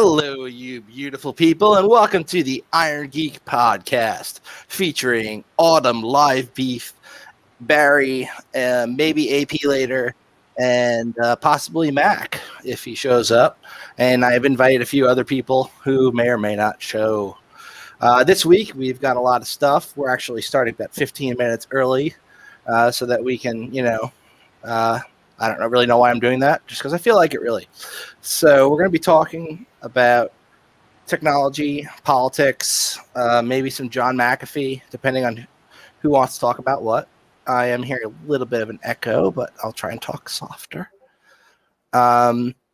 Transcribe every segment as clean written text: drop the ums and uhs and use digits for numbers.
Hello, you beautiful people, and welcome to the IronGeek Podcast, featuring Autumn, Live Beef, Barry, maybe AP later, and possibly Mac if he shows up. And I've invited a few other people who may or may not show. This week, we've got a lot of stuff. We're actually starting about 15 minutes early so that we can, I don't really know why I'm doing that, just because I feel like it really. So we're going to be talking about technology, politics, maybe some John McAfee, depending on who wants to talk about what. I am hearing a little bit of an echo, but I'll try and talk softer.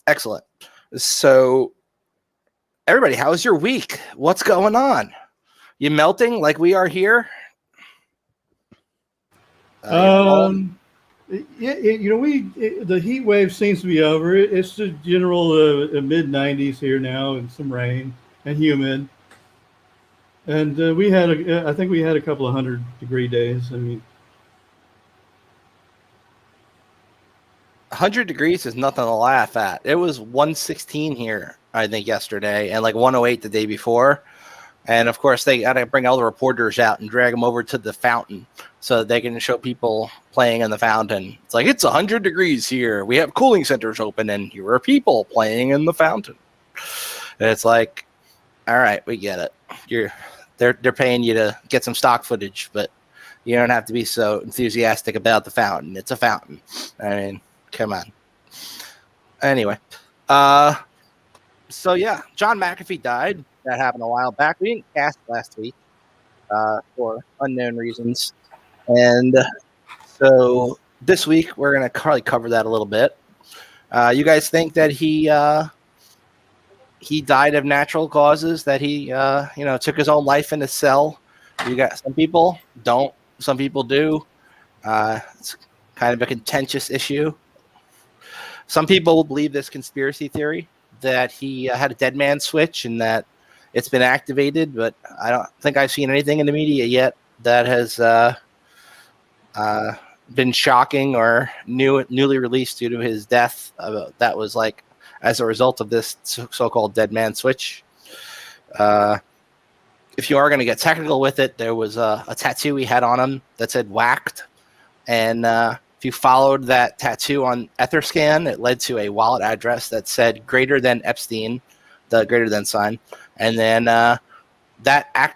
Excellent. So everybody, how's your week? What's going on? You melting like we are here? Yeah, the heat wave seems to be over. It's the general mid 90s here now, and some rain and humid. And I think we had a couple of 100-degree days. I mean, 100 degrees is nothing to laugh at. It was 116 here, I think, yesterday, and like 108 the day before. And of course, they got to bring all the reporters out and drag them over to the fountain so that they can show people playing in the fountain. It's like, it's 100 degrees here. We have cooling centers open, and here are people playing in the fountain. And it's like, all right, we get it. They're paying you to get some stock footage, but you don't have to be so enthusiastic about the fountain. It's a fountain. I mean, come on. Anyway, so yeah, John McAfee died. That happened a while back. We didn't cast last week for unknown reasons. And so this week, we're going to probably cover that a little bit. You guys think that he died of natural causes, that he took his own life in a cell? You got some people don't. Some people do. It's kind of a contentious issue. Some people believe this conspiracy theory that he had a dead man switch and that it's been activated, but I don't think I've seen anything in the media yet that has been shocking or newly released due to his death. That was like as a result of this so-called dead man switch. If you are going to get technical with it, there was a tattoo he had on him that said whacked. And if you followed that tattoo on Etherscan, it led to a wallet address that said greater than Epstein, the greater than sign. And then that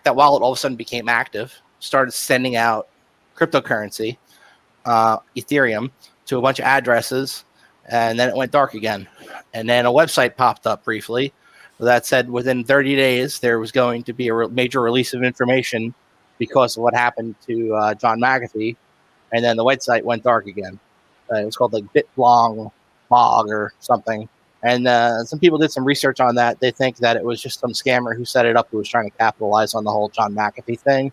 wallet all of a sudden became active, started sending out cryptocurrency, Ethereum, to a bunch of addresses, and then it went dark again. And then a website popped up briefly that said within 30 days there was going to be a major release of information because of what happened to John McAfee. And then the website went dark again. It was called like BitBlong Bog or something. And some people did some research on that. They think that it was just some scammer who set it up who was trying to capitalize on the whole John McAfee thing,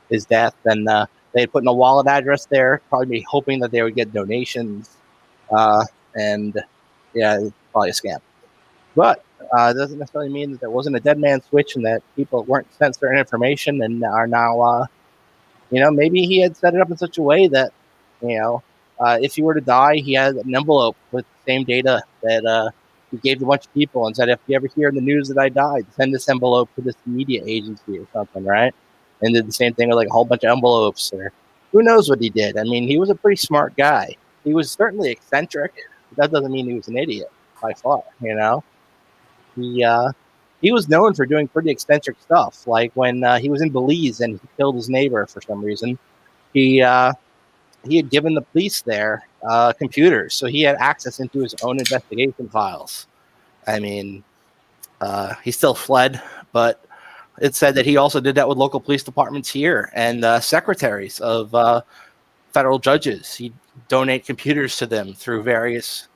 his death. And they had put in a wallet address there, probably hoping that they would get donations. And yeah, it's probably a scam. But it doesn't necessarily mean that there wasn't a dead man switch and that people weren't sent certain information and are now, maybe he had set it up in such a way that, if he were to die, he had an envelope with the same data that he gave to a bunch of people and said, if you ever hear in the news that I died, send this envelope to this media agency or something, right? And did the same thing with like a whole bunch of envelopes, or who knows what he did. I mean, he was a pretty smart guy. He was certainly eccentric. That doesn't mean he was an idiot by far, He was known for doing pretty eccentric stuff. Like when he was in Belize and he killed his neighbor for some reason, he had given the police there computers, so he had access into his own investigation files. I mean, he still fled, but it said that he also did that with local police departments here and secretaries of federal judges. He'd donate computers to them through various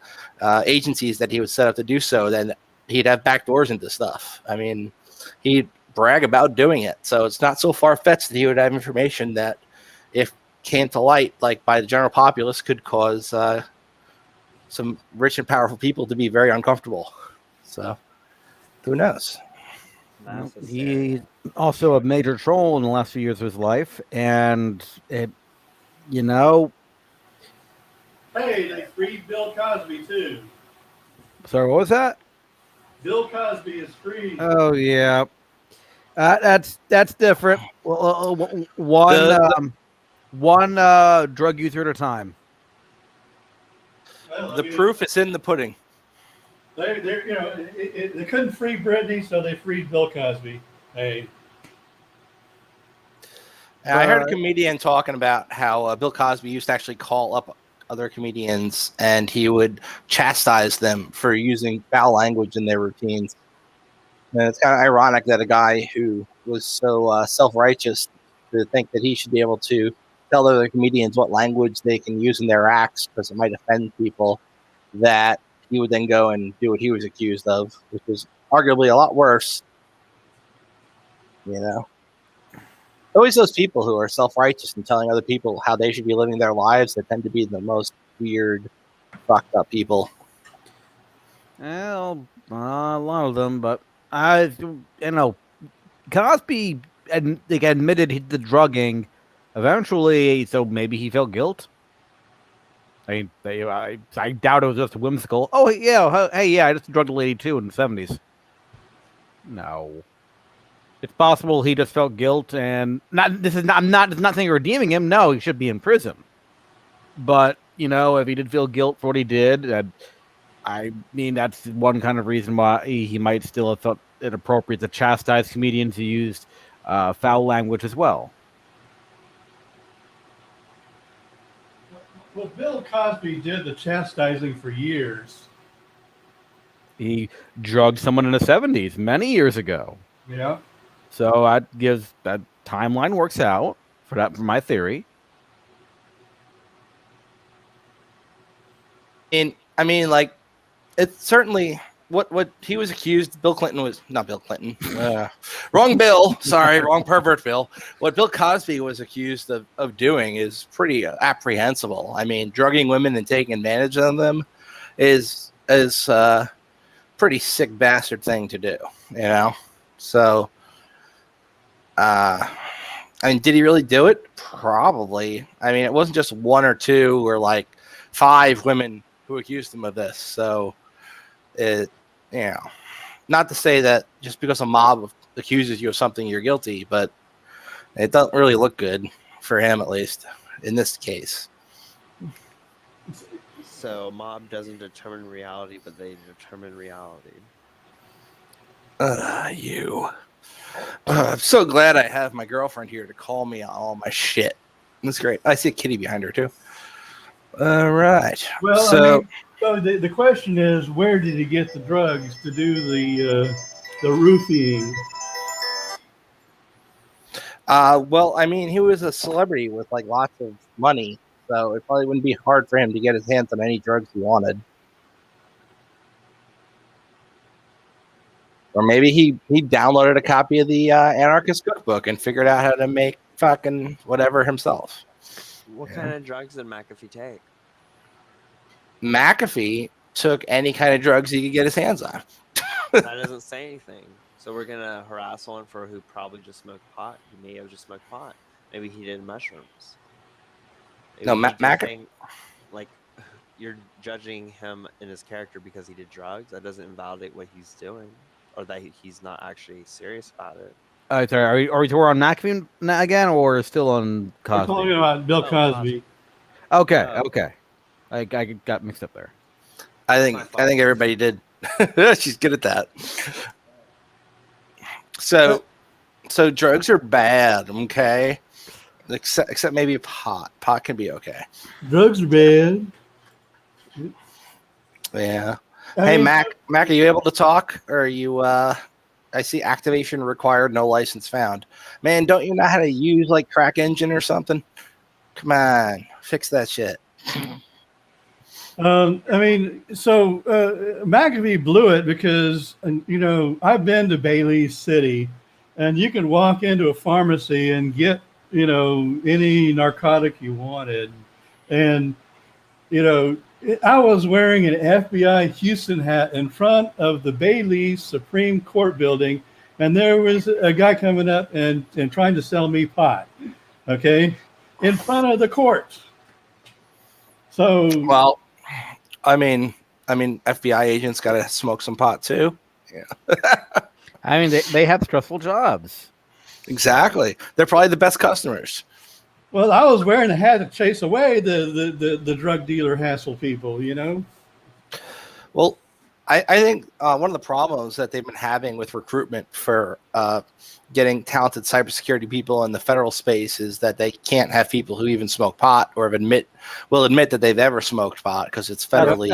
agencies that he would set up to do so. Then he'd have backdoors into stuff. I mean, he'd brag about doing it. So it's not so far-fetched that he would have information that, if came to light, like by the general populace, could cause some rich and powerful people to be very uncomfortable. So who knows? He's also a major troll in the last few years of his life, and Hey, they freed Bill Cosby too. Sorry, what was that? Bill Cosby is free. Oh yeah, that's different. Well, The one drug user at a time. Well, I the mean, proof is in the pudding. they couldn't free Britney, so they freed Bill Cosby. Hey, And I heard a comedian talking about how Bill Cosby used to actually call up other comedians and he would chastise them for using foul language in their routines. And it's kind of ironic that a guy who was so self-righteous to think that he should be able to tell other comedians what language they can use in their acts because it might offend people, that he would then go and do what he was accused of, which was arguably a lot worse. You know, always those people who are self-righteous and telling other people how they should be living their lives that tend to be the most weird, fucked up people. Well, a lot of them, but Cosby admitted he did the drugging eventually, so maybe he felt guilt. I doubt it was just whimsical. Oh yeah, hey yeah, I just drugged a lady too in the 70s. No, it's possible he just felt guilt, and I'm not saying you're redeeming him. No, he should be in prison. But if he did feel guilt for what he did, I mean that's one kind of reason why he might still have felt it appropriate to chastise comedians who used foul language as well. well, Bill Cosby did the chastising for years. He drugged someone in the 70s, many years ago. Yeah. So that timeline works out for my theory. And I mean, like, it's certainly what he was accused. Bill Clinton was not Bill Clinton. Wrong Bill. Sorry, wrong pervert Bill. What Bill Cosby was accused of doing is pretty apprehensible. I mean, drugging women and taking advantage of them is pretty sick bastard thing to do. So. I mean, did he really do it? Probably. I mean, it wasn't just one or two or like 5 women who accused him of this. So, not to say that just because a mob accuses you of something, you're guilty, but it doesn't really look good for him, at least in this case. So, mob doesn't determine reality, but they determine reality. I'm so glad I have my girlfriend here to call me on all my shit. That's great. I see a kitty behind her too. All right. Well, so the question is, where did he get the drugs to do the roofing? well, I mean, he was a celebrity with like lots of money, so it probably wouldn't be hard for him to get his hands on any drugs he wanted. Or maybe he downloaded a copy of the Anarchist Cookbook and figured out how to make fucking whatever himself. What kind of drugs did Mcafee take? Mcafee took any kind of drugs he could get his hands on. That doesn't say anything. So we're going to harass one for who probably just smoked pot. He may have just smoked pot. Maybe he did mushrooms. Maybe No, Mcafee. Like, you're judging him in his character because he did drugs. That doesn't invalidate what he's doing. Or that he's not actually serious about it. Sorry, are we on Mcafee again, or still on Cosby? We're talking about Bill Cosby. Okay. I got mixed up there. I think everybody did. She's good at that. So drugs are bad, okay? Except maybe pot. Pot can be okay. Drugs are bad. Yeah. Hey, Mac, are you able to talk? Or are you, I see activation required, no license found. Man, don't you know how to use, like, Crack Engine or something? Come on, fix that shit. Mcafee blew it because, I've been to Bailey City, and you can walk into a pharmacy and get, any narcotic you wanted. And, I was wearing an FBI Houston hat in front of the Bailey Supreme Court building, and there was a guy coming up and trying to sell me pot, okay, in front of the court. So, well, I mean, FBI agents got to smoke some pot too. I mean, they have stressful jobs. Exactly. They're probably the best customers. Well, I was wearing a hat to chase away the drug dealer hassle people, you know? Well, I think one of the problems that they've been having with recruitment for getting talented cybersecurity people in the federal space is that they can't have people who even smoke pot or will admit that they've ever smoked pot because it's federally.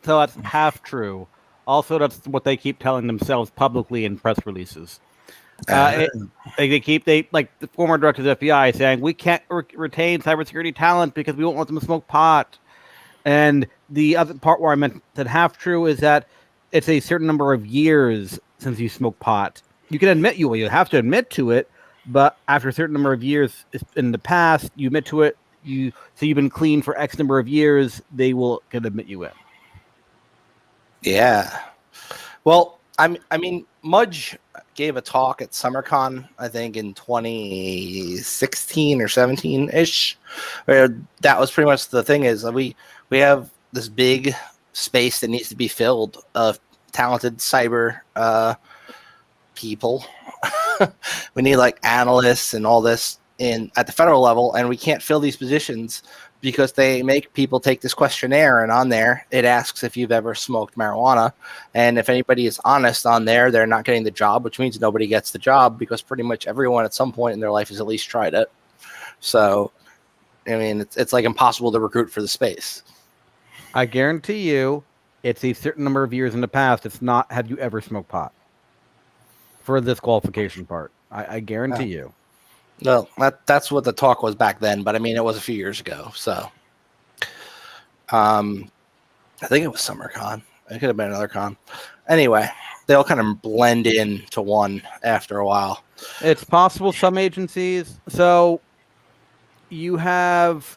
So that's half true. Also, that's what they keep telling themselves publicly in press releases. Like the former director of the FBI saying, we can't retain cybersecurity talent because we won't want them to smoke pot. And the other part where I meant that half true is that it's a certain number of years since you smoke pot. You can admit you have to admit to it, but after a certain number of years in the past, you admit to it. You've been clean for X number of years, they can admit you in. Yeah. Well, I mean, Mudge gave a talk at SummerCon, I think in 2016 or 17-ish, where that was pretty much the thing is we have this big space that needs to be filled of talented cyber people. We need like analysts and all this at the federal level, and we can't fill these positions because they make people take this questionnaire, and on there it asks if you've ever smoked marijuana, and if anybody is honest on there, they're not getting the job, which means nobody gets the job because pretty much everyone at some point in their life has at least tried it. So, I mean, it's like impossible to recruit for the space. I guarantee you, it's a certain number of years in the past. It's not have you ever smoked pot for this qualification part. I guarantee you. No, that's what the talk was back then, but I mean, it was a few years ago. So, I think it was SummerCon. It could have been another con. Anyway, they all kind of blend in to one after a while. It's possible some agencies. So you have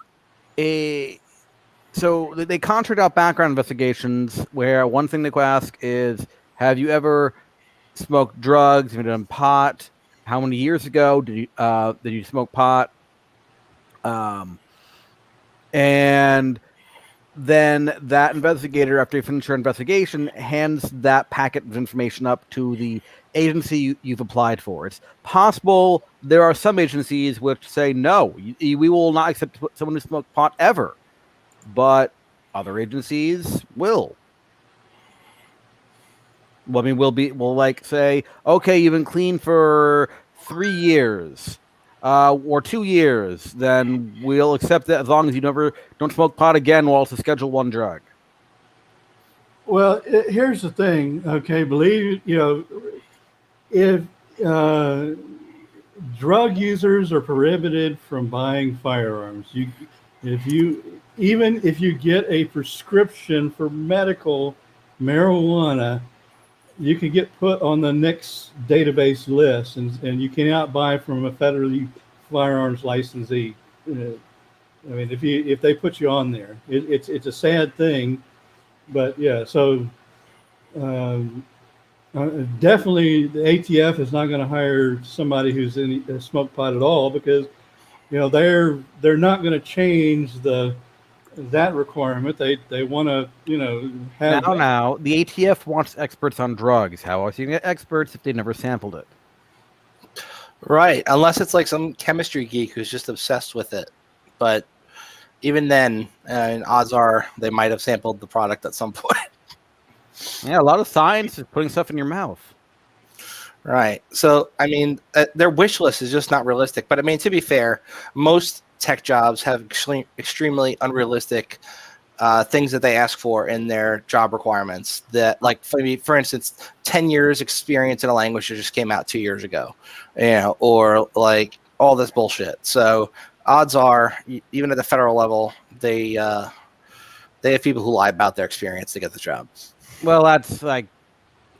so they contract out background investigations where one thing they could ask is, have you ever smoked drugs? Have you done pot? How many years ago did you smoke pot? And then that investigator, after you finish your investigation, hands that packet of information up to the agency you've applied for. It's possible there are some agencies which say, no, we will not accept someone who smoked pot ever. But other agencies will. Well, I mean, we'll like say, okay, you've been clean for 3 years or 2 years, then we'll accept that as long as you don't smoke pot again while it's a Schedule 1 drug. Well, here's the thing, okay? If drug users are prohibited from buying firearms, if you get a prescription for medical marijuana, you can get put on the next database list, and you cannot buy from a federally firearms licensee. I mean, if they put you on there, it's a sad thing, but yeah. So definitely, the ATF is not going to hire somebody who's smoked pot at all because they're not going to change that requirement. They want to have now the ATF wants experts on drugs. How else are you going to get experts if they never sampled it? Right, unless it's like some chemistry geek who's just obsessed with it. But even then, odds are they might have sampled the product at some point. Yeah, a lot of science is putting stuff in your mouth. Right. So, I mean, their wish list is just not realistic. But I mean, to be fair, most tech jobs have extremely unrealistic things that they ask for in their job requirements. That, like, for instance, 10 years experience in a language that just came out 2 years ago, or like all this bullshit. So, odds are, even at the federal level, they have people who lie about their experience to get the job. Well, that's like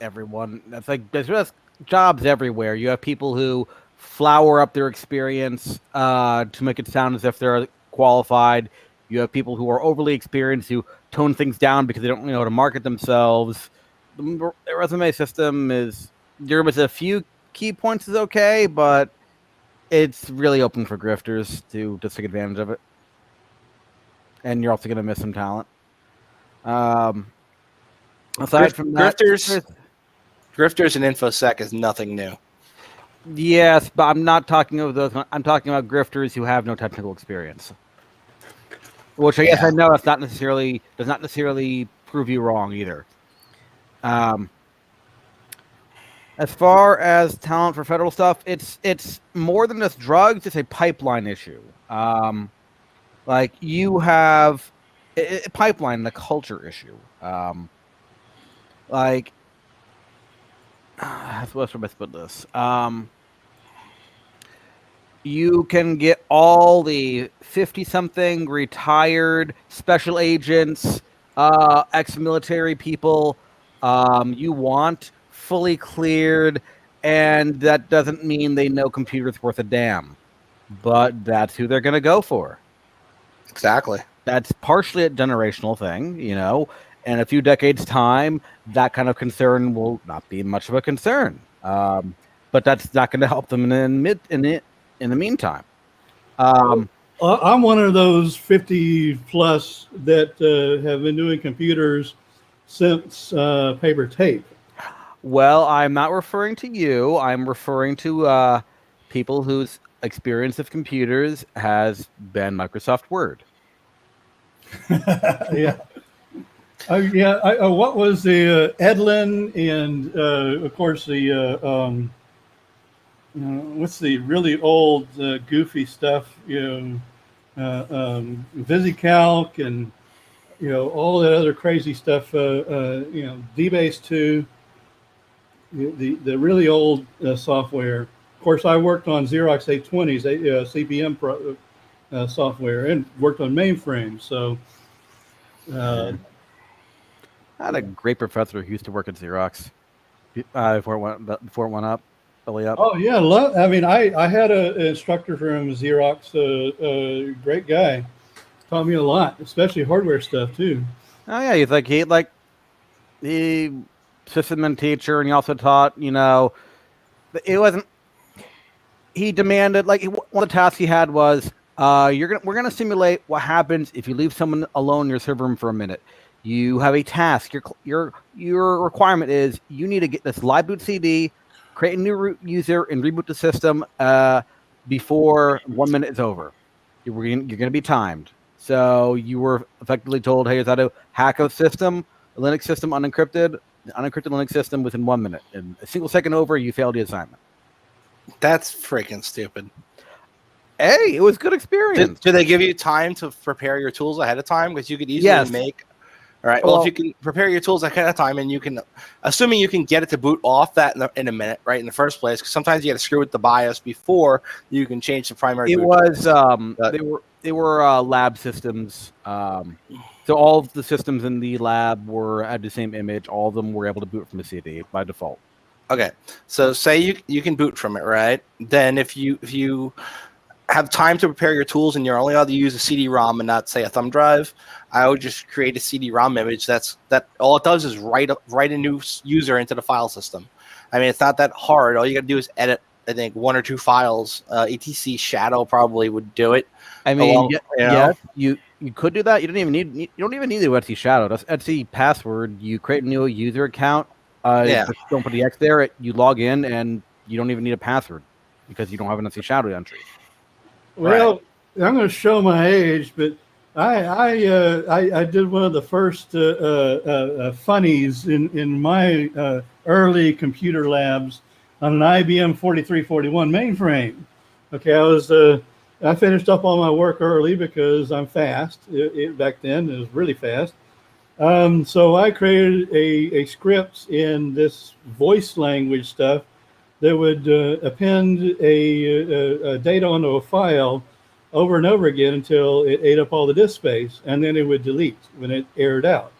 everyone. That's like there's just jobs everywhere. You have people who flower up their experience to make it sound as if they're qualified. You have people who are overly experienced who tone things down because they don't know how to market themselves. The resume system there was a few key points is okay, but it's really open for grifters to just take advantage of it. And you're also going to miss some talent. Aside from that, grifters, Grifters and InfoSec is nothing new. Yes, but I'm not talking of those. I'm talking about grifters who have no technical experience. Which I guess I know does not necessarily prove you wrong either. As far as talent for federal stuff, it's more than just drugs. It's a pipeline issue. Like you have a pipeline, the culture issue. Like, what's the best put this? You can get all the 50-something retired special agents, ex-military people you want fully cleared, and that doesn't mean they know computers worth a damn. But that's who they're going to go for. Exactly. That's partially a generational thing, you know. In a few decades' time, that kind of concern will not be much of a concern. But that's not going to help them in the meantime. I'm one of those 50 plus that have been doing computers since paper tape. Well, I'm not referring to you. I'm referring to people whose experience of computers has been Microsoft Word. Yeah. What was the Edlin and of course the what's the really old goofy stuff? VisiCalc and all that other crazy stuff. DBase 2, the really old software. Of course, I worked on Xerox 820s, CPM software, and worked on mainframes. So. I had a great professor who used to work at Xerox before it went up, belly up. Oh yeah, I mean, I had an instructor from Xerox, great guy, taught me a lot, especially hardware stuff too. Oh yeah, he system and teacher, and he also taught. It wasn't. He demanded one of the tasks he had was we're gonna simulate what happens if you leave someone alone in your server room for a minute. You have a task. Your requirement is you need to get this live boot CD, create a new root user, and reboot the system before 1 minute is over. You're going to be timed. So you were effectively told, hey, here's how to hack a system, a Linux system, unencrypted Linux system within 1 minute. And a single second over, you failed the assignment. That's freaking stupid. Hey, it was good experience. Do they give you time to prepare your tools ahead of time? Because you could easily make... All right. Well, if you can prepare your tools ahead of time, and you can, assuming you can get it to boot off that in a minute, right, in the first place, because sometimes you got to screw with the BIOS before you can change the primary. It was they were lab systems. So all of the systems in the lab had the same image. All of them were able to boot from the CD by default. Okay. So say you can boot from it, right? Then if you have time to prepare your tools and you're only allowed to use a CD-ROM and not, say, a thumb drive, I would just create a CD-ROM image. That all it does is write a new user into the file system. I mean, it's not that hard. All you got to do is edit, I think, 1 or 2 files. etc Shadow probably would do it. I mean, you could do that. You don't even need the etc Shadow. That's etc password. You create a new user account. Just don't put the X there. You log in, and you don't even need a password because you don't have an etc Shadow entry. Well, I'm going to show my age, but I did one of the first funnies in my early computer labs on an IBM 4341 mainframe. Okay, I finished up all my work early because I'm fast. Back then, it was really fast. So I created a script in this voice language stuff that would append a data onto a file over and over again until it ate up all the disk space, and then it would delete when it aired out.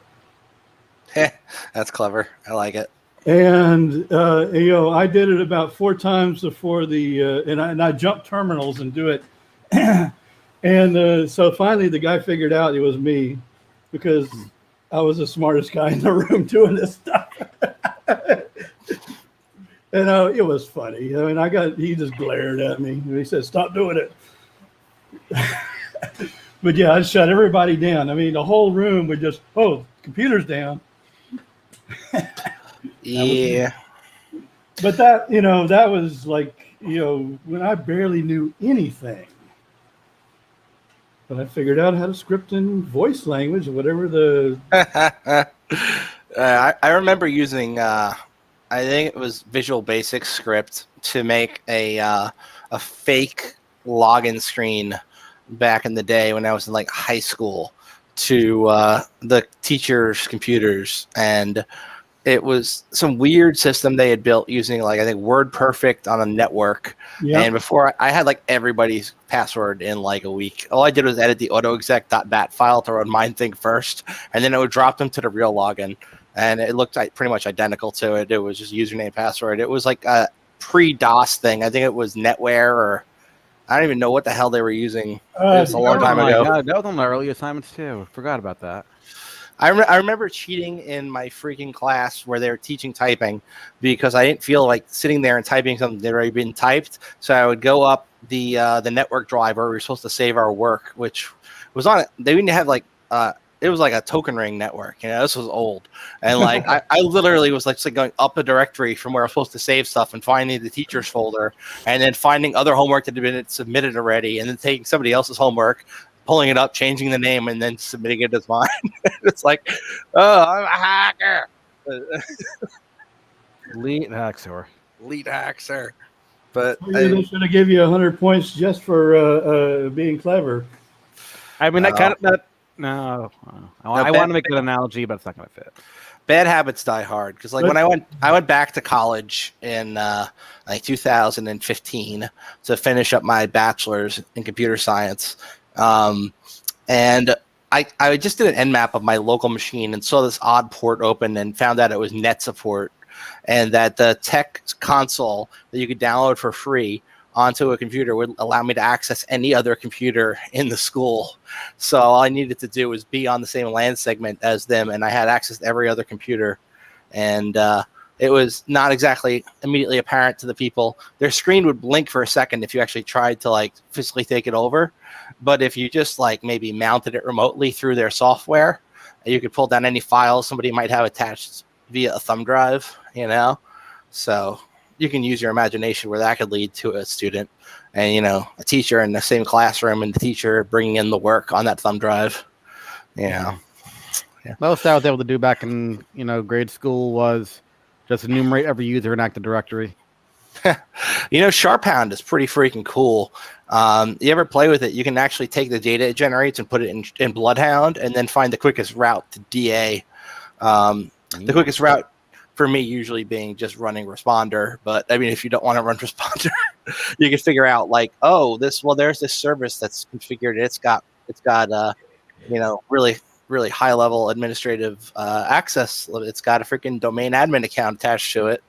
That's clever. I like it. And I did it about 4 times before and I jumped terminals and do it. And so finally the guy figured out it was me because I was the smartest guy in the room doing this stuff. And it was funny. I mean, he just glared at me. He said, "Stop doing it." But yeah, I shut everybody down. I mean, the whole room would just, computer's down. Yeah. But that, that was like, when I barely knew anything. But I figured out how to script in voice language or whatever the. I remember using, I think it was Visual Basic script to make a fake login screen back in the day when I was in like high school to the teachers' computers, and it was some weird system they had built using like I think WordPerfect on a network. Yep. And before I had like everybody's password in like a week. All I did was edit the autoexec.bat file to run mine thing first, and then it would drop them to the real login. And it looked like pretty much identical to it. It was just username, password. It was like a pre-DOS thing. I think it was NetWare, or I don't even know what the hell they were using. It was a long time ago. God, that was on my early assignments too. Forgot about that. I remember cheating in my freaking class where they were teaching typing because I didn't feel like sitting there and typing something that had already been typed. So I would go up the network driver. We were supposed to save our work, which was on it. They didn't have like it was like a token ring network. This was old, and like I literally was like going up a directory from where I was supposed to save stuff and finding the teacher's folder, and then finding other homework that had been submitted already, and then taking somebody else's homework, pulling it up, changing the name, and then submitting it as mine. It's like, oh, I'm a hacker. Elite hacker. Lead hacker. But They should have given you 100 points just for being clever. I mean, that kind of that. No, I want to make an analogy, but it's not going to fit. Bad habits die hard because, like, when I went back to college in like 2015 to finish up my bachelor's in computer science, and I just did an nmap of my local machine and saw this odd port open and found out it was net support, and that the tech console that you could download for free onto a computer would allow me to access any other computer in the school. So all I needed to do was be on the same LAN segment as them, and I had access to every other computer. And it was not exactly immediately apparent to the people. Their screen would blink for a second if you actually tried to like physically take it over. But if you just like maybe mounted it remotely through their software, you could pull down any files somebody might have attached via a thumb drive, So you can use your imagination where that could lead to a student and, a teacher in the same classroom and the teacher bringing in the work on that thumb drive. Yeah. Most I was able to do back in, grade school was just enumerate every user in Active Directory. Sharphound is pretty freaking cool. You ever play with it? You can actually take the data it generates and put it in Bloodhound and then find the quickest route to DA. The quickest route for me usually being just running responder, but I mean, if you don't want to run responder, you can figure out like, there's this service that's configured. It's got really, really high level administrative access. It's got a freaking domain admin account attached to it.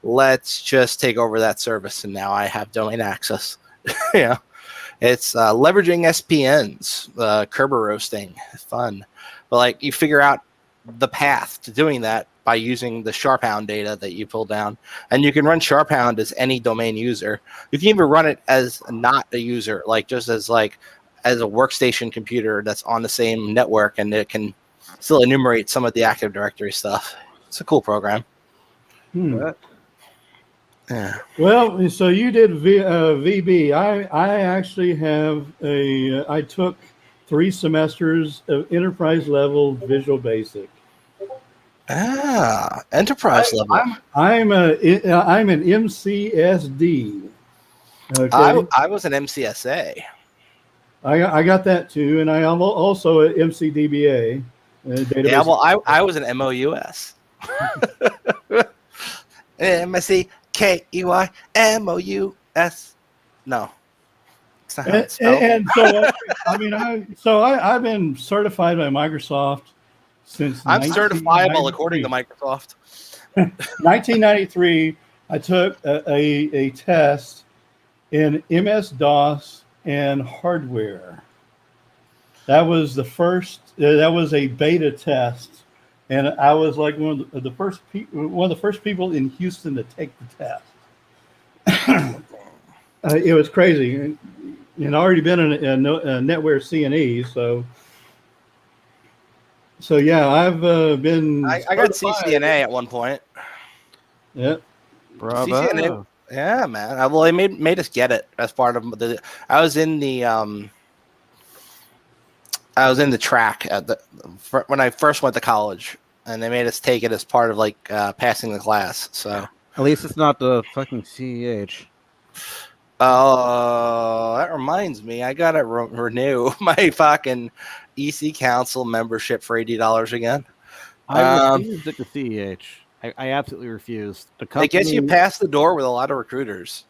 Let's just take over that service, and now I have domain access. It's leveraging SPNs, Kerber roasting, fun. But like, you figure out the path to doing that by using the Sharphound data that you pull down, and you can run Sharphound as any domain user. You can even run it as not a user, like just as a workstation computer that's on the same network, and it can still enumerate some of the Active Directory stuff. It's a cool program. Yeah. Well, so you did VB. I actually have I took 3 semesters of enterprise level Visual Basic. Enterprise level. I'm an MCSD. Okay. I was an MCSA. I got that too, and I am also an MCDBA. Yeah, well, I was an MOUS. MSCKEY MOUS. No. It's not how it's spelled. And so I've been certified by Microsoft since I'm certifiable according to Microsoft. 1993, I took a test in MS-DOS and hardware. That was the first. That was a beta test, and I was like one of the first people in Houston to take the test. It was crazy, and I'd already been in a NetWare C&E, so yeah, I've been. I got CCNA at one point. Yeah, Bravo. Yeah, man. Well, they made us get it as part of the. I was in the track when I first went to college, and they made us take it as part of like passing the class. So. At least it's not the fucking CEH. Oh, that reminds me. I gotta renew my fucking EC Council membership for $80 again. I refused at the CEH. I absolutely refused. The company, It gets you past the door with a lot of recruiters.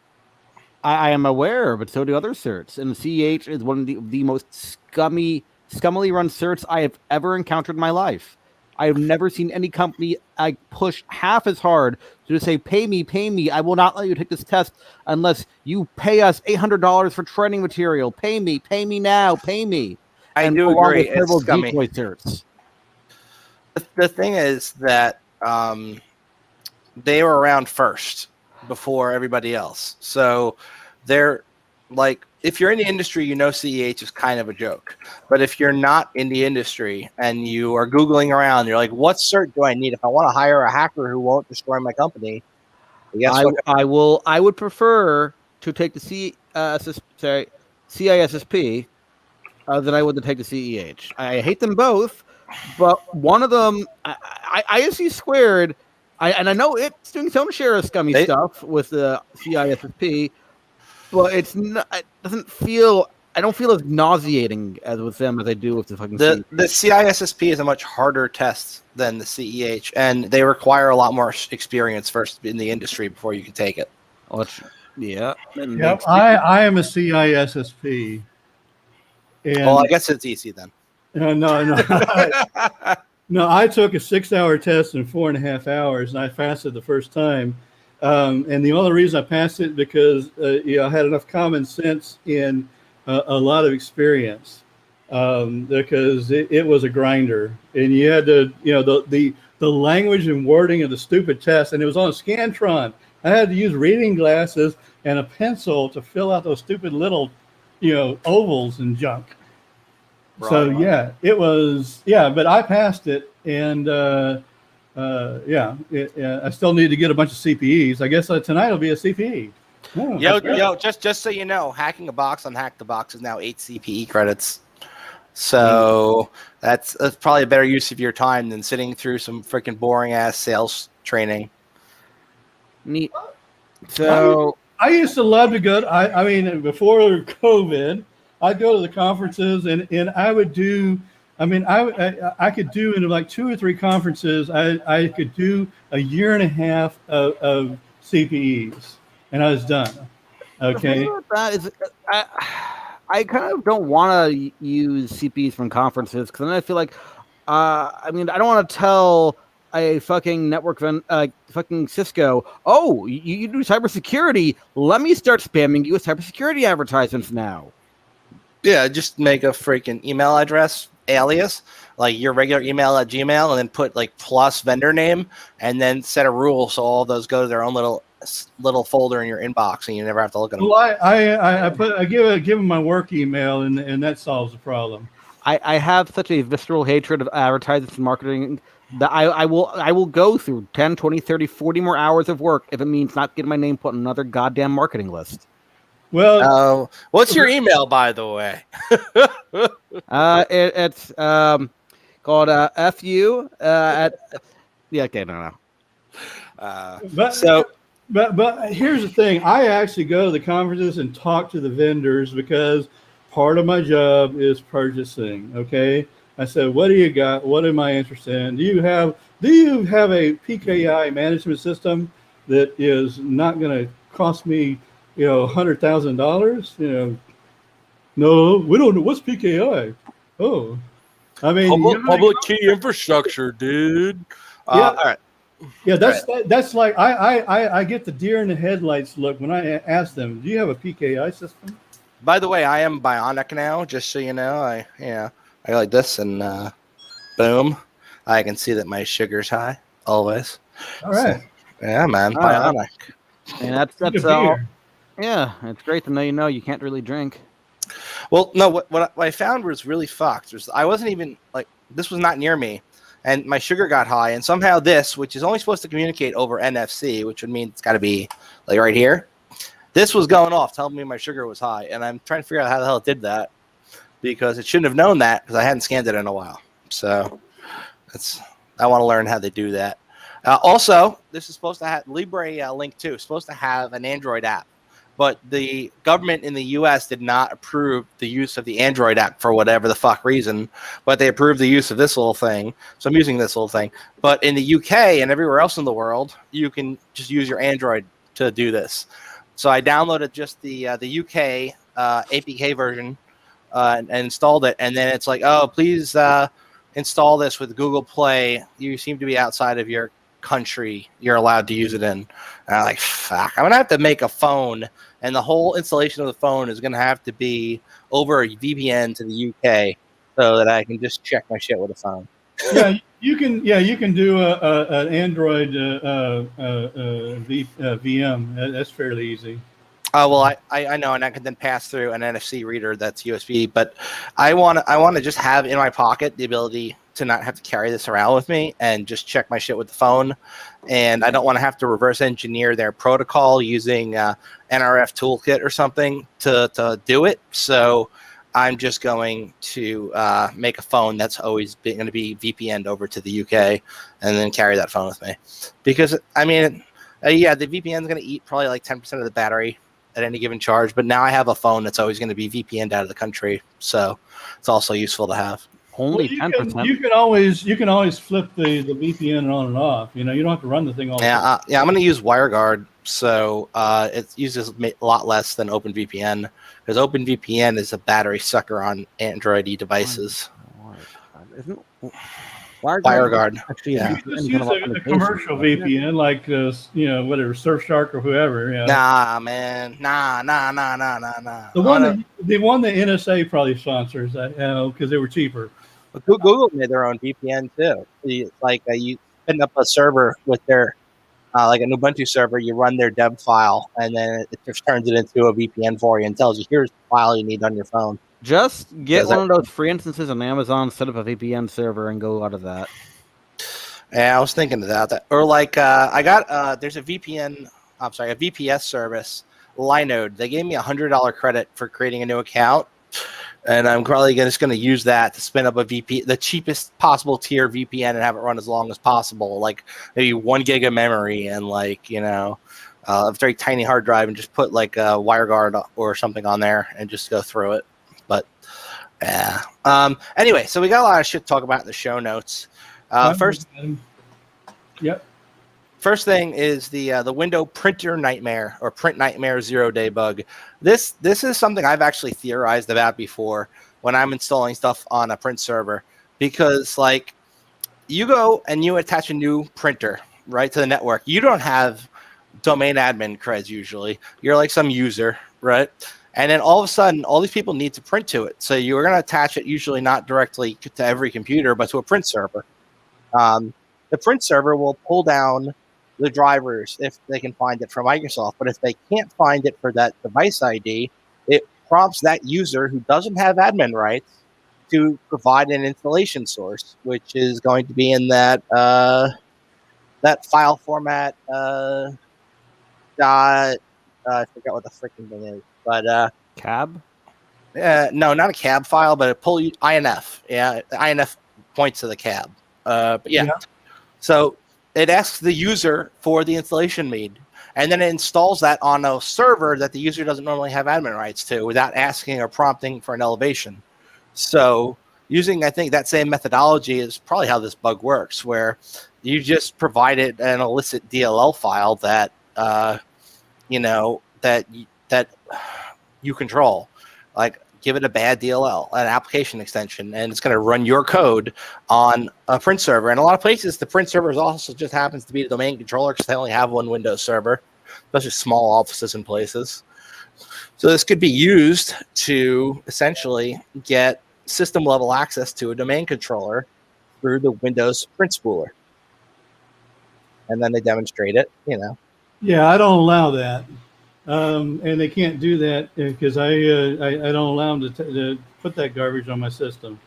I am aware, but so do other certs. And the CEH is one of the most scummily run certs I have ever encountered in my life. I have never seen any company push half as hard to just say, pay me. I will not let you take this test unless you pay us $800 for training material. Pay me now, pay me. I And do along agree. with several It's scummy. decoy certs. The thing is that they were around first before everybody else. So they're like, if you're in the industry, you know CEH is kind of a joke. But if you're not in the industry and you are Googling around, you're like, what cert do I need if I want to hire a hacker who won't destroy my company? I would prefer to take the CISSP than I would to take the CEH. I hate them both, but one of them, ISC squared, and I know it's doing its own share of scummy stuff with the CISSP, but it doesn't feel. I don't feel as nauseating as with them as I do with the fucking the CISSP is a much harder test than the CEH, and they require a lot more experience first in the industry before you can take it. Yeah. Yep, I am a CISSP. And well, I guess it's easy then. No. I took a 6-hour test in 4.5 hours, and I passed it the first time. And the only reason I passed it because I had enough common sense and a lot of experience, because it was a grinder, and you had to, the language and wording of the stupid test, and it was on a Scantron. I had to use reading glasses and a pencil to fill out those stupid little, ovals and junk. Right. So yeah, it was, but I passed it, and I still need to get a bunch of CPEs. I guess tonight will be a CPE. Oh, yo, just so you know, hacking a box on Hack the Box is now 8 CPE credits. So that's probably a better use of your time than sitting through some freaking boring ass sales training. Neat. So I used to love to go. I mean, before COVID, I'd go to the conferences, and I would do. I mean, I could do in like 2 or 3 conferences. I could do a year and a half of CPEs, and I was done. Okay. That is, I kind of don't want to use CPEs from conferences because then I feel like, I don't want to tell a fucking network fucking Cisco, oh, you do cybersecurity. Let me start spamming you with cybersecurity advertisements now. Yeah, just make a freaking email address alias, like your regular email at Gmail, and then put like plus vendor name, and then set a rule so all those go to their own little folder in your inbox, and you never have to look at them. Well, I give them my work email, and that solves the problem. I have such a visceral hatred of advertisements and marketing that I will go through 10, 20, 30, 40 more hours of work if it means not getting my name put on another goddamn marketing list. Well, what's your email, by the way? It's called FU at okay, no. But here's the thing. I actually go to the conferences and talk to the vendors because part of my job is purchasing. Okay. I said, what do you got? What am I interested in? Do you have a PKI management system that is not going to cost me, $100,000? No, we don't know. What's PKI? Oh, I mean, public key infrastructure, dude. Yeah. All right. Yeah, that's like I get the deer in the headlights look when I ask them, do you have a PKI system? By the way, I am bionic now, just so you know. I like this, and boom, I can see that my sugar's high always. All right. So, yeah, man, bionic. And that's all. Yeah, it's great to know you can't really drink. Well, no, what I found was really fucked. I wasn't even like, this was not near me, and my sugar got high, and somehow this, which is only supposed to communicate over NFC, which would mean it's got to be like right here, this was going off telling me my sugar was high, and I'm trying to figure out how the hell it did that, because it shouldn't have known that because I hadn't scanned it in a while. So I want to learn how they do that. Also, this is supposed to have Libre Link 2 is supposed to have an Android app, but the government in the U.S. did not approve the use of the Android app for whatever the fuck reason, but they approved the use of this little thing. So I'm using this little thing. But in the UK and everywhere else in the world, you can just use your Android to do this. So I downloaded just the UK APK version and installed it, and then it's like, oh, please install this with Google Play. You seem to be outside of your country you're allowed to use it in. And I'm like, fuck, I'm gonna have to make a phone, and the whole installation of the phone is gonna have to be over a VPN to the UK so that I can just check my shit with a phone. Yeah, you can do an Android VM. That's fairly easy. Well, I know, and I can then pass through an NFC reader that's USB. But I want to just have in my pocket the ability to not have to carry this around with me and just check my shit with the phone. And I don't want to have to reverse engineer their protocol using NRF Toolkit or something to do it. So I'm just going to make a phone that's always going to be VPN'd over to the UK and then carry that phone with me. Because, I mean, yeah, the VPN is going to eat probably like 10% of the battery at any given charge, but now I have a phone that's always going to be VPN'd out of the country, so it's also useful to have. Only 10%. You can always flip the VPN on and off. You know, you don't have to run the thing all the time. I'm going to use WireGuard, so it uses a lot less than OpenVPN, because OpenVPN is a battery sucker on Android devices. WireGuard. Actually, You can just use a commercial VPN like whatever, Surfshark or whoever. Yeah. Nah, man. Nah. The one that NSA probably sponsors, because they were cheaper. But Google made their own VPN too. You spin up a server with their like an Ubuntu server. You run their dev file, and then it just turns it into a VPN for you and tells you, here's the file you need on your phone. Just get one of those free instances on Amazon, set up a VPN server, and go out of that. Yeah, I was thinking about that. Or like I got there's a VPS service, Linode. They gave me $100 credit for creating a new account, and I'm probably just going to use that to spin up a the cheapest possible tier VPN, and have it run as long as possible, like maybe 1 gig of memory and a very tiny hard drive, and just put like a WireGuard or something on there and just go through it. But yeah. Anyway, so we got a lot of shit to talk about in the show notes. First thing is the window printer nightmare, or print nightmare 0-day bug. This is something I've actually theorized about before when I'm installing stuff on a print server, because like you go and you attach a new printer right to the network. You don't have domain admin creds usually. You're like some user, right? And then all of a sudden, all these people need to print to it. So you're going to attach it usually not directly to every computer, but to a print server. The print server will pull down the drivers if they can find it from Microsoft. But if they can't find it for that device ID, it prompts that user who doesn't have admin rights to provide an installation source, which is going to be in that file format. I forgot what the freaking thing is. But cab? No, not a cab file, but a pull INF. Yeah, INF points to the cab. But yeah. So it asks the user for the installation lead, and then it installs that on a server that the user doesn't normally have admin rights to, without asking or prompting for an elevation. So using, I think, that same methodology is probably how this bug works, where you just provided an illicit DLL file that that you control, like give it a bad DLL, an application extension, and it's going to run your code on a print server. And a lot of places, the print server also just happens to be the domain controller, because they only have one Windows server, especially small offices and places. So this could be used to essentially get system level access to a domain controller through the Windows print spooler. And then they demonstrate it, Yeah, I don't allow that. And they can't do that because I don't allow them to put that garbage on my system.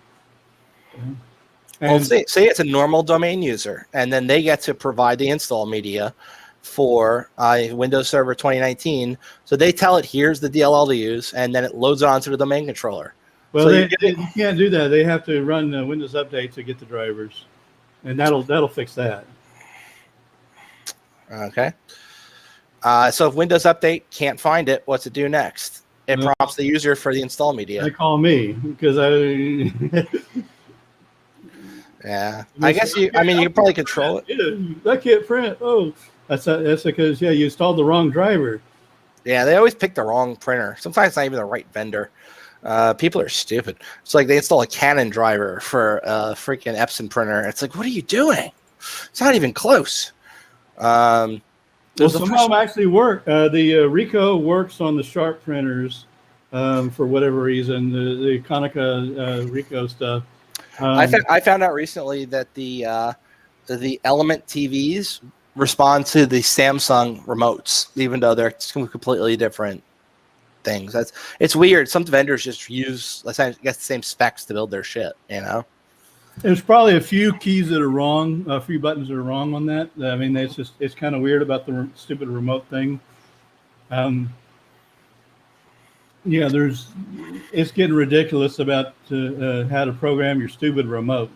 Well, And say it's a normal domain user, and then they get to provide the install media for Windows Server 2019. So they tell it, here's the DLL to use, and then it loads it onto the domain controller. well, So you can't do that. They have to run Windows Update to get the drivers, and that'll fix that. Okay. So if Windows Update can't find it, what's it do next? It prompts the user for the install media. They call me because Yeah. I guess you can probably control it. Yeah, that can't print. Oh, that's because you installed the wrong driver. Yeah, they always pick the wrong printer. Sometimes it's not even the right vendor. People are stupid. It's like they install a Canon driver for a freaking Epson printer. It's like, what are you doing? It's not even close. Well, some of them actually work. The Ricoh works on the Sharp printers for whatever reason. The Konica Ricoh stuff. I found out recently that the Element TVs respond to the Samsung remotes, even though they're completely different things. It's weird. Some vendors just use, I guess, the same specs to build their shit. There's probably a few keys that are wrong, a few buttons that are wrong on that. I mean, it's kind of weird about the stupid remote thing. Yeah, it's getting ridiculous about how to program your stupid remote.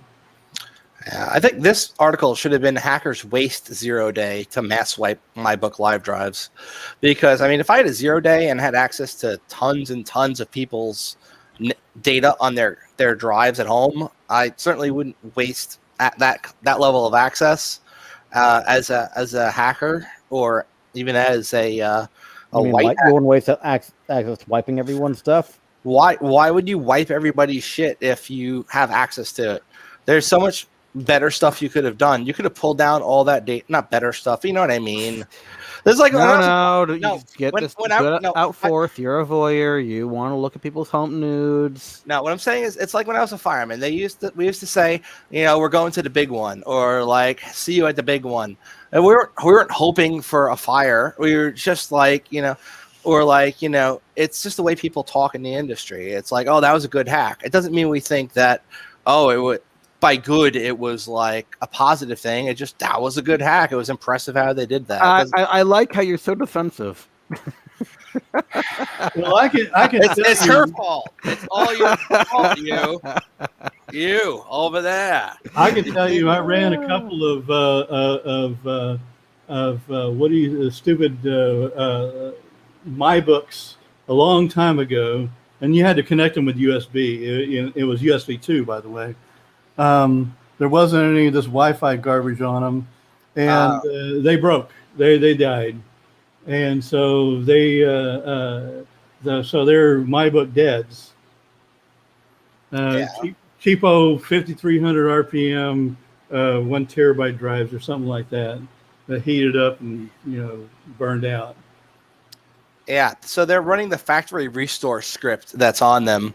Yeah, I think this article should have been hackers waste 0 day to mass wipe my book live drives, because I mean, if I had a 0 day and had access to tons and tons of people's data on their drives at home, I certainly wouldn't waste that level of access as a hacker, or even as a white. You wouldn't waste access to wiping everyone's stuff. Why would you wipe everybody's shit if you have access to it? There's so much better stuff you could have done. You could have pulled down all that data. Not better stuff, you know what I mean? There's like out forth. You're a voyeur. You want to look at people's home nudes. No, what I'm saying is, it's like when I was a fireman. We used to say, we're going to the big one, or like, see you at the big one. And we weren't hoping for a fire. We were just like, or like, it's just the way people talk in the industry. It's like, oh, that was a good hack. It doesn't mean we think that, oh, it would. By good, it was like a positive thing. It just, that was a good hack. It was impressive how they did that. I like how you're so defensive. Well, I can. It's her fault. It's all your fault. You over there. I can tell you, I ran a couple of stupid my books a long time ago, and you had to connect them with USB. It was USB 2, by the way. There wasn't any of this Wi-Fi garbage on them, and they broke. They died, and so they're MyBook deads. Cheapo 5,300 RPM, 1 terabyte drives or something like that heated up and burned out. Yeah, so they're running the factory restore script that's on them.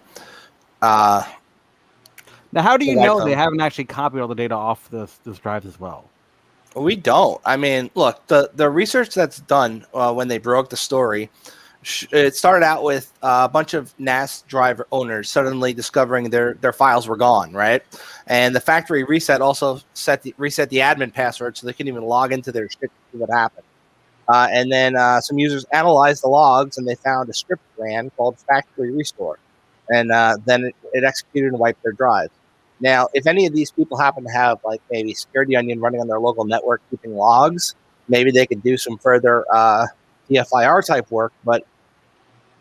Now, how do you know they haven't actually copied all the data off this drive as well? We don't. I mean, look, the research that's done when they broke the story, it started out with a bunch of NAS drive owners suddenly discovering their files were gone, right? And the factory reset also reset the admin password so they couldn't even log into their shit to see what happened. And then some users analyzed the logs, and they found a script ran called factory restore. And then it executed and wiped their drives. Now, if any of these people happen to have like maybe Security Onion running on their local network keeping logs, maybe they could do some further DFIR type work. But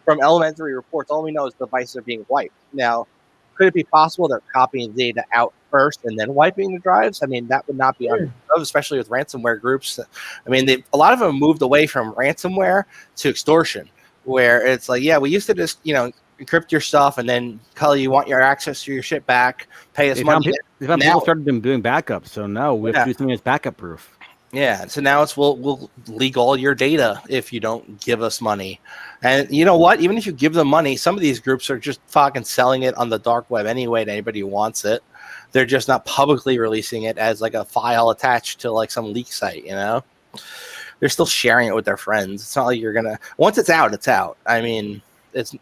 from elementary reports, all we know is devices are being wiped. Now, could it be possible they're copying data out first and then wiping the drives? I mean, that would not be unheard of, especially with ransomware groups. I mean, a lot of them moved away from ransomware to extortion, where it's like, yeah, we used to just, encrypt your stuff and then tell you want your access to your shit back, pay us money. People started doing backups, so now we have to do something that's backup proof. Yeah, so now it's we'll leak all your data if you don't give us money. And you know what? Even if you give them money, some of these groups are just fucking selling it on the dark web anyway to anybody who wants it. They're just not publicly releasing it as like a file attached to like some leak site, They're still sharing it with their friends. It's not like you're gonna, once it's out, it's out. I mean,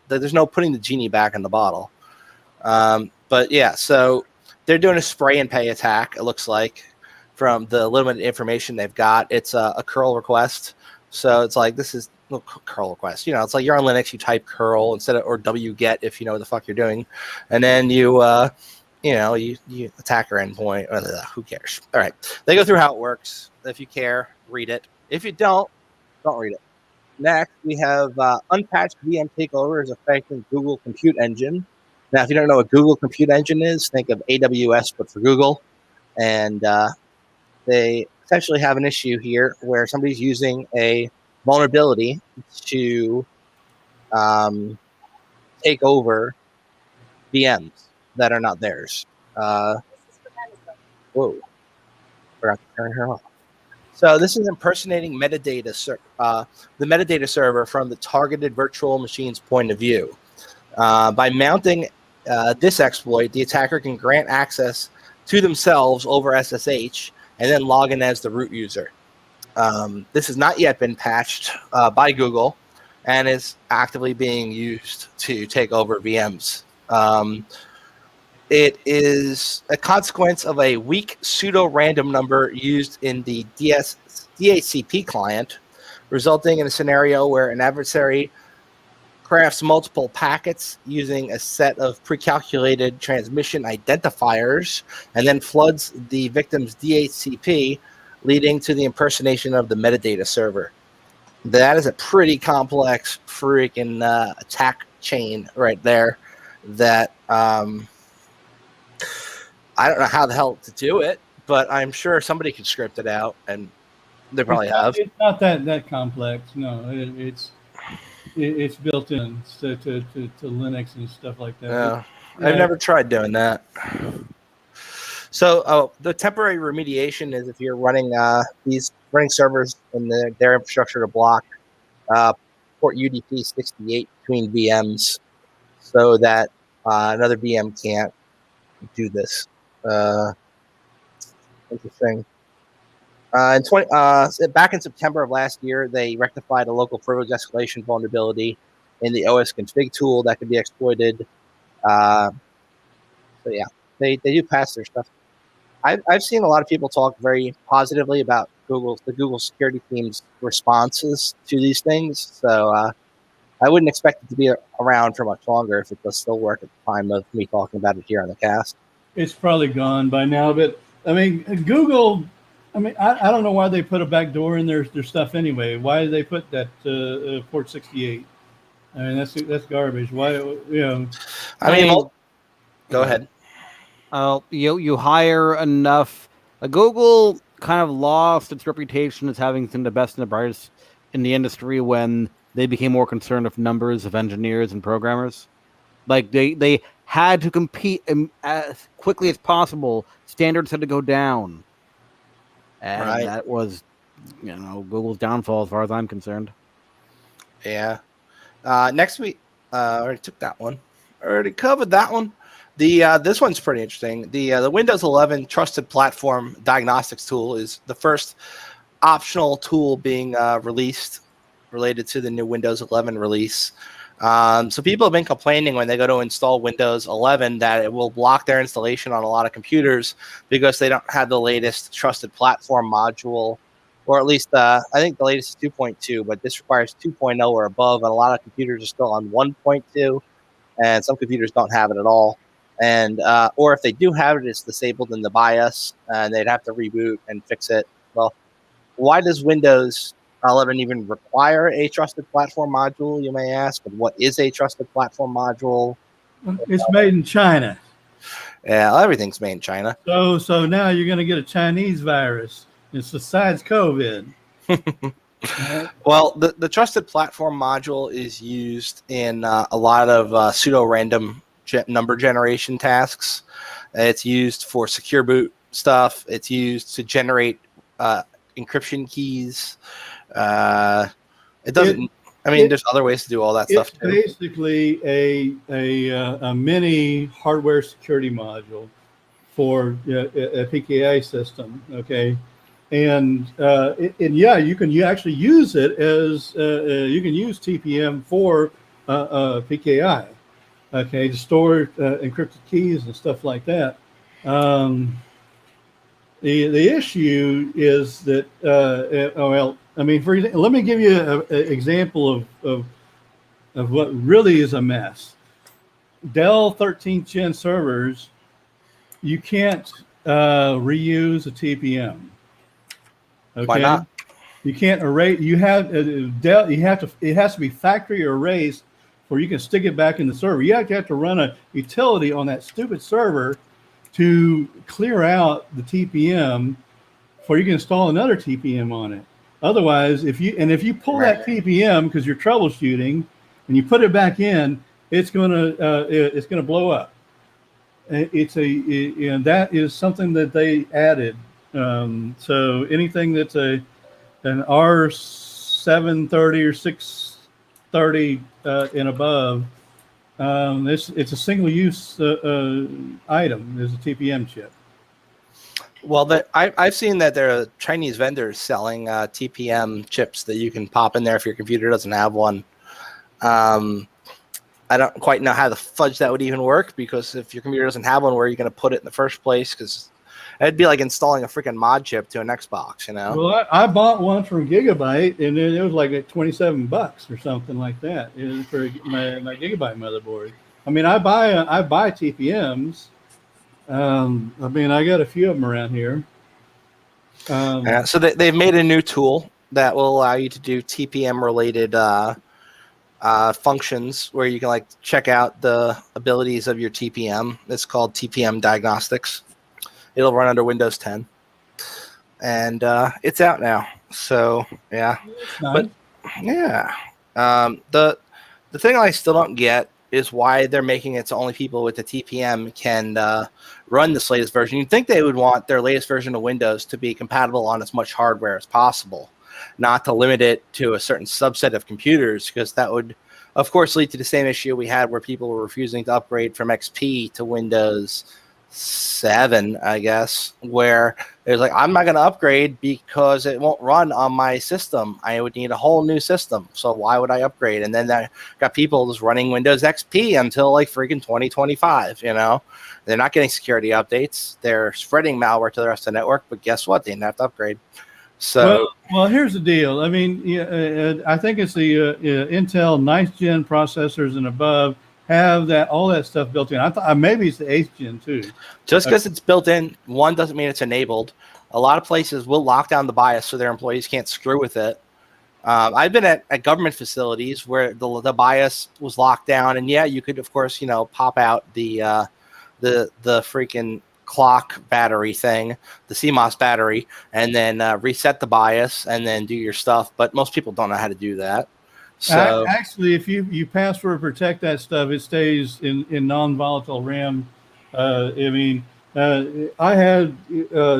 there's no putting the genie back in the bottle. But yeah, so they're doing a spray and pay attack. It looks like from the limited information they've got. It's a curl request. So it's like, this is curl request. It's like you're on Linux, you type curl instead of, or wget if you know what the fuck you're doing. And then you attack your endpoint. Who cares? All right. They go through how it works. If you care, read it. If you don't read it. Next, we have Unpatched VM Takeover is affecting Google Compute Engine. Now, if you don't know what Google Compute Engine is, think of AWS, but for Google. And they essentially have an issue here where somebody's using a vulnerability to take over VMs that are not theirs. Whoa. Forgot to turn her off. So this is impersonating metadata, the metadata server from the targeted virtual machine's point of view. By mounting this exploit, the attacker can grant access to themselves over SSH and then log in as the root user. This has not yet been patched by Google and is actively being used to take over VMs. It is a consequence of a weak pseudo-random number used in the DHCP client, resulting in a scenario where an adversary crafts multiple packets using a set of pre-calculated transmission identifiers and then floods the victim's DHCP, leading to the impersonation of the metadata server. That is a pretty complex freaking attack chain right there that I don't know how the hell to do it, but I'm sure somebody could script it out, and they probably have. It's not that complex. No, it's built in to Linux and stuff like that. Yeah. I've never tried doing that. So the temporary remediation is if you're running running servers in their infrastructure to block port UDP 68 between VMs, so that another VM can't do this. Interesting. Back in September of last year, they rectified a local privilege escalation vulnerability in the OS config tool that could be exploited. So yeah, they do pass their stuff. I've seen a lot of people talk very positively about the Google security team's responses to these things. So I wouldn't expect it to be around for much longer if it does still work at the time of me talking about it here on the cast. It's probably gone by now, but I mean, Google. I mean, I don't know why they put a backdoor in their stuff anyway. Why did they put that port 68? I mean, that's garbage. Why, I mean, go ahead. You hire enough. Google kind of lost its reputation as having some of the best and the brightest in the industry when they became more concerned with numbers of engineers and programmers. Like they had to compete as quickly as possible. Standards had to go down. And that was, Google's downfall as far as I'm concerned. Yeah. Next week, I already took that one. I already covered that one. This one's pretty interesting. The Windows 11 Trusted Platform Diagnostics tool is the first optional tool being released related to the new Windows 11 release. So people have been complaining when they go to install Windows 11 that it will block their installation on a lot of computers because they don't have the latest Trusted Platform module, or at least I think the latest is 2.2, but this requires 2.0 or above, and a lot of computers are still on 1.2, and some computers don't have it at all. And or if they do have it, it's disabled in the BIOS, and they'd have to reboot and fix it. Well, why does Windows 11 even require a trusted platform module, you may ask? But what is a trusted platform module? It's made in China. Yeah, everything's made in China. So now you're going to get a Chinese virus. It's besides COVID. Well, the trusted platform module is used in a lot of pseudo-random number generation tasks. It's used for secure boot stuff. It's used to generate encryption keys. It doesn't. There's other ways to do all that stuff too. It's basically a mini hardware security module for a PKI system. Okay, and you can actually use it as you can use TPM for PKI. Okay, to store encrypted keys and stuff like that. The issue is that for example, let me give you an example of what really is a mess. Dell 13th gen servers, you can't reuse a TPM. Okay? Why not? You can't erase. You have Dell. You have to. It has to be factory erased, or you can stick it back in the server. You have to run a utility on that stupid server to clear out the TPM, before you can install another TPM on it. Otherwise, if you pull that TPM because you're troubleshooting, and you put it back in, it's gonna blow up. That is something that they added. So anything that's an R730 or 630 and above, it's a single-use item. There's a TPM chip. Well, I've seen that there are Chinese vendors selling TPM chips that you can pop in there if your computer doesn't have one. I don't quite know how the fudge that would even work, because if your computer doesn't have one, where are you going to put it in the first place? Because it'd be like installing a freaking mod chip to an Xbox, you know? Well, I bought one from Gigabyte, and then it was like at $27 or something like that for my Gigabyte motherboard. I mean, I buy TPMs. I got a few of them around here. So they've made a new tool that will allow you to do TPM related functions, where you can like check out the abilities of your TPM. It's called Tpm Diagnostics. It'll run under Windows 10, and it's out now. So yeah, Nice. But yeah, the thing I still don't get is why they're making it so only people with the TPM can run this latest version. You'd think they would want their latest version of Windows to be compatible on as much hardware as possible, not to limit it to a certain subset of computers, because that would, of course, lead to the same issue we had where people were refusing to upgrade from XP to Windows 7, I guess, where it was like, I'm not going to upgrade because it won't run on my system. I would need a whole new system. So why would I upgrade? And then that got people just running Windows XP until like freaking 2025, you know? They're not getting security updates. They're spreading malware to the rest of the network, but guess what? They didn't have to upgrade. So well, here's the deal. I mean, I think it's the Intel 9th gen processors and above have all that stuff built in. I thought maybe it's the 8th gen too. Just because it's built in, one, doesn't mean it's enabled. A lot of places will lock down the BIOS so their employees can't screw with it. I've been at government facilities where the BIOS was locked down, and yeah, you could, of course, pop out the freaking clock battery thing, the CMOS battery, and then reset the BIOS and then do your stuff. But most people don't know how to do that. So actually, if you password protect that stuff, it stays in non-volatile RAM. I had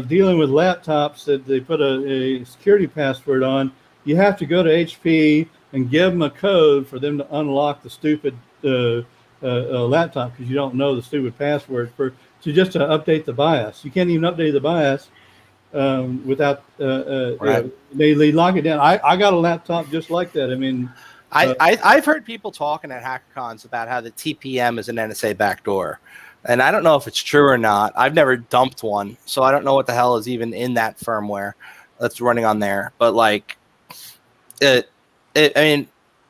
dealing with laptops that they put a security password on. You have to go to HP and give them a code for them to unlock the stupid laptop, because you don't know the stupid password just to update the BIOS. You can't even update the BIOS without right. They lock it down. I got a laptop just like that. I mean, I've heard people talking at HackerCons about how the TPM is an NSA backdoor, and I don't know if it's true or not. I've never dumped one, so I don't know what the hell is even in that firmware that's running on there. But like, it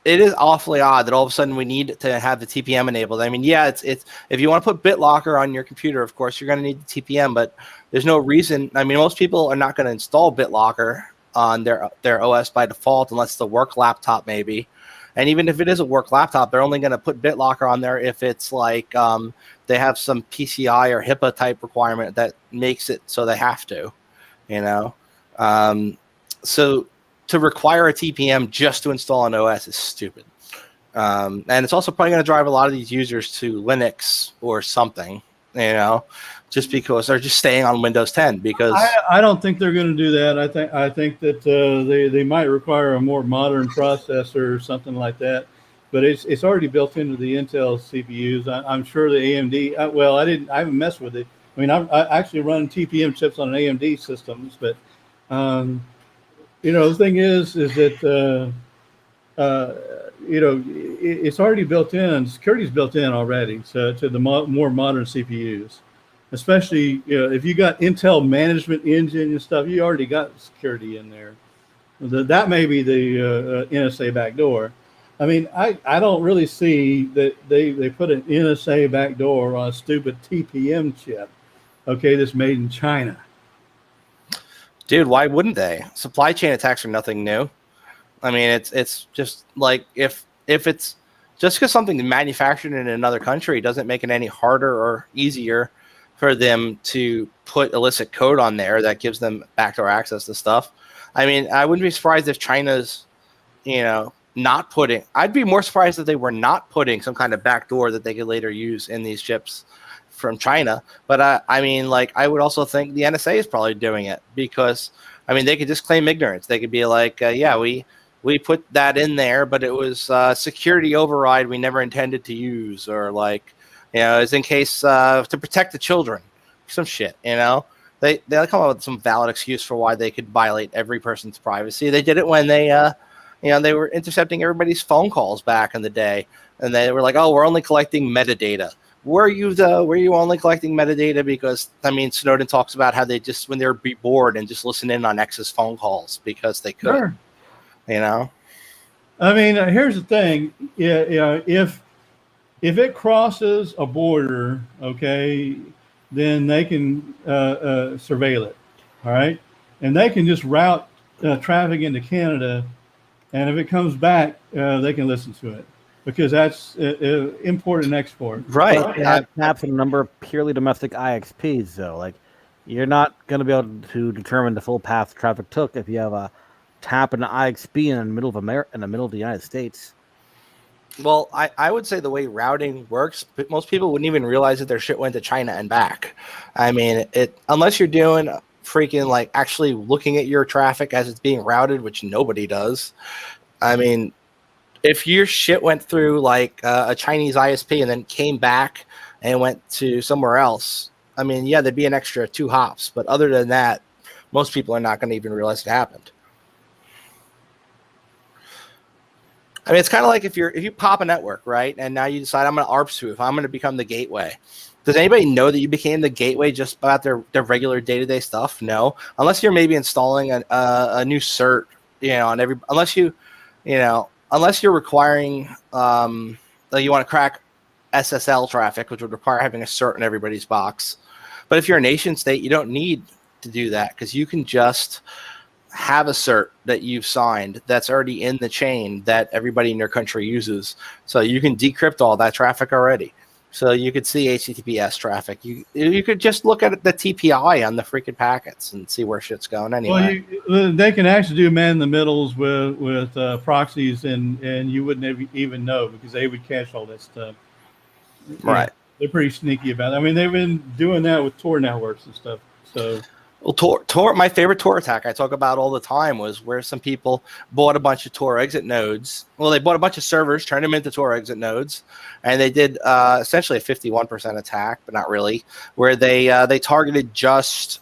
is awfully odd that all of a sudden we need to have the TPM enabled. I mean, yeah, it's if you want to put BitLocker on your computer, of course you're going to need the TPM, but there's no reason. I mean, most people are not going to install BitLocker on their OS by default unless it's a work laptop, maybe. And even if it is a work laptop, they're only going to put BitLocker on there if it's like they have some PCI or HIPAA type requirement that makes it so they have to, So to require a TPM just to install an OS is stupid. And it's also probably going to drive a lot of these users to Linux or something, just because they're just staying on Windows 10. Because I don't think they're going to do that. I think that they might require a more modern processor or something like that. But it's already built into the Intel CPUs. I'm sure the AMD. I haven't messed with it. I mean, I actually run TPM chips on an AMD systems, but the thing is that it's already built in. Security's built in already, so to the more modern CPUs. especially if you got Intel management engine and stuff, you already got security in there. That may be the NSA backdoor. I mean, I don't really see that they put an NSA backdoor on a stupid TPM chip, okay, that's made in China. Dude, why wouldn't they? Supply chain attacks are nothing new. I mean, it's just like if it's just because something's manufactured in another country doesn't make it any harder or easier for them to put illicit code on there that gives them backdoor access to stuff. I mean, I wouldn't be surprised if China's, not putting. I'd be more surprised if they were not putting some kind of backdoor that they could later use in these chips from China. But I mean, like, I would also think the NSA is probably doing it because, I mean, they could just claim ignorance. They could be like, yeah, we put that in there, but it was security override we never intended to use, or like, it's in case to protect the children, some shit. They come up with some valid excuse for why they could violate every person's privacy. They did it when they were intercepting everybody's phone calls back in the day, and they were like, oh, we're only collecting metadata. Were you only collecting metadata? Because, I mean, Snowden talks about how they just, when they were bored and just listen in on X's phone calls because they could. Sure. I mean, here's the thing. If it crosses a border, okay, then they can surveil it, all right? And they can just route traffic into Canada, and if it comes back, they can listen to it because that's import and export. Right. But they have caps on a number of purely domestic IXPs, though. Like, you're not going to be able to determine the full path traffic took if you have a tap an IXP in the middle of in the middle of the United States. Well, I would say the way routing works, most people wouldn't even realize that their shit went to China and back. I mean, unless you're doing freaking like actually looking at your traffic as it's being routed, which nobody does. I mean, if your shit went through like a Chinese ISP and then came back and went to somewhere else, I mean, yeah, there'd be an extra 2 hops. But other than that, most people are not going to even realize it happened. I mean, it's kind of like if you pop a network, right? And now you decide I'm going to ARP spoof. I'm going to become the gateway. Does anybody know that you became the gateway just about their regular day-to-day stuff? No, unless you're maybe installing a new cert, on every. Unless you're requiring that you want to crack SSL traffic, which would require having a cert in everybody's box. But if you're a nation state, you don't need to do that because you can just have a cert that you've signed that's already in the chain that everybody in your country uses. So you can decrypt all that traffic already. So you could see HTTPS traffic. You could just look at the TPI on the freaking packets and see where shit's going anyway. Well, they can actually do man in the middles with proxies, and you wouldn't even know because they would cache all that stuff. Right. They're pretty sneaky about it. I mean, they've been doing that with Tor networks and stuff. So. Well, Tor, my favorite Tor attack I talk about all the time was where some people bought a bunch of Tor exit nodes. Well, they bought a bunch of servers, turned them into Tor exit nodes, and they did essentially a 51% attack, but not really, where they targeted just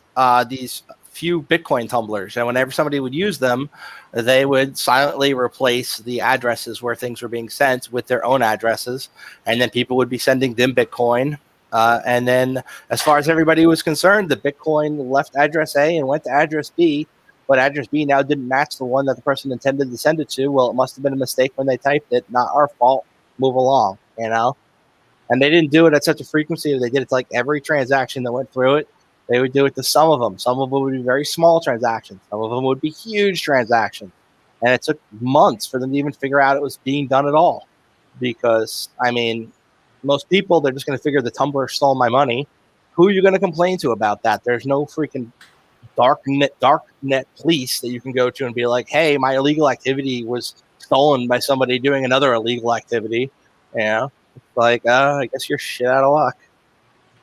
these few Bitcoin tumblers, and whenever somebody would use them, they would silently replace the addresses where things were being sent with their own addresses, and then people would be sending them Bitcoin. And then as far as everybody was concerned, the Bitcoin left address A and went to address B, but address B now didn't match the one that the person intended to send it to. Well, it must have been a mistake when they typed it. Not our fault. Move along, And they didn't do it at such a frequency. They did it to like every transaction that went through it. They would do it to some of them. Some of them would be very small transactions. Some of them would be huge transactions. And it took months for them to even figure out it was being done at all. Because, I mean, most people, they're just going to figure the Tumblr stole my money. Who are you going to complain to about that? There's no freaking dark net police that you can go to and be like, hey, my illegal activity was stolen by somebody doing another illegal activity. It's like, I guess you're shit out of luck.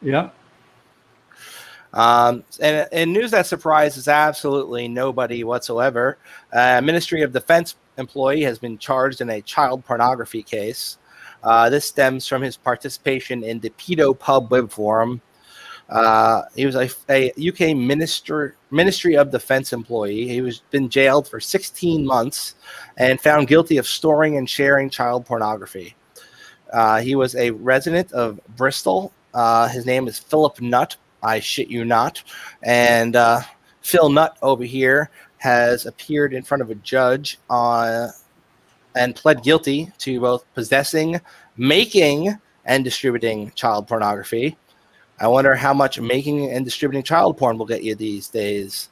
Yeah. And news that surprises absolutely nobody whatsoever. Ministry of Defense employee has been charged in a child pornography case. This stems from his participation in the Pedo Pub web forum. He was a UK Ministry of Defense employee. He was been jailed for 16 months and found guilty of storing and sharing child pornography. He was a resident of Bristol. His name is Philip Nutt. I shit you not. And Phil Nutt over here has appeared in front of a judge and pled guilty to both possessing, making, and distributing child pornography. I wonder how much making and distributing child porn will get you these days.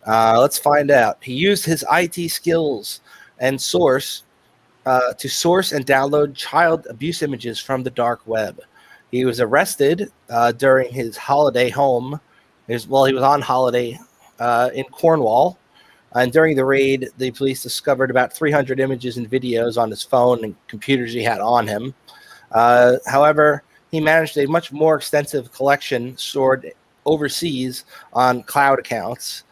Let's find out. He used his IT skills and to source and download child abuse images from the dark web. He was arrested during his holiday home. He was on holiday in Cornwall. And during the raid, the police discovered about 300 images and videos on his phone and computers he had on him. However, he managed a much more extensive collection stored overseas on cloud accounts.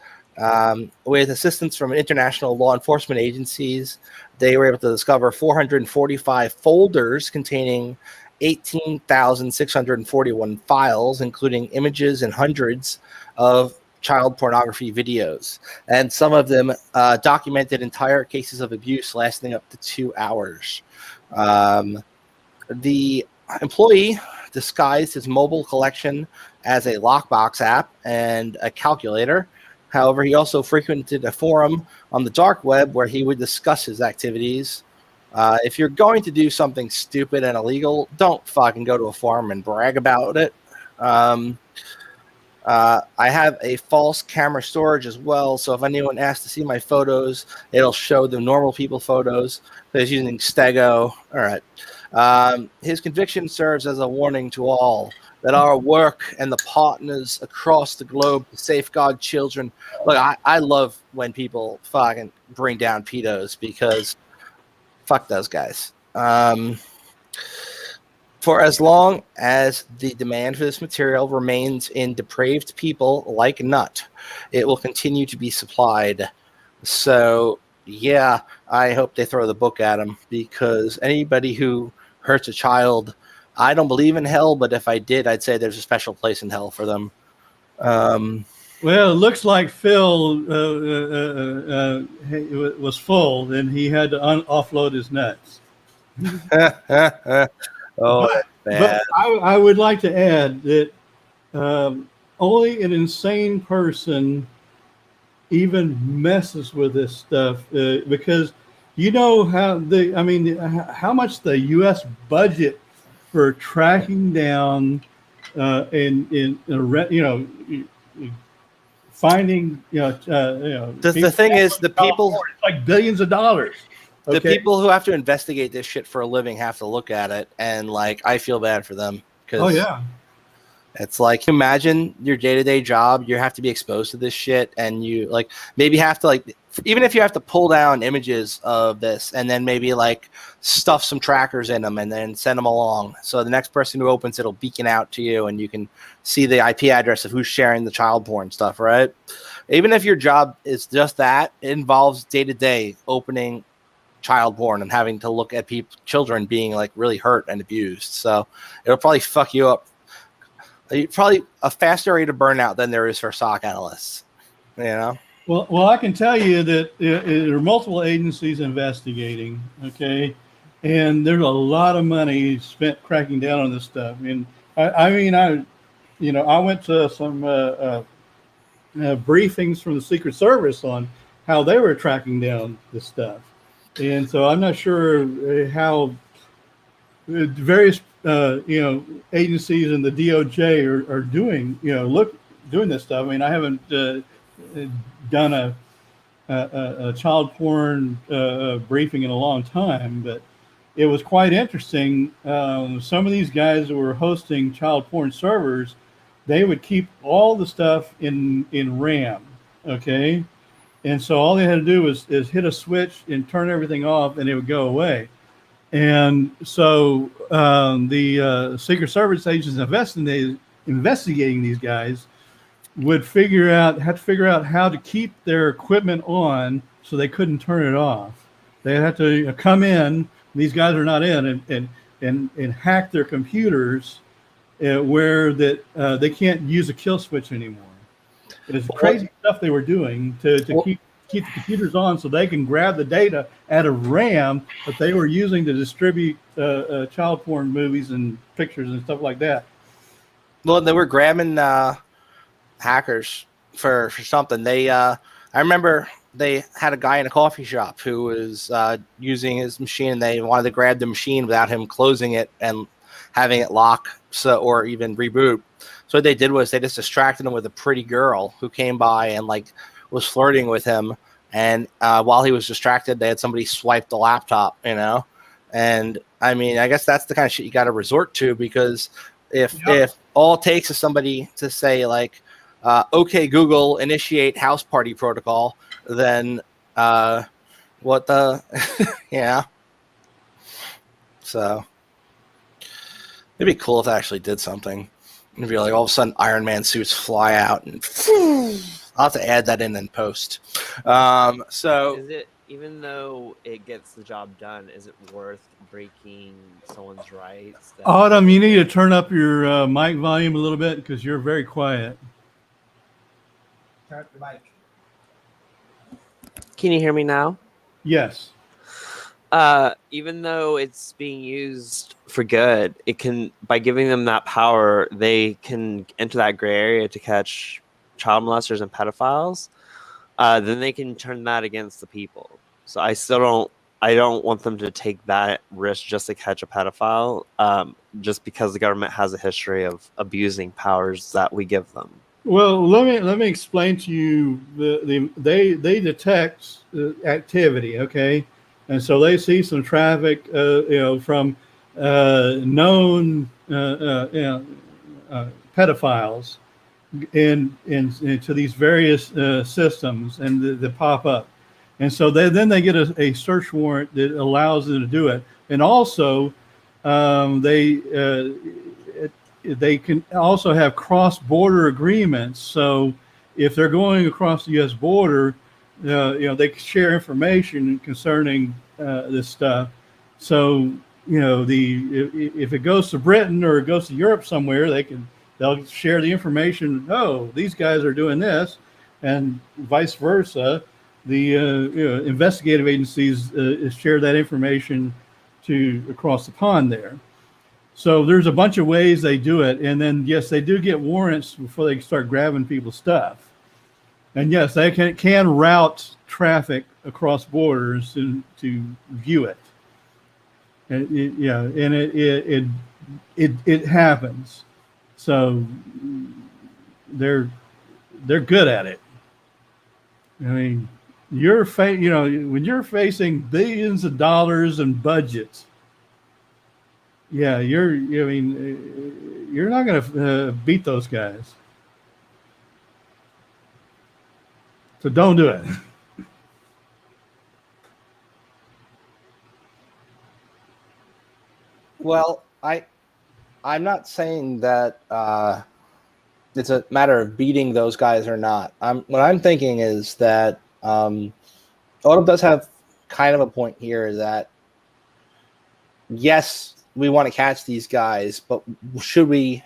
With assistance from international law enforcement agencies, they were able to discover 445 folders containing 18,641 files, including images and hundreds of child pornography videos. And some of them documented entire cases of abuse lasting up to 2 hours. The employee disguised his mobile collection as a lockbox app and a calculator. However, he also frequented a forum on the dark web where he would discuss his activities. If you're going to do something stupid and illegal, don't fucking go to a forum and brag about it. I have a false camera storage as well, so if anyone asks to see my photos, it'll show the normal people photos. He's using Stego. All right. His conviction serves as a warning to all that our work and the partners across the globe to safeguard children. Look, I love when people fucking bring down pedos because fuck those guys. For as long as the demand for this material remains in depraved people like Nut, it will continue to be supplied. So, yeah, I hope they throw the book at him, because anybody who hurts a child, I don't believe in hell, but if I did, I'd say there's a special place in hell for them. Well, it looks like Phil was full, and he had to offload his nuts. But I would like to add that only an insane person even messes with this stuff, because you know how much the U.S. budget for tracking down finding the thing is, the people, it's like billions of dollars. The people who have to investigate this shit for a living have to look at it, and like I feel bad for them. Oh yeah, it's like, imagine your day-to-day job. You have to be exposed to this shit, and you like maybe have to even if you have to pull down images of this and then maybe like stuff some trackers in them and then send them along. So the next person who opens it'll beacon out to you, and you can see the IP address of who's sharing the child porn stuff, right? Even if your job is just that, it involves day-to-day opening child porn and having to look at children being like really hurt and abused. So it'll probably fuck you up. Probably a faster rate of burnout than there is for SOC analysts. You know. Well, I can tell you that there are multiple agencies investigating. Okay, and there's a lot of money spent cracking down on this stuff. And I went to some briefings from the Secret Service on how they were tracking down this stuff. And so I'm not sure how various agencies and the DOJ are doing doing this stuff. I mean, I haven't done a child porn briefing in a long time, but it was quite interesting. Some of these guys who were hosting child porn servers, they would keep all the stuff in RAM. Okay. And so all they had to do is hit a switch and turn everything off, and it would go away. And so the Secret Service agents investigating these guys would have to figure out how to keep their equipment on so they couldn't turn it off. They had to come in. These guys are not in and hack their computers where that they can't use a kill switch anymore. It's crazy stuff they were doing to keep the computers on so they can grab the data out of RAM that they were using to distribute child porn movies and pictures and stuff like that. Well, they were grabbing hackers for something. They I remember they had a guy in a coffee shop who was using his machine, and they wanted to grab the machine without him closing it and having it lock, or even reboot. So what they did was they just distracted him with a pretty girl who came by and like was flirting with him. And while he was distracted, they had somebody swipe the laptop, And I mean, I guess that's the kind of shit you got to resort to, because if all it takes is somebody to say like, "Okay, Google, initiate house party protocol," then what the yeah. So it'd be cool if it actually did something. It'd be like all of a sudden Iron Man suits fly out, and I'll have to add that in post. So is it, even though it gets the job done, is it worth breaking someone's rights? Autumn, you need to turn up your mic volume a little bit because you're very quiet. Turn up the mic. Can you hear me now? Yes. Even though it's being used for good, it can, by giving them that power, they can enter that gray area to catch child molesters and pedophiles. Then they can turn that against the people. So I don't want them to take that risk just to catch a pedophile, just because the government has a history of abusing powers that we give them. Well, let me explain to you. They detect activity, okay, and so they see some traffic, from known pedophiles into these various systems, and they pop up, and so then they get a search warrant that allows them to do it, and also they can also have cross-border agreements. So if they're going across the U.S. border, they can share information concerning this stuff. So if it goes to Britain or it goes to Europe somewhere, they'll share the information. Oh, these guys are doing this, and vice versa. The investigative agencies share that information to across the pond there. So there's a bunch of ways they do it, and then yes, they do get warrants before they start grabbing people's stuff. And yes, they can route traffic across borders to view it. And it happens. So they're good at it. I mean, when you're facing billions of dollars in budgets, yeah, you're not going to beat those guys. So don't do it. Well, I'm not saying that it's a matter of beating those guys or not. What I'm thinking is that Autumn does have kind of a point here that yes, we want to catch these guys, but should we,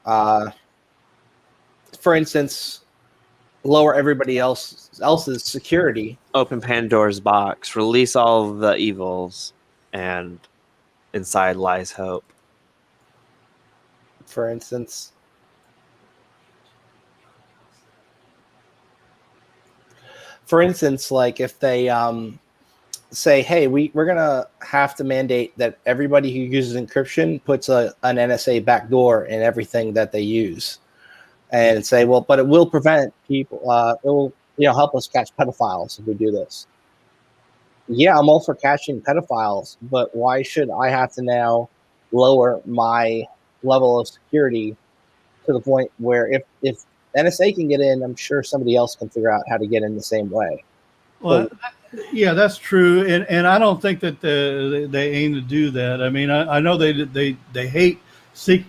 for instance, lower everybody else's security? Open Pandora's box, release all of the evils, and inside lies hope. For instance, like if they say, hey, we're going to have to mandate that everybody who uses encryption puts an NSA backdoor in everything that they use, and say, well, but it will prevent people, it will help us catch pedophiles if we do this. Yeah, I'm all for catching pedophiles, but why should I have to now lower my level of security to the point where if NSA can get in, I'm sure somebody else can figure out how to get in the same way. Well, yeah, that's true, and I don't think that they aim to do that. I mean, I know they hate they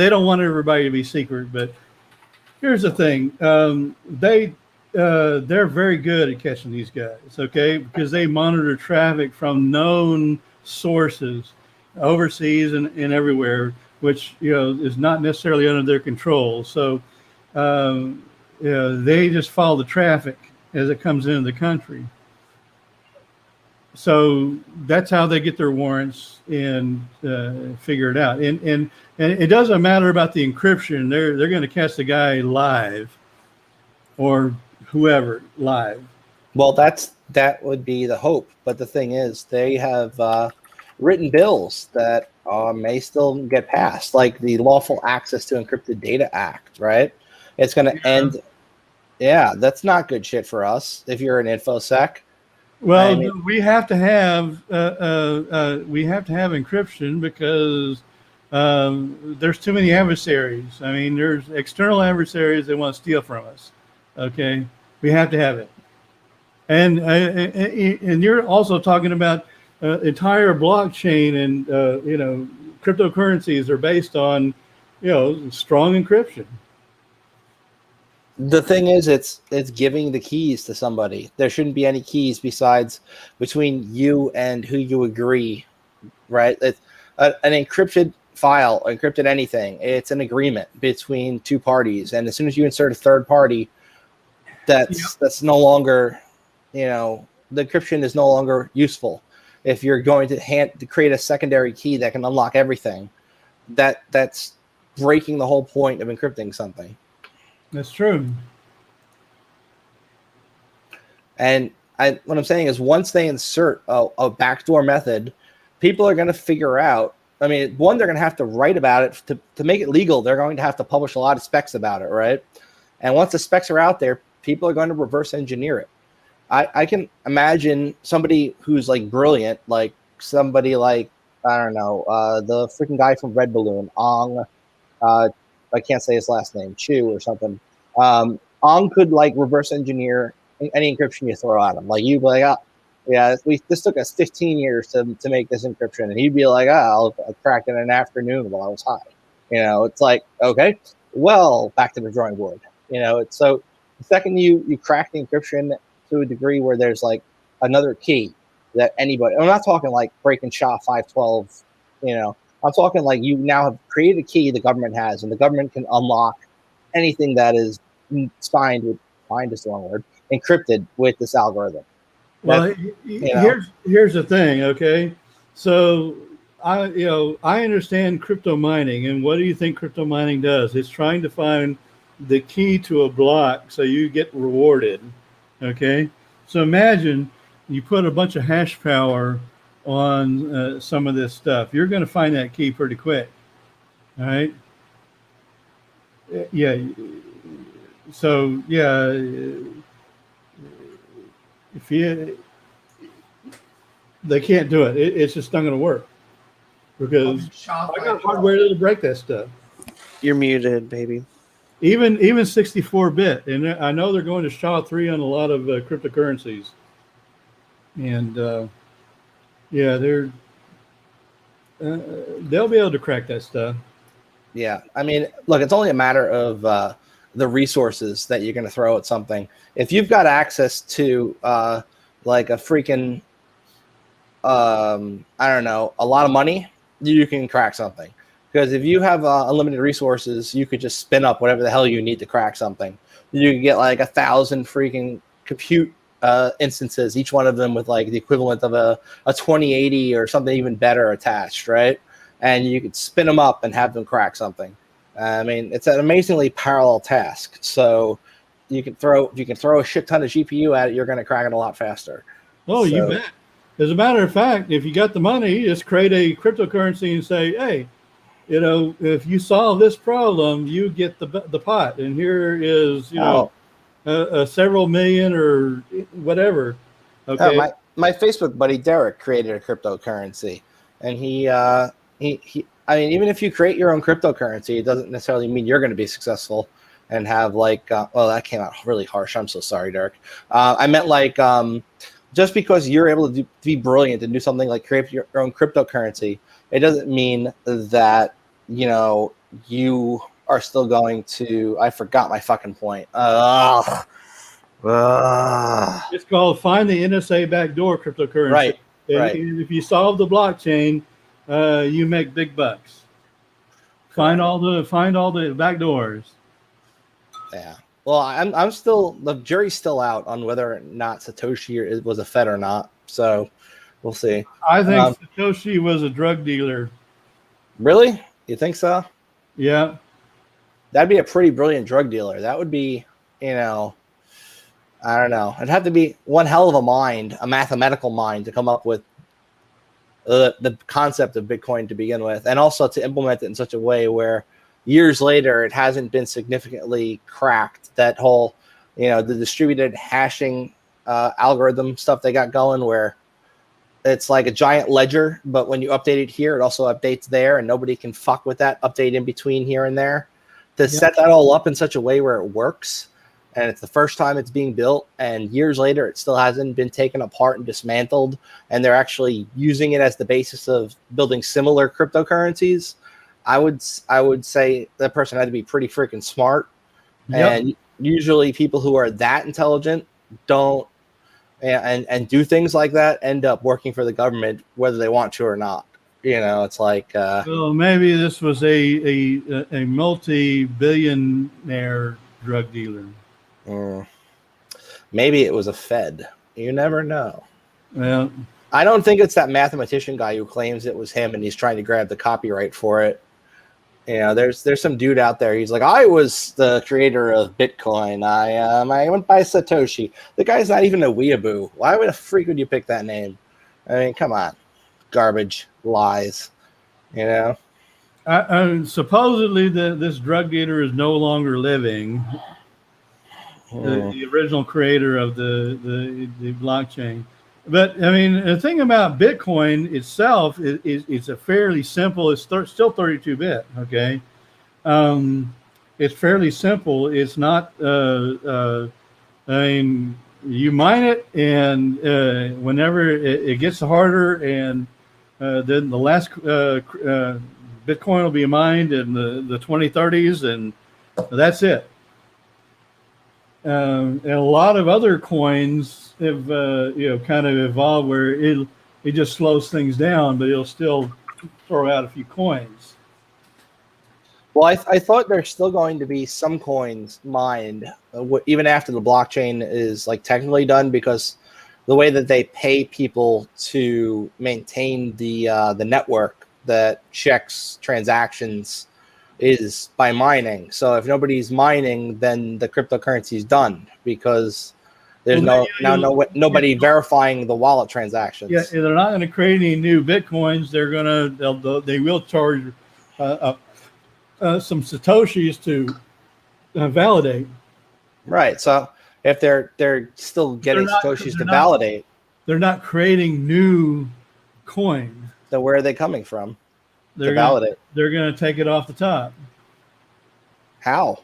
don't want everybody to be secret, but here's the thing: they're very good at catching these guys, okay, because they monitor traffic from known sources overseas and everywhere, which is not necessarily under their control. So they just follow the traffic as it comes into the country. So that's how they get their warrants and figure it out. And it doesn't matter about the encryption. They're going to catch the guy live or whoever live. Well, that would be the hope. But the thing is, they have written bills that may still get passed, like the Lawful Access to Encrypted Data Act, right? It's going to end. Yeah, that's not good shit for us if you're an InfoSec. Well, I mean, we have to have encryption because there's too many adversaries. I mean, there's external adversaries that want to steal from us. Okay, we have to have it. And you're also talking about entire blockchain and cryptocurrencies are based on strong encryption. the thing is, it's giving the keys to somebody. There shouldn't be any keys besides between you and who you agree, right? It's an encrypted file, encrypted anything. It's an agreement between two parties, and as soon as you insert a third party, that's no longer, the encryption is no longer useful. If you're going to create a secondary key that can unlock everything, that's breaking the whole point of encrypting something. That's true. And what I'm saying is, once they insert a backdoor method, people are going to figure out. I mean, one, they're going to have to write about it to make it legal. They're going to have to publish a lot of specs about it, right? And once the specs are out there, people are going to reverse engineer it. I can imagine somebody who's like brilliant, like somebody like, I don't know, the freaking guy from Red Balloon, Ong. I can't say his last name, Chu or something. Ong could like reverse engineer any encryption you throw at him. Like you'd be like, oh, yeah, this took us 15 years to make this encryption, and he'd be like, oh, I cracked it in an afternoon while I was high. It's like, okay, well, back to the drawing board. It's so the second you crack the encryption to a degree where there's like another key that anybody. I'm not talking like breaking SHA-512. I'm talking like you now have created a key the government has, and the government can unlock anything that is signed is the wrong word, encrypted with this algorithm. Well, here's the thing, okay? So I understand crypto mining, and what do you think crypto mining does? It's trying to find the key to a block so you get rewarded, okay? So imagine you put a bunch of hash power on some of this stuff. You're going to find that key pretty quick, all right? Yeah. So yeah, they can't do it. It's just not going to work because I got hardware to break that stuff. You're muted, baby. Even 64-bit, and I know they're going to SHA-3 on a lot of cryptocurrencies, and they'll be able to crack that stuff. Yeah, I mean, look, it's only a matter of the resources that you're going to throw at something. If you've got access to like a freaking, I don't know, a lot of money, you can crack something. Because if you have unlimited resources, you could just spin up whatever the hell you need to crack something. You can get like 1,000 freaking compute instances, each one of them with like the equivalent of a 2080 or something even better attached, right? And you could spin them up and have them crack something. I mean, it's an amazingly parallel task. So if you can throw a shit ton of GPU at it, you're going to crack it a lot faster. Oh, you bet. As a matter of fact, if you got the money, just create a cryptocurrency and say, hey, if you solve this problem, you get the pot, and here is several million or whatever. Okay. My Facebook buddy Derek created a cryptocurrency, and he I mean, even if you create your own cryptocurrency, it doesn't necessarily mean you're going to be successful and have like, well, that came out really harsh. I'm so sorry, Derek. I meant like, just because you're able to be brilliant and do something like create your own cryptocurrency, it doesn't mean that, you are still going to, I forgot my fucking point. It's called find the NSA backdoor cryptocurrency. Right. And if you solve the blockchain, you make big bucks. Find all the back doors. Yeah. Well, I'm still, the jury's still out on whether or not Satoshi was a Fed or not. So We'll see. I think Satoshi was a drug dealer. Really? You think so? Yeah. That'd be a pretty brilliant drug dealer. That would be, I don't know. It'd have to be one hell of a mind, a mathematical mind, to come up with the concept of Bitcoin to begin with, and also to implement it in such a way where years later it hasn't been significantly cracked. That whole, the distributed hashing algorithm stuff they got going, where it's like a giant ledger, but when you update it here, it also updates there, and nobody can fuck with that update in between here and there. To set that all up in such a way where it works, and it's the first time it's being built, and years later it still hasn't been taken apart and dismantled, and they're actually using it as the basis of building similar cryptocurrencies. I would say that person had to be pretty freaking smart. Yep. And usually people who are that intelligent don't and do things like that end up working for the government whether they want to or not. It's like Well, maybe this was a multi-billionaire drug dealer. Maybe it was a Fed. You never know. Well, I don't think it's that mathematician guy who claims it was him and he's trying to grab the copyright for it. There's some dude out there. He's like, I was the creator of Bitcoin. I went by Satoshi. The guy's not even a weeaboo. Why would a freak would you pick that name? I mean, come on, garbage, lies. Supposedly this drug dealer is no longer living. The original creator of the blockchain. But I mean, the thing about Bitcoin itself is it's a fairly simple. It's still 32-bit. Okay, it's fairly simple. It's not. I mean, you mine it, and whenever it gets harder, and then the last Bitcoin will be mined in the 2030s, and that's it. And a lot of other coins have kind of evolved where it just slows things down, but it'll still throw out a few coins. Well, I thought there's still going to be some coins mined even after the blockchain is like technically done, because the way that they pay people to maintain the network that checks transactions is by mining. So if nobody's mining, then the cryptocurrency is done, because there's nobody verifying the wallet transactions. Yeah, they're not going to create any new Bitcoins. They will charge some Satoshis to validate. Right. So if they're still getting Satoshis to validate, they're not creating new coin. Then where are they coming from? They're going to take it off the top. How?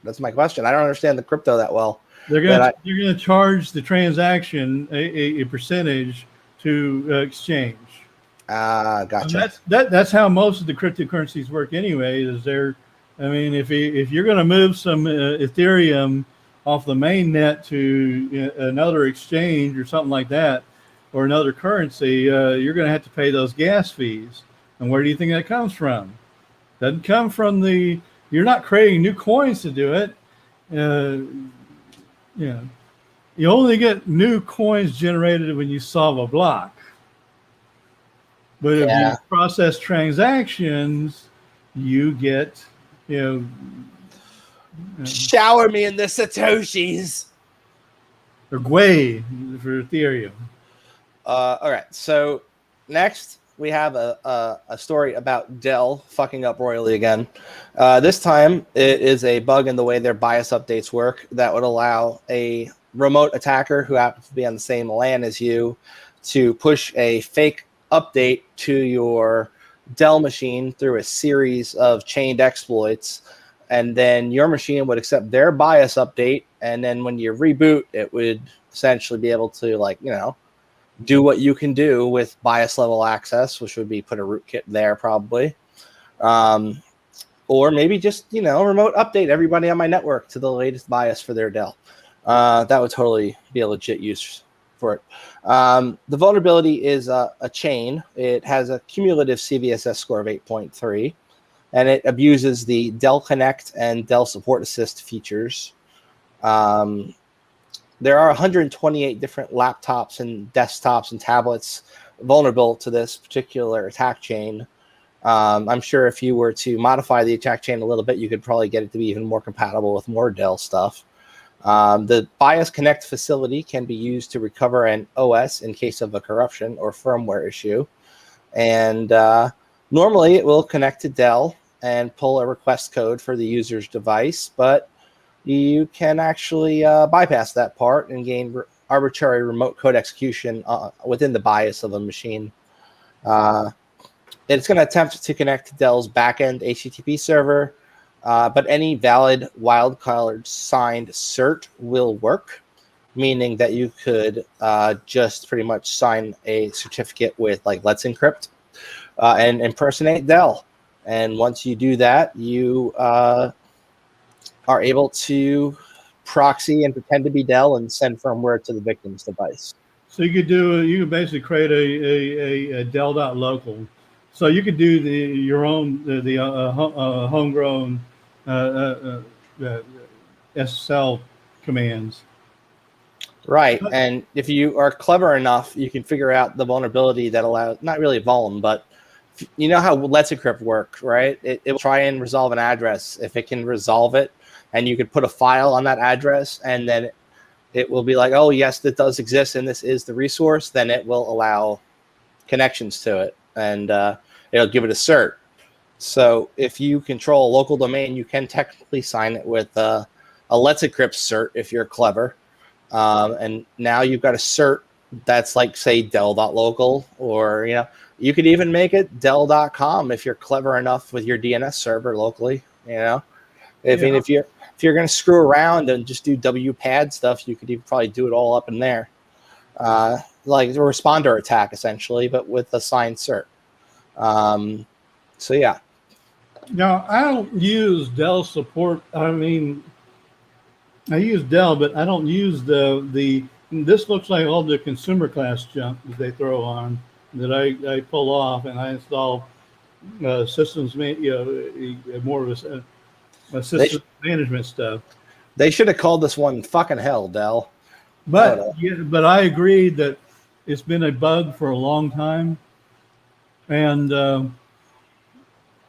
That's my question. I don't understand the crypto that well. They're going to charge the transaction a percentage to exchange. Gotcha. That's how most of the cryptocurrencies work anyway. If you're going to move some Ethereum off the main net to another exchange or something like that, or another currency, you're going to have to pay those gas fees. And where do you think that comes from? Doesn't come from you're not creating new coins to do it. You only get new coins generated when you solve a block. But if you process transactions, you get, shower me in the Satoshis. Or Gwei for Ethereum. All right. So next, we have a story about Dell fucking up royally again. This time, it is a bug in the way their BIOS updates work that would allow a remote attacker who happens to be on the same LAN as you to push a fake update to your Dell machine through a series of chained exploits. And then your machine would accept their BIOS update. And then when you reboot, it would essentially be able to, do what you can do with BIOS level access, which would be put a rootkit there probably. Or maybe just, remote update everybody on my network to the latest BIOS for their Dell. That would totally be a legit use for it. The vulnerability is a chain. It has a cumulative CVSS score of 8.3, and it abuses the Dell Connect and Dell Support Assist features. There are 128 different laptops and desktops and tablets vulnerable to this particular attack chain. I'm sure if you were to modify the attack chain a little bit, you could probably get it to be even more compatible with more Dell stuff. The BIOS Connect facility can be used to recover an OS in case of a corruption or firmware issue. And normally it will connect to Dell and pull a request code for the user's device, but you can actually bypass that part and gain arbitrary remote code execution within the BIOS of a machine. It's going to attempt to connect to Dell's backend HTTP server, but any valid wildcard signed cert will work, meaning that you could just pretty much sign a certificate with like Let's Encrypt and impersonate Dell. And once you do that, you are able to proxy and pretend to be Dell and send firmware to the victim's device. So you could basically create a Dell.local. So you could do your own homegrown SSL commands. Right, and if you are clever enough, you can figure out the vulnerability that allows, not really vuln, but you know how Let's Encrypt works, right? It will try and resolve an address. If it can resolve it, and you could put a file on that address, and then it will be like, oh, yes, that does exist, and this is the resource, then it will allow connections to it, and it'll give it a cert. So if you control a local domain, you can technically sign it with a Let's Encrypt cert if you're clever. And now you've got a cert that's like, say, Dell.local, or, you could even make it Dell.com if you're clever enough with your DNS server locally, If you're going to screw around and just do WPAD stuff, you could even probably do it all up in there. Like a responder attack, essentially, but with a signed cert. So, yeah. Now, I don't use Dell support. I mean, I use Dell, but I don't use this looks like all the consumer class junk that they throw on that I pull off, and I install systems, more of a system management stuff. They should have called this one fucking hell, Dell. But I agree that it's been a bug for a long time, and I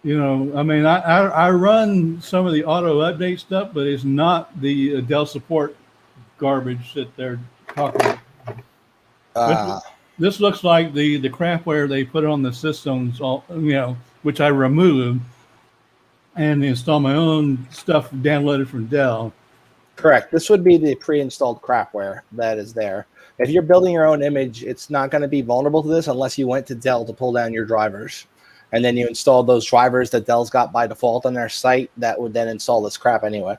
mean, I run some of the auto update stuff, but it's not the Dell support garbage that they're talking about. This looks like the crapware they put on the systems, which I removed and install my own stuff downloaded from Dell. Correct. This would be the pre-installed crapware that is there. If you're building your own image, it's not going to be vulnerable to this unless you went to Dell to pull down your drivers. And then you installed those drivers that Dell's got by default on their site that would then install this crap anyway.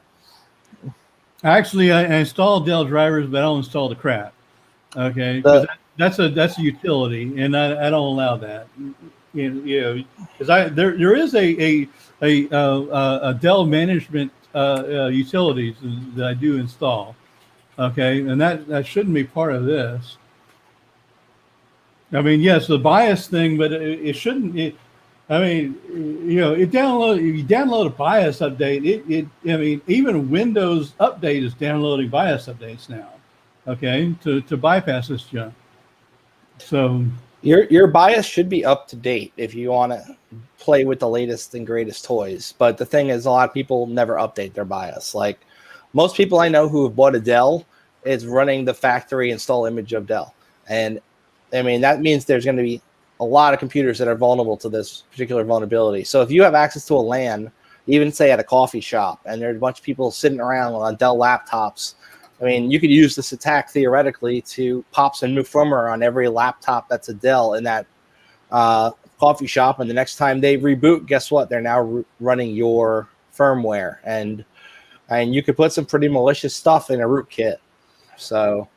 Actually, I installed Dell drivers, but I don't install the crap. Okay, that's a utility, and I don't allow that. Because there is a Dell management utilities that I do install. Okay, and that shouldn't be part of this. I mean, yes, the BIOS thing, but it shouldn't. If you download a BIOS update, even Windows Update is downloading BIOS updates now. Okay, to bypass this junk. So your BIOS should be up to date if you want to play with the latest and greatest toys. But the thing is, a lot of people never update their BIOS. Like most people I know who have bought a Dell is running the factory install image of Dell, and I mean that means there's going to be a lot of computers that are vulnerable to this particular vulnerability. So if you have access to a LAN, even say at a coffee shop, and there's a bunch of people sitting around on Dell laptops, I mean, you could use this attack theoretically to pop some new firmware on every laptop that's a Dell in that coffee shop. And the next time they reboot, guess what? They're now running your firmware. And you could put some pretty malicious stuff in a rootkit. So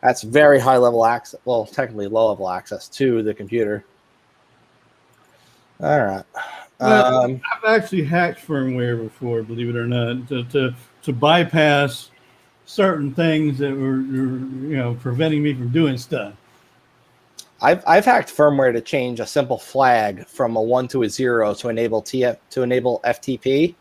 that's very high level access. Well, technically low level access to the computer. All right. I've actually hacked firmware before, believe it or not, to bypass certain things that were preventing me from doing stuff. I've hacked firmware to change a simple flag from a 1 to a 0 to enable FTP,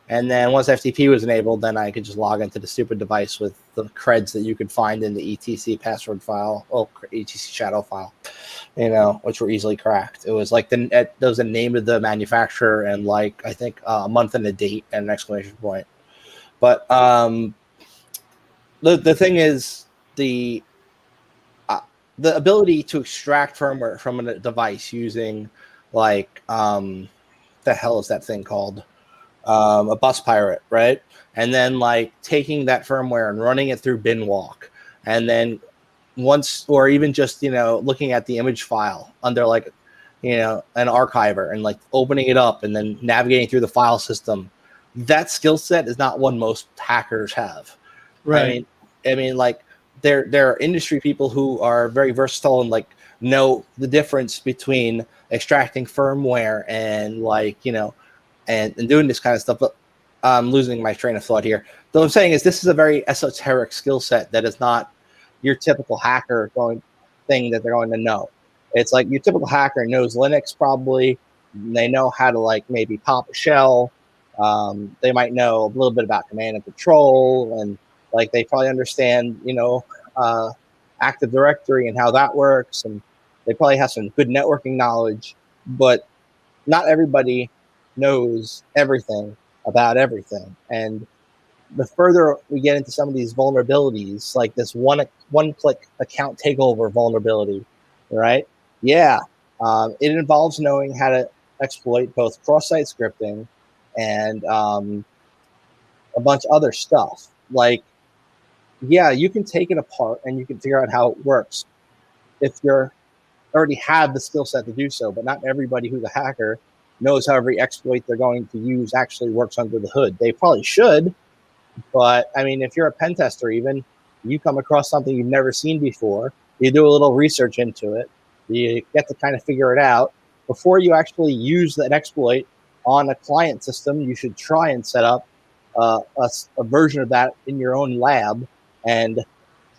And then once FTP was enabled, then I could just log into the stupid device with the creds that you could find in the etc password file, etc shadow file, which were easily cracked. It was like there was a name of the manufacturer and like I think a month and a date and an exclamation point. But the thing is the ability to extract firmware from a device using like the hell is that thing called? A bus pirate, right? And then like taking that firmware and running it through binwalk, and then once, or even just looking at the image file under like an archiver and like opening it up and then navigating through the file system. That skill set is not one most hackers have. Right. I mean, like there are industry people who are very versatile and like know the difference between extracting firmware and like and doing this kind of stuff. But I'm losing my train of thought here. What I'm saying is this is a very esoteric skill set that is not your typical hacker thing that they're going to know. It's like your typical hacker knows Linux probably. They know how to like maybe pop a shell. They might know a little bit about command and control, and like they probably understand Active Directory and how that works, and they probably have some good networking knowledge. But not everybody knows everything about everything. And the further we get into some of these vulnerabilities, like this one-click account takeover vulnerability, right? Yeah, it involves knowing how to exploit both cross-site scripting and a bunch of other stuff. Like, yeah, you can take it apart and you can figure out how it works if you already have the skill set to do so. But not everybody who's a hacker knows how every exploit they're going to use actually works under the hood. They probably should, but I mean, if you're a pen tester, even you come across something you've never seen before, you do a little research into it, you get to kind of figure it out. Before you actually use that exploit on a client system, you should try and set up a version of that in your own lab and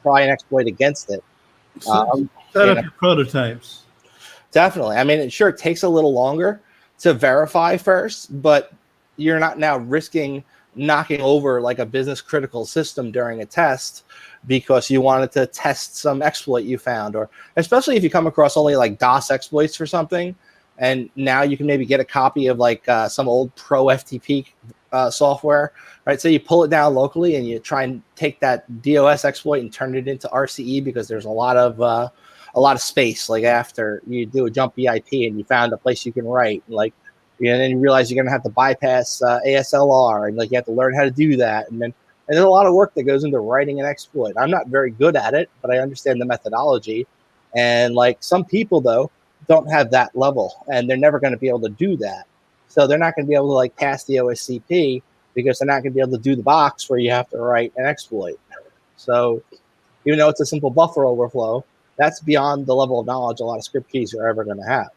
try and exploit against it. Set up your prototypes. Definitely. I mean, it takes a little longer to verify first, but you're not now risking knocking over like a business critical system during a test because you wanted to test some exploit you found, or especially if you come across only like DOS exploits for something, and now you can maybe get a copy of like some old pro FTP software, right? So you pull it down locally and you try and take that DOS exploit and turn it into RCE because there's a lot of space. Like after you do a jump EIP and you found a place you can write, like, and then you realize you're going to have to bypass ASLR, and like you have to learn how to do that, and there's a lot of work that goes into writing an exploit. I'm not very good at it, but I understand the methodology. And like some people though don't have that level, and they're never going to be able to do that. So they're not going to be able to like pass the OSCP because they're not going to be able to do the box where you have to write an exploit. So even though it's a simple buffer overflow, that's beyond the level of knowledge a lot of script keys are ever going to have.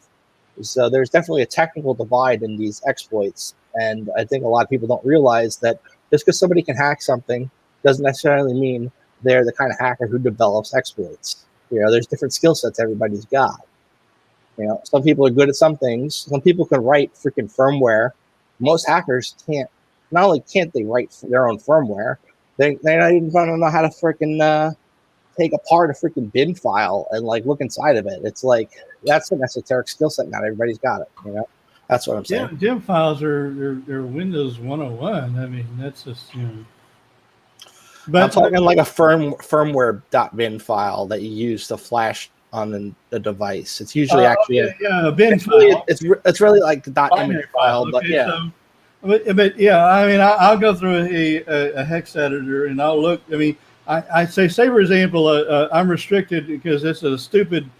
So there's definitely a technical divide in these exploits. And I think a lot of people don't realize that just because somebody can hack something doesn't necessarily mean they're the kind of hacker who develops exploits. There's different skill sets everybody's got. Some people are good at some things. Some people can write freaking firmware. Most hackers can't. Not only can't they write their own firmware, they're not even going to know how to freaking take apart a freaking bin file and like look inside of it. It's like that's an esoteric skill set. Not everybody's got it. That's what I'm saying. Yeah, gem files are Windows 101. I mean, that's just But I'm talking like a firmware.bin file that you use to flash on the device. It's usually actually a bin file. Really, it's really like the .image file, but yeah. So, but yeah, I mean, I'll go through a hex editor and I'll look. I mean, I say for example, I'm restricted because it's a stupid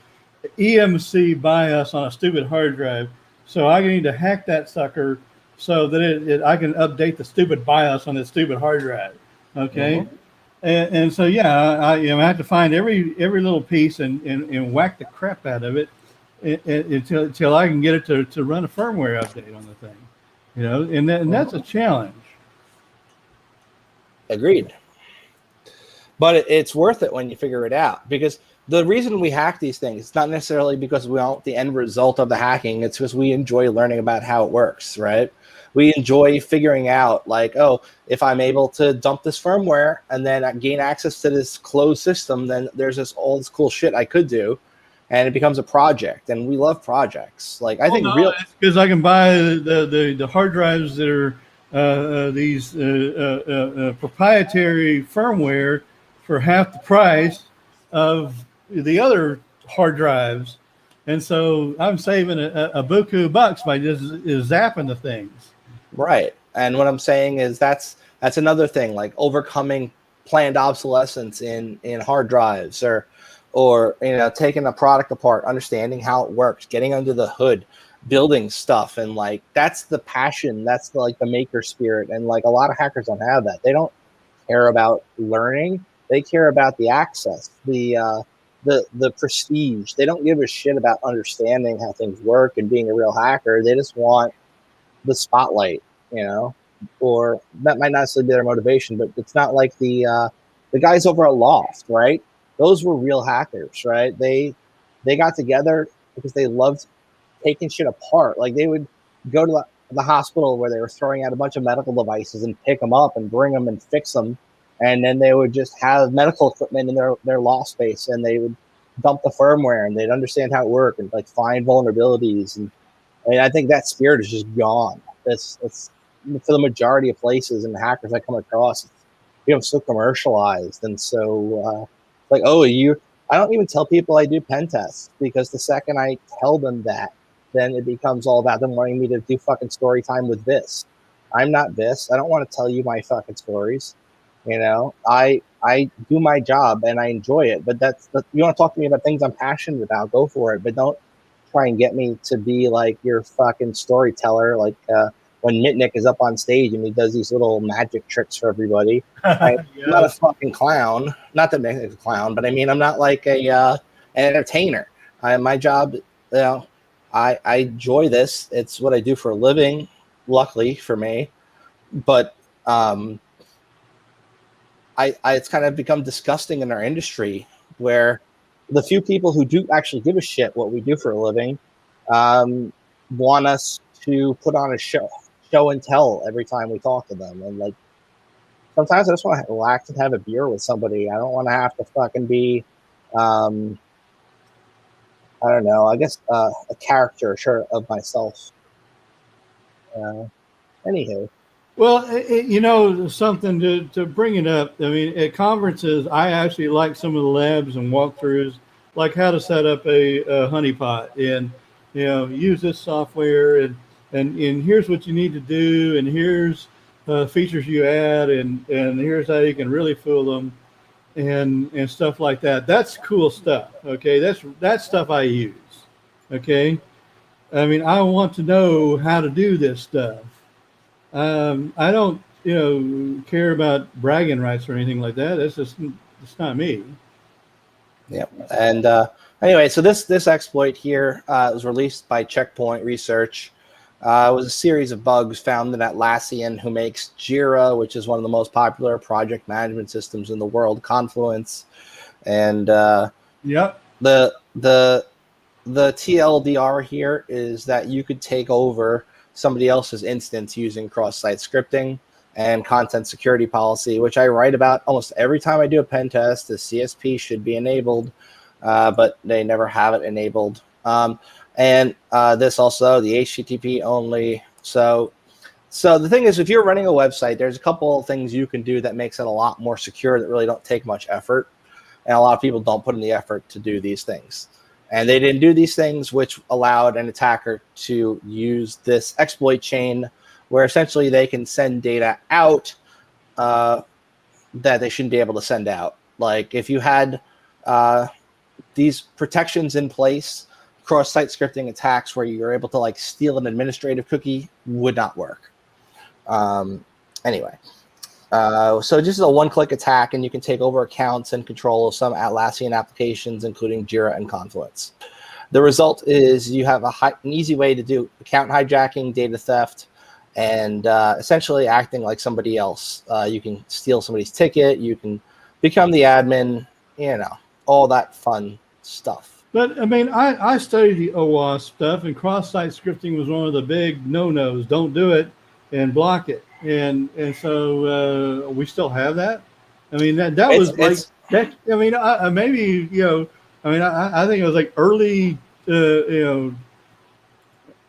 EMC BIOS on a stupid hard drive. So I need to hack that sucker so that I can update the stupid BIOS on that stupid hard drive. Okay. Mm-hmm. And so, yeah, I have to find every little piece and whack the crap out of it until I can get it to run a firmware update on the thing, and that's a challenge. Agreed. But it's worth it when you figure it out, because the reason we hack these things, it's not necessarily because we want the end result of the hacking. It's because we enjoy learning about how it works, right? We enjoy figuring out, like, oh, if I'm able to dump this firmware and then gain access to this closed system, then there's all this cool shit I could do, and it becomes a project. And we love projects. Like, I think because I can buy the hard drives that are these proprietary firmware for half the price of the other hard drives, and so I'm saving a buku bucks by just zapping the things. Right. And what I'm saying is that's another thing, like overcoming planned obsolescence in hard drives, or taking a product apart, understanding how it works, getting under the hood, building stuff. And like, that's the passion, that's the maker spirit. And like, a lot of hackers don't have that. They don't care about learning. They care about the access, the prestige. They don't give a shit about understanding how things work and being a real hacker. They just want the spotlight, or that might not necessarily be their motivation, but it's not like the guys over at Loft, right? Those were real hackers, right? They got together because they loved taking shit apart. Like, they would go to the hospital where they were throwing out a bunch of medical devices and pick them up and bring them and fix them. And then they would just have medical equipment in their loft space, and they would dump the firmware, and they'd understand how it worked and like find vulnerabilities. And I think that spirit is just gone. It's for the majority of places and the hackers I come across, it's become so commercialized and so I don't even tell people I do pen tests, because the second I tell them that, then it becomes all about them wanting me to do fucking story time with this. I'm not this. I don't want to tell you my fucking stories. I do my job and I enjoy it, but you want to talk to me about things I'm passionate about, go for it, but don't try and get me to be like your fucking storyteller, like when Mitnick is up on stage and he does these little magic tricks for everybody. I'm not a fucking clown. Not that Mitnick's a clown, but I mean, I'm not like an entertainer. My job, I enjoy this. It's what I do for a living, luckily for me. But it's kind of become disgusting in our industry, where the few people who do actually give a shit what we do for a living want us to put on a show and tell every time we talk to them. And like, sometimes I just want to relax and have a beer with somebody. I don't want to have to fucking be, I don't know, I guess a caricature of myself. Anywho. Well, something to bring it up. I mean, at conferences, I actually like some of the labs and walkthroughs, like how to set up a honeypot and, use this software and here's what you need to do. And here's features you add and here's how you can really fool them and stuff like that. That's cool stuff. Okay. That's stuff I use. Okay. I mean, I want to know how to do this stuff. I don't, care about bragging rights or anything like that. It's not me. Yeah. And anyway, so this exploit here was released by Checkpoint Research. It was a series of bugs found in Atlassian, who makes Jira, which is one of the most popular project management systems in the world, Confluence. And yep. The TLDR here is that you could take over somebody else's instance using cross-site scripting and content security policy, which I write about almost every time I do a pen test. The CSP should be enabled, but they never have it enabled. And this also, the HTTP only. So the thing is, if you're running a website, there's a couple of things you can do that makes it a lot more secure that really don't take much effort. And a lot of people don't put in the effort to do these things. And they didn't do these things, which allowed an attacker to use this exploit chain where essentially they can send data out that they shouldn't be able to send out. Like, if you had these protections in place, cross-site scripting attacks where you're able to like steal an administrative cookie would not work. Anyway. So just a one-click attack, and you can take over accounts and control of some Atlassian applications, including Jira and Confluence. The result is you have an easy way to do account hijacking, data theft, and essentially acting like somebody else. You can steal somebody's ticket. You can become the admin. all that fun stuff. But I mean, I studied the OWASP stuff, and cross-site scripting was one of the big no-nos. Don't do it, and block it. And so we still have that. I mean, that was like that. I mean, maybe I mean, I think it was like early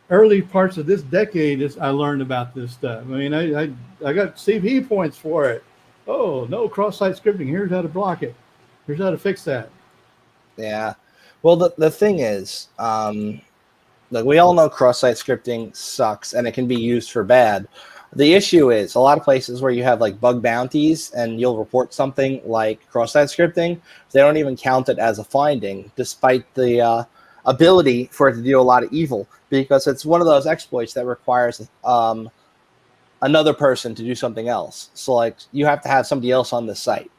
early parts of this decade is I learned about this stuff. I mean, I got CP points for it. Oh, no cross-site scripting. Here's how to block it. Here's how to fix that. Yeah. Well, the thing is, like we all know cross-site scripting sucks and it can be used for bad. The issue is a lot of places where you have like bug bounties and you'll report something like cross-site scripting, they don't even count it as a finding, despite the ability for it to do a lot of evil, because it's one of those exploits that requires another person to do something else. So like you have to have somebody else on the site.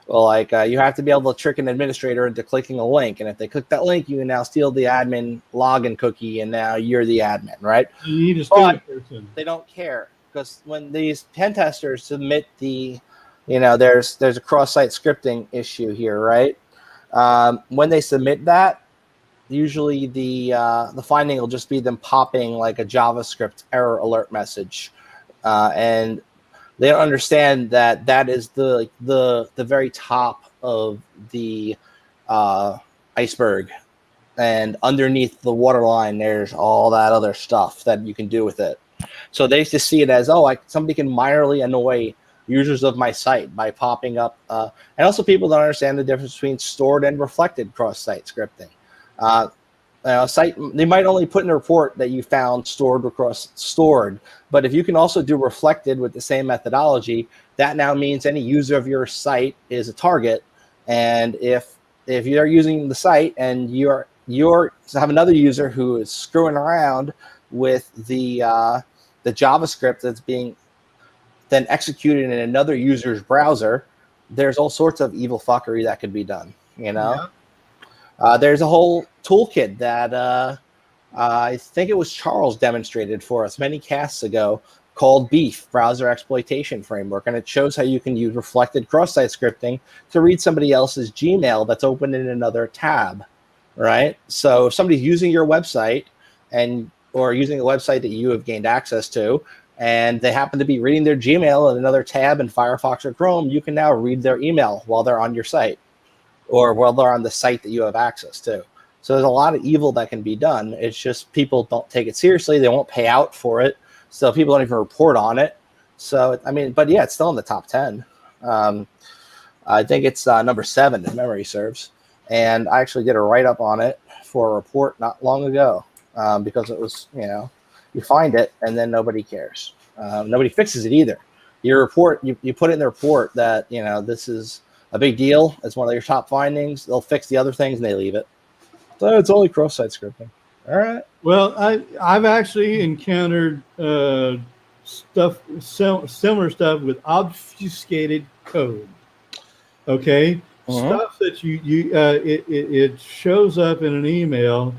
Well, like you have to be able to trick an administrator into clicking a link, and if they click that link, you can now steal the admin login cookie, and now you're the admin, right? You need a student person. They don't care, because when these pen testers submit the, there's a cross-site scripting issue here, right? When they submit that, usually the finding will just be them popping like a JavaScript error alert message, and they don't understand that that is the very top of the iceberg, and underneath the waterline, there's all that other stuff that you can do with it. So they just see it as, somebody can minorly annoy users of my site by popping up. And also people don't understand the difference between stored and reflected cross-site scripting. Site, they might only put in a report that you found stored, but if you can also do reflected with the same methodology, that now means any user of your site is a target. And if you're using the site and you have another user who is screwing around with the JavaScript that's being then executed in another user's browser, there's all sorts of evil fuckery that could be done. Yeah. There's a whole toolkit that I think it was Charles demonstrated for us many casts ago called BEEF, Browser Exploitation Framework, and it shows how you can use reflected cross-site scripting to read somebody else's Gmail that's open in another tab, right? So if somebody's using your website or using a website that you have gained access to, and they happen to be reading their Gmail in another tab in Firefox or Chrome, you can now read their email while they're on your site, or while they're on the site that you have access to. So there's a lot of evil that can be done. It's just people don't take it seriously. They won't pay out for it. So people don't even report on it. So, I mean, but yeah, it's still in the top 10. I think it's number 7 if memory serves. And I actually did a write-up on it for a report not long ago because it was, you find it and then nobody cares. Nobody fixes it either. You report, you put it in the report that, this is a big deal. It's one of your top findings. They'll fix the other things and they leave it. So it's only cross-site scripting. All right. Well, I've actually encountered similar stuff with obfuscated code. Okay, stuff that it shows up in an email.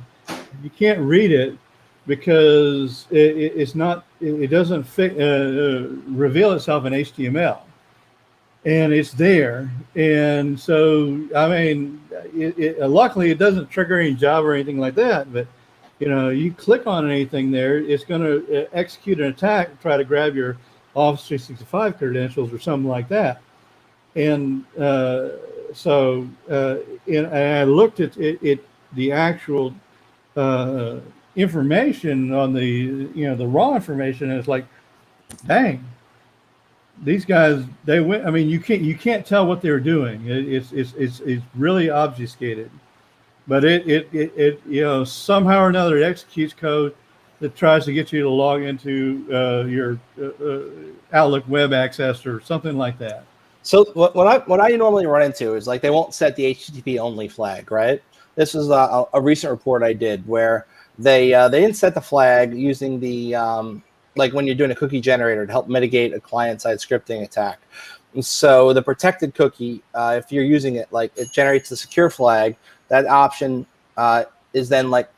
You can't read it because it doesn't reveal itself in HTML. And it's there, and so I mean, luckily it doesn't trigger any Java or anything like that. But you click on anything there, it's going to execute an attack and try to grab your Office 365 credentials or something like that. And so and I looked at the actual information on the raw information, and it's like, dang. These guys, they went. I mean, you can't tell what they're doing. It's really obfuscated, but it somehow or another it executes code that tries to get you to log into your Outlook web access or something like that. So what I normally run into is like they won't set the HTTP only flag, right? This is a recent report I did where they didn't set the flag using the like when you're doing a cookie generator to help mitigate a client-side scripting attack. And so the protected cookie, if you're using it, like it generates the secure flag, that option is then like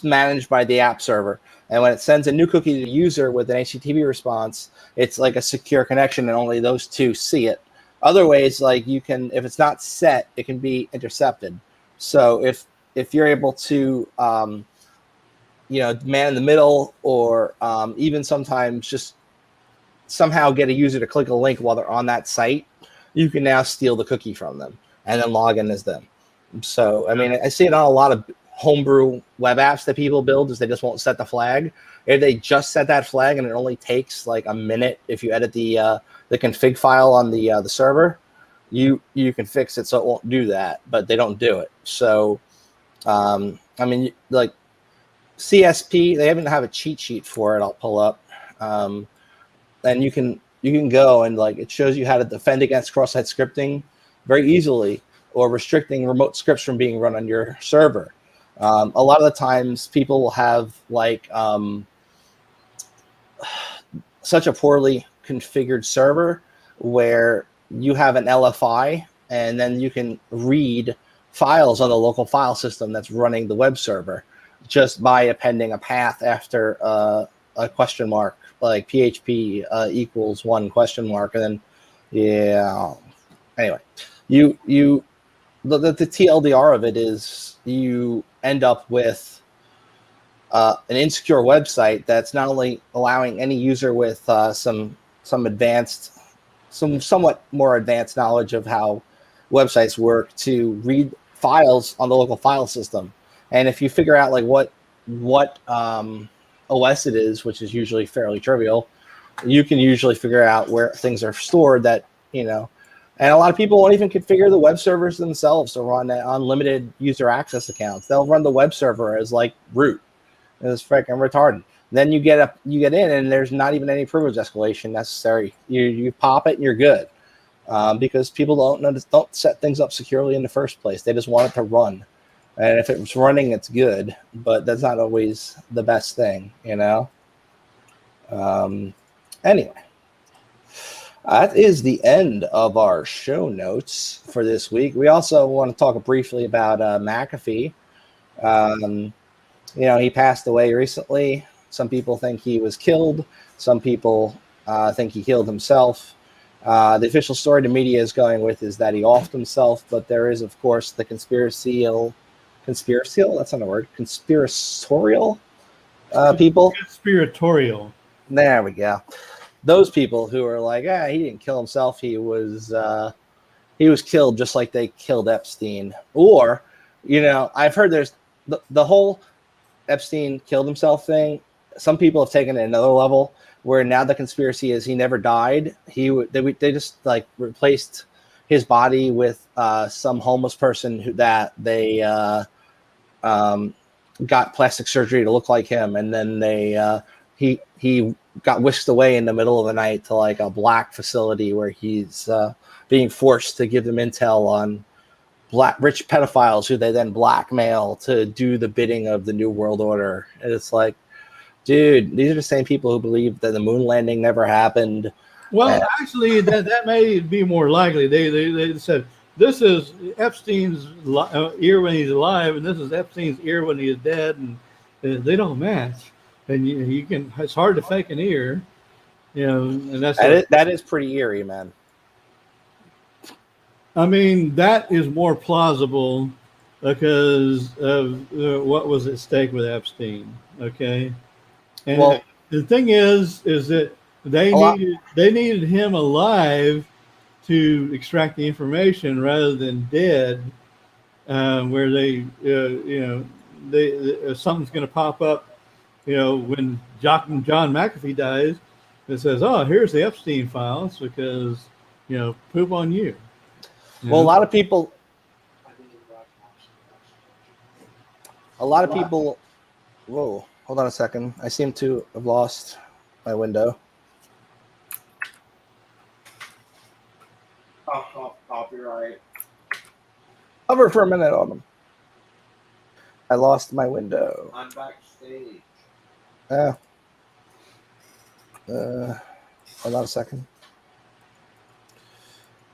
managed by the app server. And when it sends a new cookie to the user with an HTTP response, it's like a secure connection and only those two see it. Other ways, like you can, if it's not set, it can be intercepted. So if you're able to man in the middle, or even sometimes just somehow get a user to click a link while they're on that site, you can now steal the cookie from them and then log in as them. So, I mean, I see it on a lot of homebrew web apps that people build, is they just won't set the flag. If they just set that flag and it only takes like a minute if you edit the config file on the server, you can fix it so it won't do that, but they don't do it. So, I mean, like CSP, they even have a cheat sheet for it. I'll pull up. And you can go and like it shows you how to defend against cross-site scripting very easily, or restricting remote scripts from being run on your server. A lot of the times people will have like such a poorly configured server where you have an LFI and then you can read files on the local file system that's running the web server just by appending a path after a question mark, like PHP equals 1 question mark, and then anyway, the TLDR of it is you end up with an insecure website that's not only allowing any user with some somewhat more advanced knowledge of how websites work to read files on the local file system. And if you figure out like what OS it is, which is usually fairly trivial, you can usually figure out where things are stored that, and a lot of people won't even configure the web servers themselves to run unlimited user access accounts. They'll run the web server as like root. It's freaking retarded. Then you get in and there's not even any privilege escalation necessary. You pop it and you're good. Because people don't set things up securely in the first place. They just want it to run. And if it's running, it's good, but that's not always the best thing, Anyway, that is the end of our show notes for this week. We also want to talk briefly about Mcafee. He passed away recently. Some people think he was killed. Some people think he killed himself. The official story the media is going with is that he offed himself, but there is, of course, the conspiratorial people. Conspiratorial. There we go. Those people who are like, he didn't kill himself. He was killed just like they killed Epstein. Or, I've heard there's the whole Epstein killed himself thing. Some people have taken it another level, where now the conspiracy is he never died. They just like replaced his body with some homeless person that they got plastic surgery to look like him, and then he got whisked away in the middle of the night to like a black facility where he's being forced to give them intel on rich pedophiles who they then blackmail to do the bidding of the New World Order. And it's like, dude, these are the same people who believe that the moon landing never happened. Well, actually, that may be more likely. They said this is Epstein's ear when he's alive, and this is Epstein's ear when he is dead, and they don't match. And you can. It's hard to fake an ear, and that is pretty eerie, man. I mean, that is more plausible because of what was at stake with Epstein. Okay, and the thing is that they needed him alive to extract the information rather than dead, where something's going to pop up, when John McAfee dies, it says, "Oh, here's the Epstein files," because poop on you. Well, a lot of people. Whoa, hold on a second. I seem to have lost my window. I'll be right. Hover for a minute on them. I lost my window. I'm backstage. Hold on a second.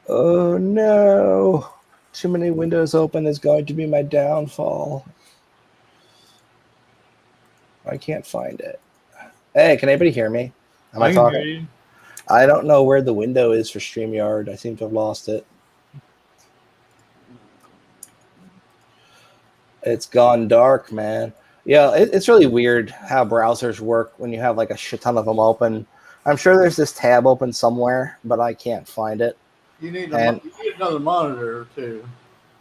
Oh no. Too many windows open is going to be my downfall. I can't find it. Hey, can anybody hear me? Am I talking? Hear you. I don't know where the window is for StreamYard. I seem to have lost it. It's gone dark, man. Yeah, it's really weird how browsers work when you have like a shit ton of them open. I'm sure there's this tab open somewhere, but I can't find it. You need And you need another monitor or two.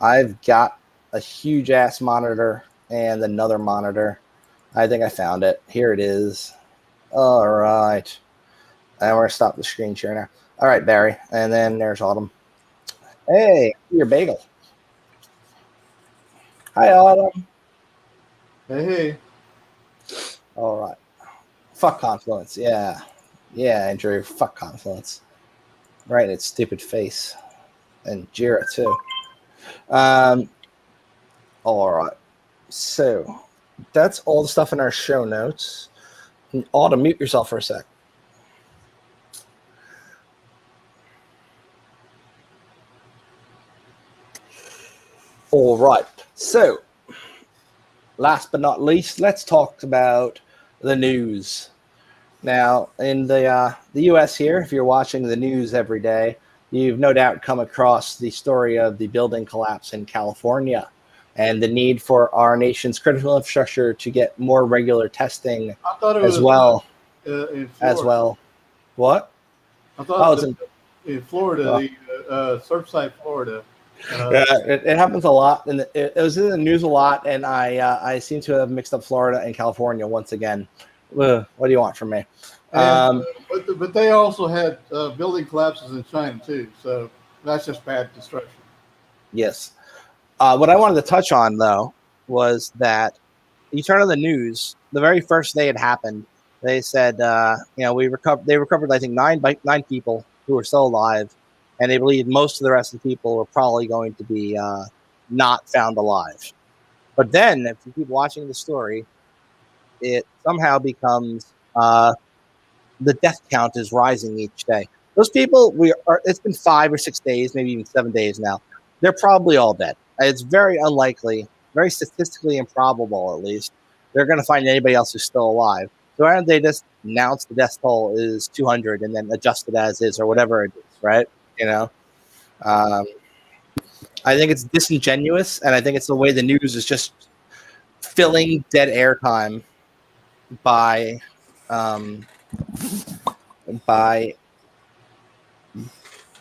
I've got a huge ass monitor and another monitor. I think I found it. Here it is. All right. And we're going to stop the screen share now. All right, Barry. And then there's Autumn. Hey, your bagel. Hi, Autumn. Hey. All right. Fuck Confluence. Yeah. Yeah, Andrew. Fuck Confluence. Right in its stupid face. And Jira, too. All right. So that's all the stuff in our show notes. Autumn, mute yourself for a sec. All right. So, last but not least, let's talk about the news. Now, in the U.S. here, if you're watching the news every day, you've no doubt come across the story of the building collapse in California and the need for our nation's critical infrastructure to get more regular testing I thought it as was well. in Florida. As well. What? I thought Oh, it was in Florida, the Surfside, Florida. Yeah, it happens a lot, and it was in the news a lot. And I seem to have mixed up Florida and California once again. Ugh, what do you want from me? And, but they also had building collapses in China too, so that's just bad construction. Yes. What I wanted to touch on though was that you turn on the news. The very first day it happened, they said, we recovered. They recovered, I think, nine people who were still alive, and they believe most of the rest of the people were probably going to be not found alive. But then, if you keep watching the story, it somehow becomes the death count is rising each day. Those people, it's been 5 or 6 days, maybe even 7 days now. They're probably all dead. It's very unlikely, very statistically improbable, at least, they're going to find anybody else who's still alive. So why don't they just announce the death toll is 200 and then adjust it as is or whatever it is, right? I think it's disingenuous, and I think it's the way the news is just filling dead airtime by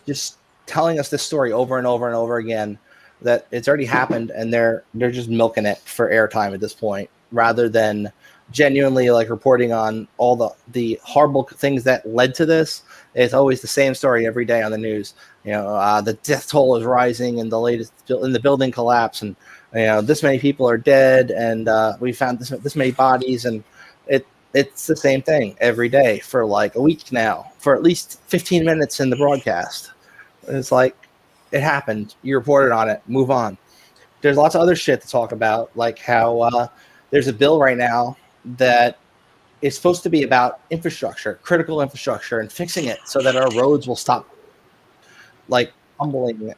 just telling us this story over and over and over again, that it's already happened, and they're just milking it for airtime at this point, rather than genuinely like reporting on all the horrible things that led to this. It's always the same story every day on the news. The death toll is rising in the building collapse, and this many people are dead, and we found this many bodies, and it's the same thing every day for like a week now, for at least 15 minutes in the broadcast. It's like, it happened. You reported on it. Move on. There's lots of other shit to talk about, like how there's a bill right now that is supposed to be about infrastructure, critical infrastructure, and fixing it so that our roads will stop like tumbling.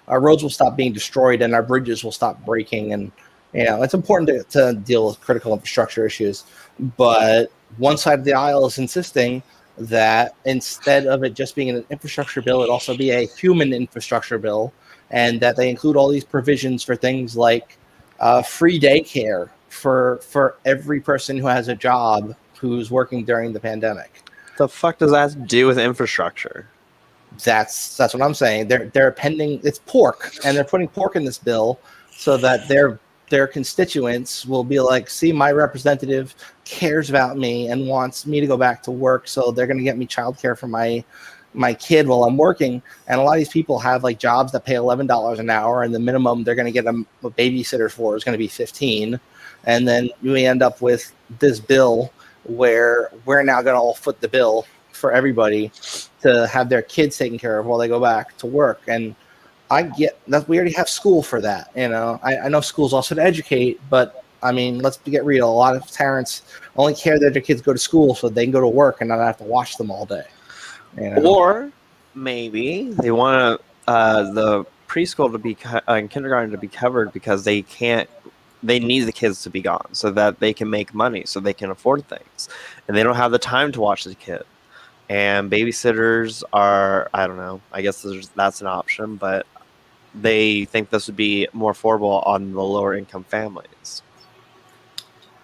Our roads will stop being destroyed, and our bridges will stop breaking. And it's important to deal with critical infrastructure issues. But one side of the aisle is insisting that instead of it just being an infrastructure bill, it also be a human infrastructure bill, and that they include all these provisions for things like free daycare for every person who has a job who's working during the pandemic. The fuck does that have to do with infrastructure? That's what I'm saying. They're appending, it's pork, and they're putting pork in this bill so that their constituents will be like, see, my representative cares about me and wants me to go back to work, so they're going to get me childcare for my kid while I'm working. And a lot of these people have like jobs that pay $11 an hour, and the minimum they're going to get a babysitter for is going to be $15. And then we end up with this bill where we're now going to all foot the bill for everybody to have their kids taken care of while they go back to work. And I get that we already have school for that. I know school's also to educate, but I mean, let's get real. A lot of parents only care that their kids go to school so they can go to work and not have to watch them all day. Or maybe they want the preschool to be and kindergarten to be covered because they need the kids to be gone so that they can make money, so they can afford things, and they don't have the time to watch the kid. And babysitters are, I don't know, I guess that's an option, but they think this would be more affordable on the lower income families.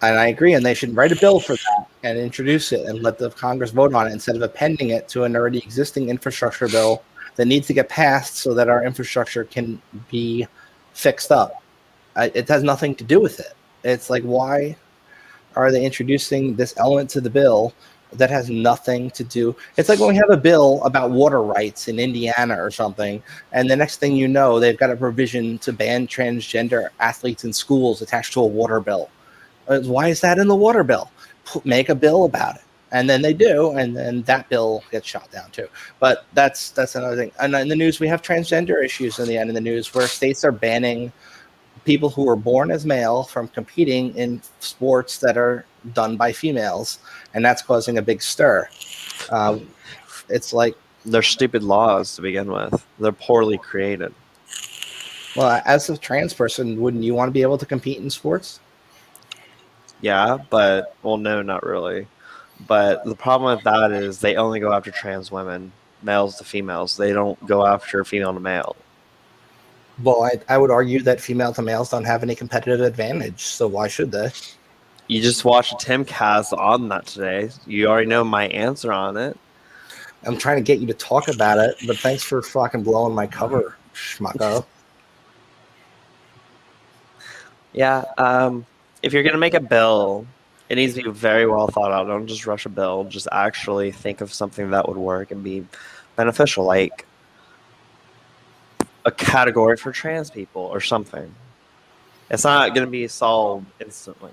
And I agree, and they should write a bill for that and introduce it and let the Congress vote on it instead of appending it to an already existing infrastructure bill that needs to get passed so that our infrastructure can be fixed up. It has nothing to do with it. It's like, why are they introducing this element to the bill that has nothing to do? It's like when we have a bill about water rights in Indiana or something, and the next thing you know, they've got a provision to ban transgender athletes in schools attached to a water bill. Why is that in the water bill? Make a bill about it. And then they do, and then that bill gets shot down too. But that's another thing. And in the news, we have transgender issues in the news where states are banning people who were born as male from competing in sports that are done by females, and that's causing a big stir. It's like, They're stupid laws to begin with. They're poorly created. well, as a trans person, wouldn't you want to be able to compete in sports? Yeah, but well, no, not really. But the problem with that is they only go after trans women, males to females. They don't go after female to male. Well, I would argue that female to males don't have any competitive advantage, so why should they? You just watched a Tim cast on that today. You already know my answer on it. I'm trying to get you to talk about it, but thanks for fucking blowing my cover, schmucko. Yeah, if you're gonna make a bill, it needs to be very well thought out. Don't just rush a bill. Just actually think of something that would work and be beneficial, like a category for trans people or something. It's not gonna be solved instantly.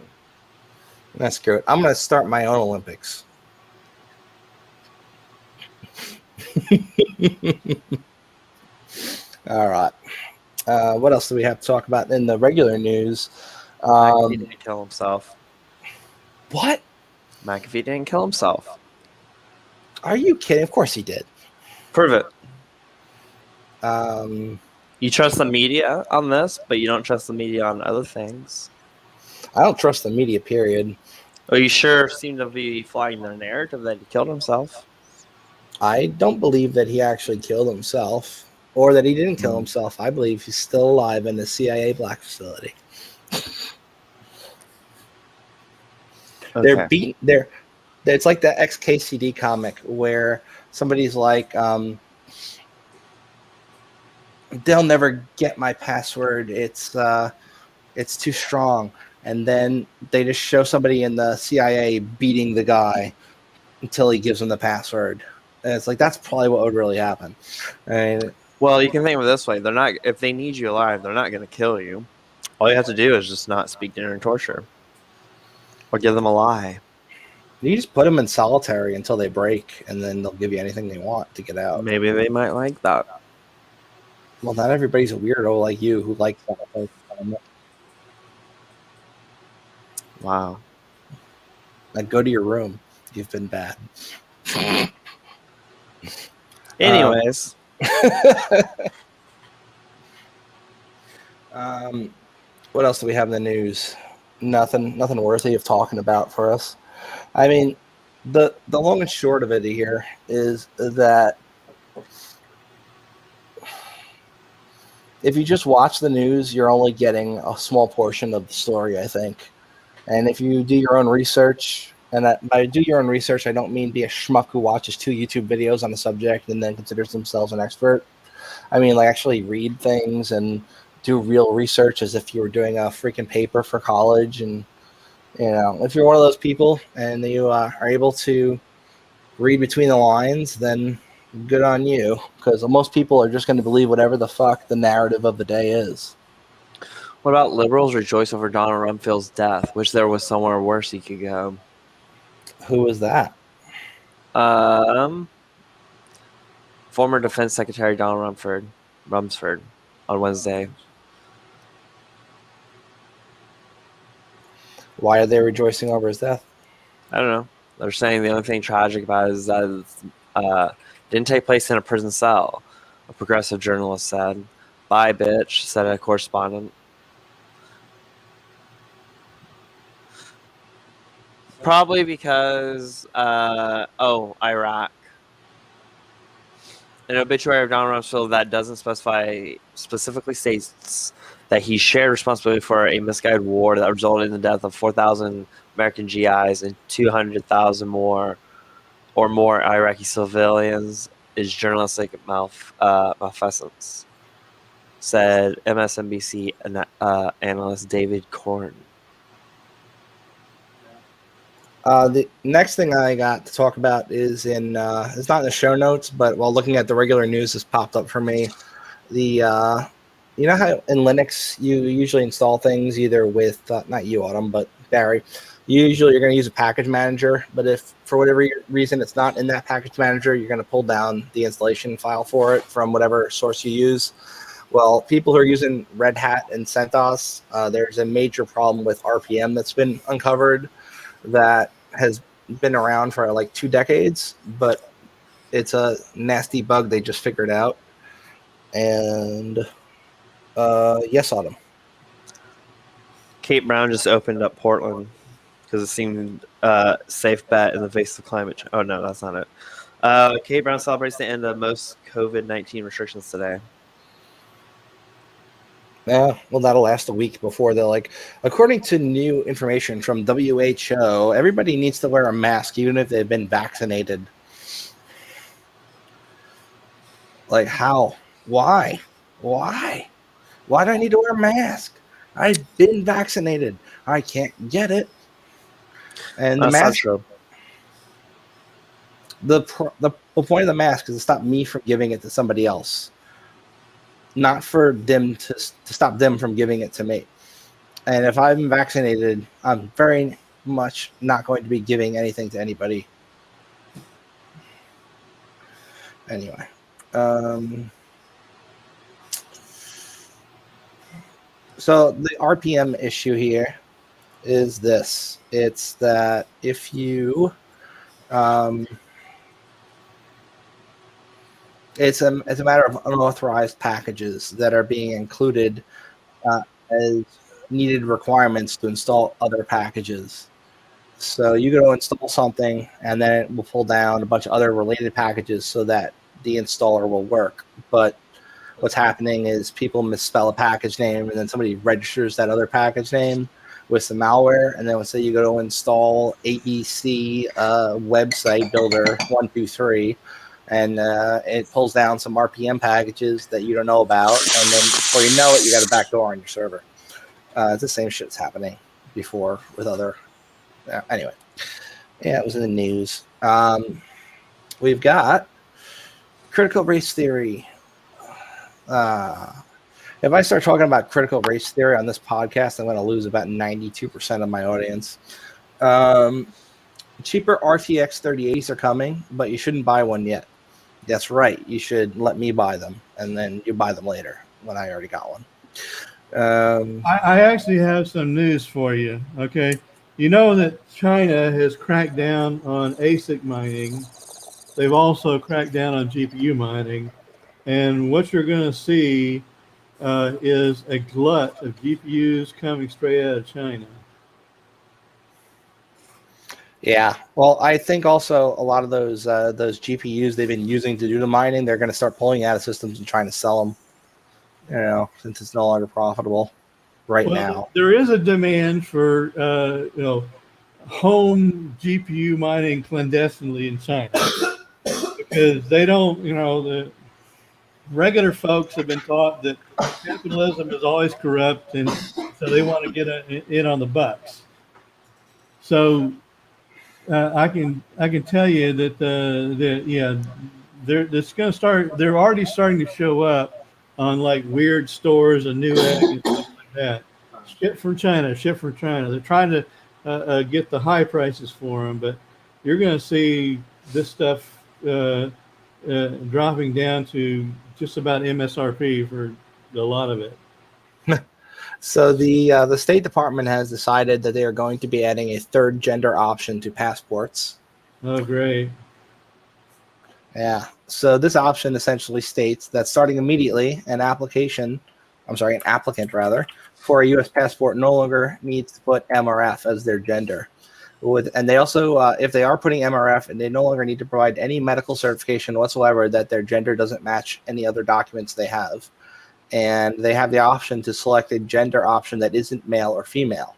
That's good. I'm going to start my own Olympics. All right. What else do we have to talk about in the regular news? McAfee didn't kill himself. What? McAfee didn't kill himself. Are you kidding? Of course he did. Prove it. Um, You trust the media on this, but you don't trust the media on other things. I don't trust the media, period. Well, you sure seem to be flying the narrative that he killed himself. I don't believe that he actually killed himself or that he didn't kill himself. I believe he's still alive in the CIA black facility. They're beat. It's like the XKCD comic where somebody's like, they'll never get my password. It's too strong. And then they just show somebody in the CIA beating the guy until he gives them the password. And it's like, that's probably what would really happen. And Well, you can think of it this way: they're not. If they need you alive, they're not going to kill you. All you have to do is just not speak during torture, or give them a lie. you just put them in solitary until they break, and then they'll give you anything they want to get out. Maybe they might like that. Well, not everybody's a weirdo like you who likes that. Wow. Like, go to your room. You've been bad. Anyways, What else do we have in the news? Nothing worthy of talking about for us. I mean, the long and short of it here is that if you just watch the news, you're only getting a small portion of the story, I think. And if you do your own research, and by do your own research, I don't mean be a schmuck who watches 2 YouTube videos on the subject and then considers themselves an expert. I mean, like, actually read things and do real research as if you were doing a freaking paper for college. And, you know, if you're one of those people and you are able to read between the lines, then good on you, because most people are just going to believe whatever the fuck the narrative of the day is. what about liberals rejoice over Donald Rumsfeld's death? Wish there was somewhere worse he could go. Who is that? Former Defense Secretary Donald Rumsfeld on Wednesday. Why are they rejoicing over his death? I don't know. They're saying the only thing tragic about it is that it didn't take place in a prison cell, a progressive journalist said. Bye, bitch, said a correspondent. Probably because, Iraq. An obituary of Donald Rumsfeld that doesn't specifically states that he shared responsibility for a misguided war that resulted in the death of 4,000 American GIs and 200,000 more Iraqi civilians is journalistic malfeasance, said MSNBC analyst David Corn. The next thing I got to talk about is it's not in the show notes, but while looking at the regular news, this popped up for me. You know how in Linux you usually install things either with not you, Autumn, but Barry. Usually you're going to use a package manager, but if for whatever reason it's not in that package manager, you're going to pull down the installation file for it from whatever source you use. Well, people who are using Red Hat and CentOS, there's a major problem with RPM that's been uncovered that has been around for like 2 decades, but it's a nasty bug they just figured out. And yes, Autumn. Kate Brown just opened up Portland because it seemed a safe bet in the face of climate change. Oh, no, that's not it. Kate Brown celebrates the end of most COVID-19 restrictions today. Yeah, well, that'll last a week before they're like, according to new information from WHO, everybody needs to wear a mask even if they've been vaccinated. Like, how? Why? Why do I need to wear a mask? I've been vaccinated. I can't get it. And the mask. The point of the mask is to stop me from giving it to somebody else, not for them to stop them from giving it to me. And if I'm vaccinated, I'm very much not going to be giving anything to anybody. Anyway. So the RPM issue here is this. It's that if you it's a matter of unauthorized packages that are being included as needed requirements to install other packages. So you go install something, and then it will pull down a bunch of other related packages so that the installer will work. But what's happening is people misspell a package name, and then somebody registers that other package name with some malware, and then let's say you go to install ABC website builder 123. And it pulls down some RPM packages that you don't know about, and then before you know it, you got a backdoor on your server. It's the same shit's happening before with other. Anyway, yeah, it was in the news. We've got critical race theory. If I start talking about critical race theory on this podcast, I'm going to lose about 92% of my audience. Cheaper RTX 3080s are coming, but you shouldn't buy one yet. That's right. You should let me buy them, and then you buy them later when I already got one. I actually have some news for you. Okay. You know that China has cracked down on ASIC mining. They've also cracked down on GPU mining. And what you're going to see is a glut of GPUs coming straight out of China. Yeah, well, I think also a lot of those GPUs they've been using to do the mining, they're going to start pulling out of systems and trying to sell them. You know, since it's no longer profitable now. There is a demand for home GPU mining clandestinely in China because they don't. The regular folks have been taught that capitalism is always corrupt, and so they want to get in on the bucks. So. I can tell you that it's going to start. They're already starting to show up on like weird stores and Newegg and stuff like that. Ship from China. They're trying to get the high prices for them, but you're going to see this stuff dropping down to just about MSRP for a lot of it. So the State Department has decided that they are going to be adding a third gender option to passports. Oh, great. Yeah. So this option essentially states that starting immediately, an applicant for a U.S. passport no longer needs to put M or F as their gender, And they also, if they are putting MRF, and they no longer need to provide any medical certification whatsoever that their gender doesn't match any other documents they have. And they have the option to select a gender option that isn't male or female.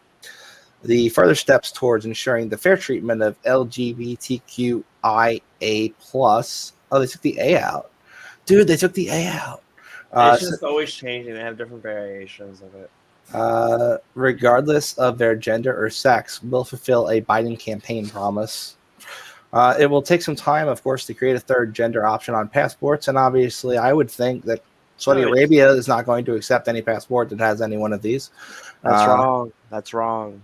The further steps towards ensuring the fair treatment of LGBTQIA+. Oh, they took the A out. Dude, they took the A out. It's just always changing. They have different variations of it. Regardless of their gender or sex, will fulfill a Biden campaign promise. It will take some time, of course, to create a third gender option on passports, and obviously, I would think that Saudi Arabia is not going to accept any passport that has any one of these. That's wrong. That's wrong.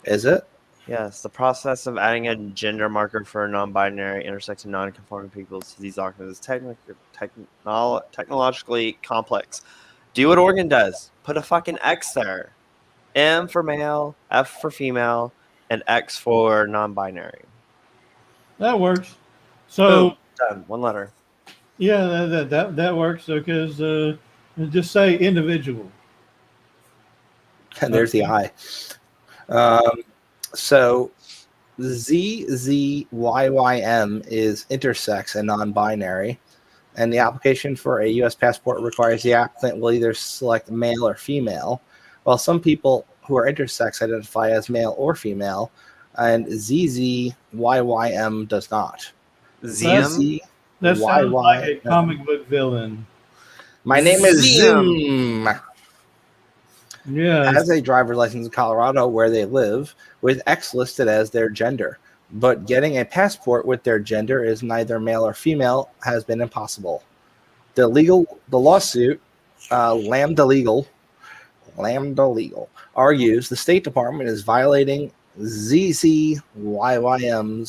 Is it? Yes, the process of adding a gender marker for non-binary, intersex, and non-conforming people to these documents is technologically complex. Do what Oregon does. Put a fucking X there. M for male, F for female, and X for non-binary. That works. So boom, done. One letter. Yeah, that works. Because just say individual. And there's the I. So ZZYYM is intersex and non-binary, and the application for a U.S. passport requires the applicant will either select male or female, while some people who are intersex identify as male or female, and ZZYYM does not. ZM? That sounds like a comic book villain. My name is Zim. Yeah. Has a driver's license in Colorado where they live, with X listed as their gender. But getting a passport with their gender is neither male or female has been impossible. The lawsuit, Lambda Legal, argues the State Department is violating ZZYYM's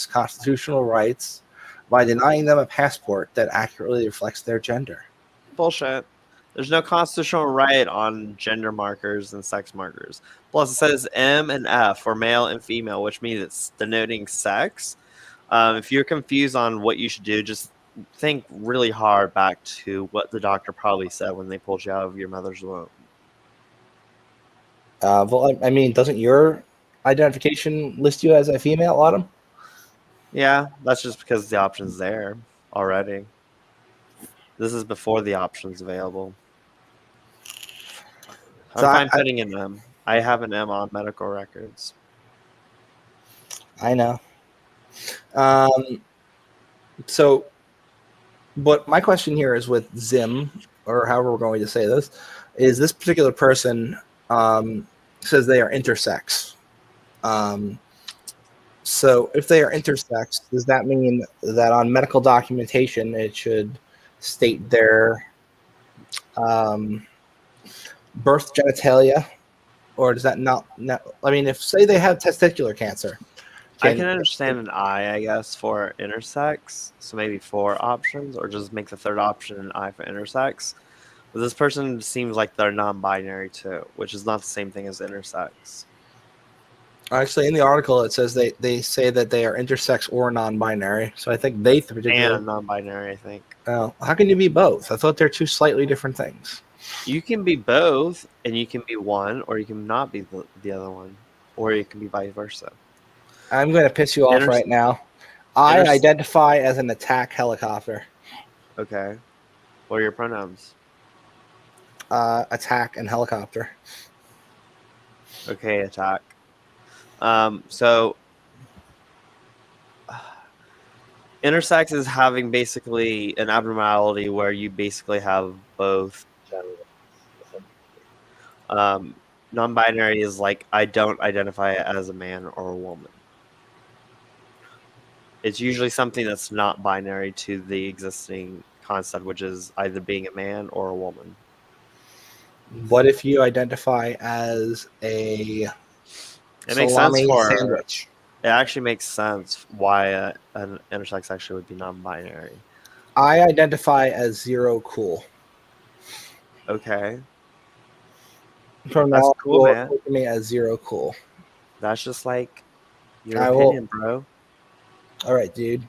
constitutional rights by denying them a passport that accurately reflects their gender. Bullshit. There's no constitutional right on gender markers and sex markers. Plus, it says M and F for male and female, which means it's denoting sex. If you're confused on what you should do, just think really hard back to what the doctor probably said when they pulled you out of your mother's womb. Well, I mean, doesn't your identification list you as a female, Autumn? Yeah, that's just because the option's there already. This is before the option's available. I'm fine putting an M. I have an M on medical records. I know. So, but my question here is with Zim, or however we're going to say this, is this particular person says they are intersex. So if they are intersex, does that mean that on medical documentation it should state their birth genitalia, or does that not? I mean, if say they have testicular cancer, I can understand an I guess, for intersex. So maybe 4 options, or just make the third option an I for intersex. But this person seems like they're non-binary too, which is not the same thing as intersex. Actually, in the article it says they say that they are intersex or non-binary. So I think they particularly and non-binary. I think. Oh, how can you be both? I thought they're two slightly different things. You can be both, and you can be one, or you can not be the other one, or you can be vice versa. I'm going to piss you off right now. I identify as an attack helicopter. Okay. What are your pronouns? Attack and helicopter. Okay, attack. So intersex is having basically an abnormality where you basically have both genitals. Non-binary is like I don't identify as a man or a woman. It's usually something that's not binary to the existing concept, which is either being a man or a woman. What if you identify as a salami sandwich? It actually makes sense why an intersex actually would be non-binary. I identify as zero cool. Okay. From That's now cool, man. Look at me as zero cool. That's just like your opinion, bro. All right, dude.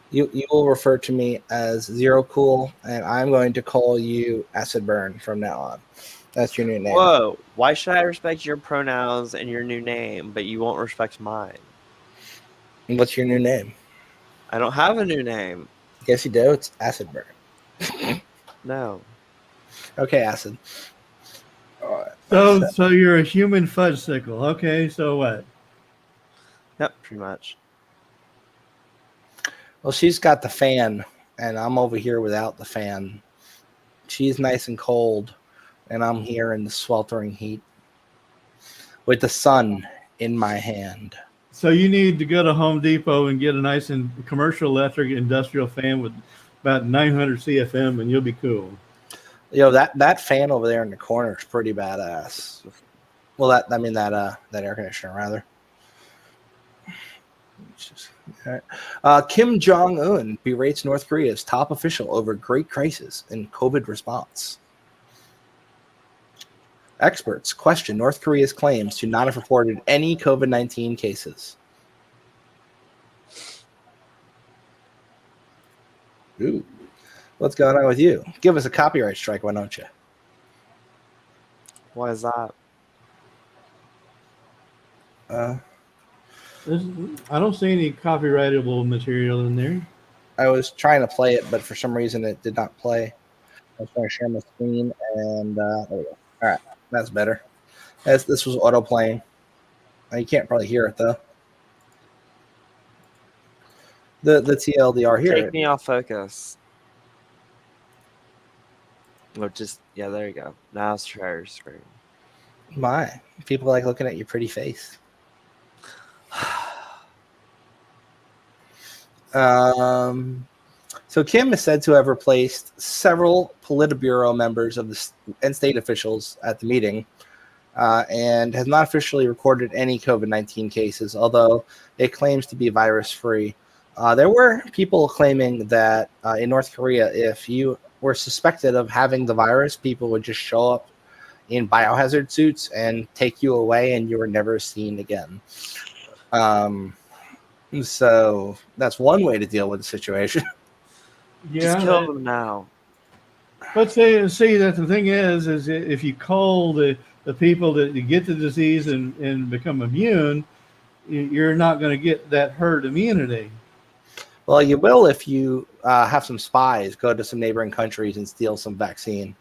You will refer to me as zero cool, and I'm going to call you Acid Burn from now on. That's your new name. Whoa! Why should I respect your pronouns and your new name, but you won't respect mine? And what's your new name? I don't have a new name. Yes, you do. It's Acid Burn. No. Okay, Acid. All right. So you're a human fudge sickle. Okay, so what? Yep, pretty much. Well, she's got the fan, and I'm over here without the fan. She's nice and cold, and I'm here in the sweltering heat with the sun in my hand. So you need to go to Home Depot and get a nice and commercial electric industrial fan with about 900 CFM, and you'll be cool. That fan over there in the corner is pretty badass. Well, that air conditioner rather. All right. Kim Jong-un berates North Korea's top official over great crisis in COVID response. Experts question North Korea's claims to not have reported any COVID-19 cases. Ooh, what's going on with you? Give us a copyright strike, why don't you? Why is that? I don't see any copyrightable material in there. I was trying to play it, but for some reason it did not play. I was trying to share my screen, and there we go. All right, that's better. This was auto playing. You can't probably hear it though. The TLDR here. Take me off focus. Or just there you go. Now it's share screen. My people like looking at your pretty face. So Kim is said to have replaced several Politburo members of the and state officials at the meeting, and has not officially recorded any COVID-19 cases, although it claims to be virus-free. There were people claiming that in North Korea, if you were suspected of having the virus, people would just show up in biohazard suits and take you away, and you were never seen again. So that's one way to deal with the situation. Just kill them now. But see that the thing is if you call the people that get the disease and become immune, you're not going to get that herd immunity. Well, you will if you have some spies go to some neighboring countries and steal some vaccine.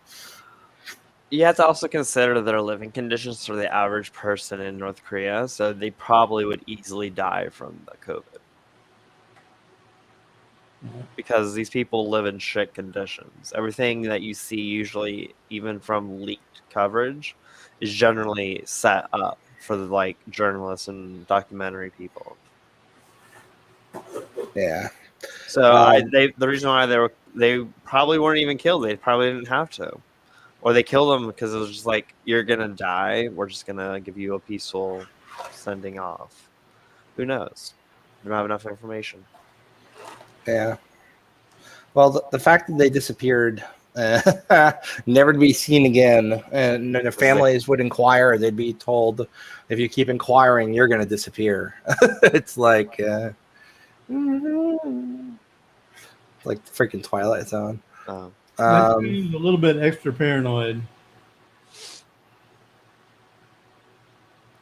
You have to also consider their living conditions for the average person in North Korea, so they probably would easily die from the COVID. Because these people live in shit conditions. Everything that you see, usually, even from leaked coverage, is generally set up for the journalists and documentary people. Yeah. So the reason why they probably weren't even killed, they probably didn't have to, or they killed them because it was just like, you're gonna die. We're just gonna give you a peaceful sending off. Who knows? We don't have enough information. Yeah. Well, the fact that they disappeared, never to be seen again, and their families would inquire, they'd be told, if you keep inquiring, you're going to disappear. It's like freaking Twilight Zone. A little bit extra paranoid.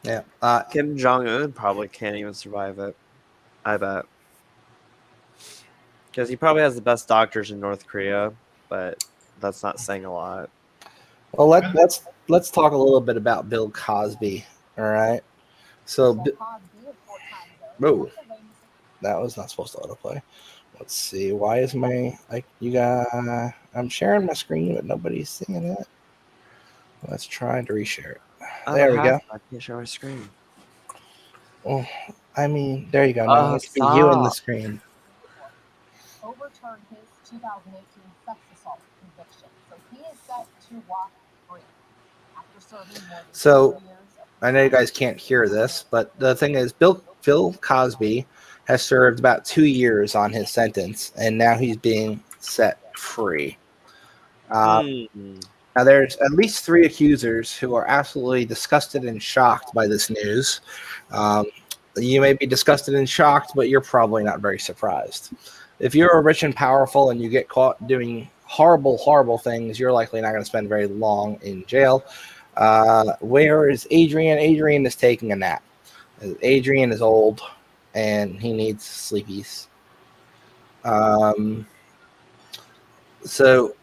Yeah. Kim Jong-un probably can't even survive it. I bet. Because he probably has the best doctors in North Korea, but that's not saying a lot. Well, let's talk a little bit about Bill Cosby. All right. So, whoa, that was not supposed to autoplay. Let's see. Why is I'm sharing my screen, but nobody's seeing it. Let's try to reshare it. There we go. I can't share my screen. Oh, there you go. Now it's you in the screen. Overturned his 2018 sex assault conviction, so he is set to walk free after serving more than 2 years. I know you guys can't hear this, but the thing is, Bill Cosby has served about 2 years on his sentence, and now he's being set free. Now, there's at least 3 accusers who are absolutely disgusted and shocked by this news. You may be disgusted and shocked, but you're probably not very surprised. If you're rich and powerful and you get caught doing horrible, horrible things, you're likely not going to spend very long in jail. Where is Adrian? Adrian is taking a nap. Adrian is old. and he needs sleepies. So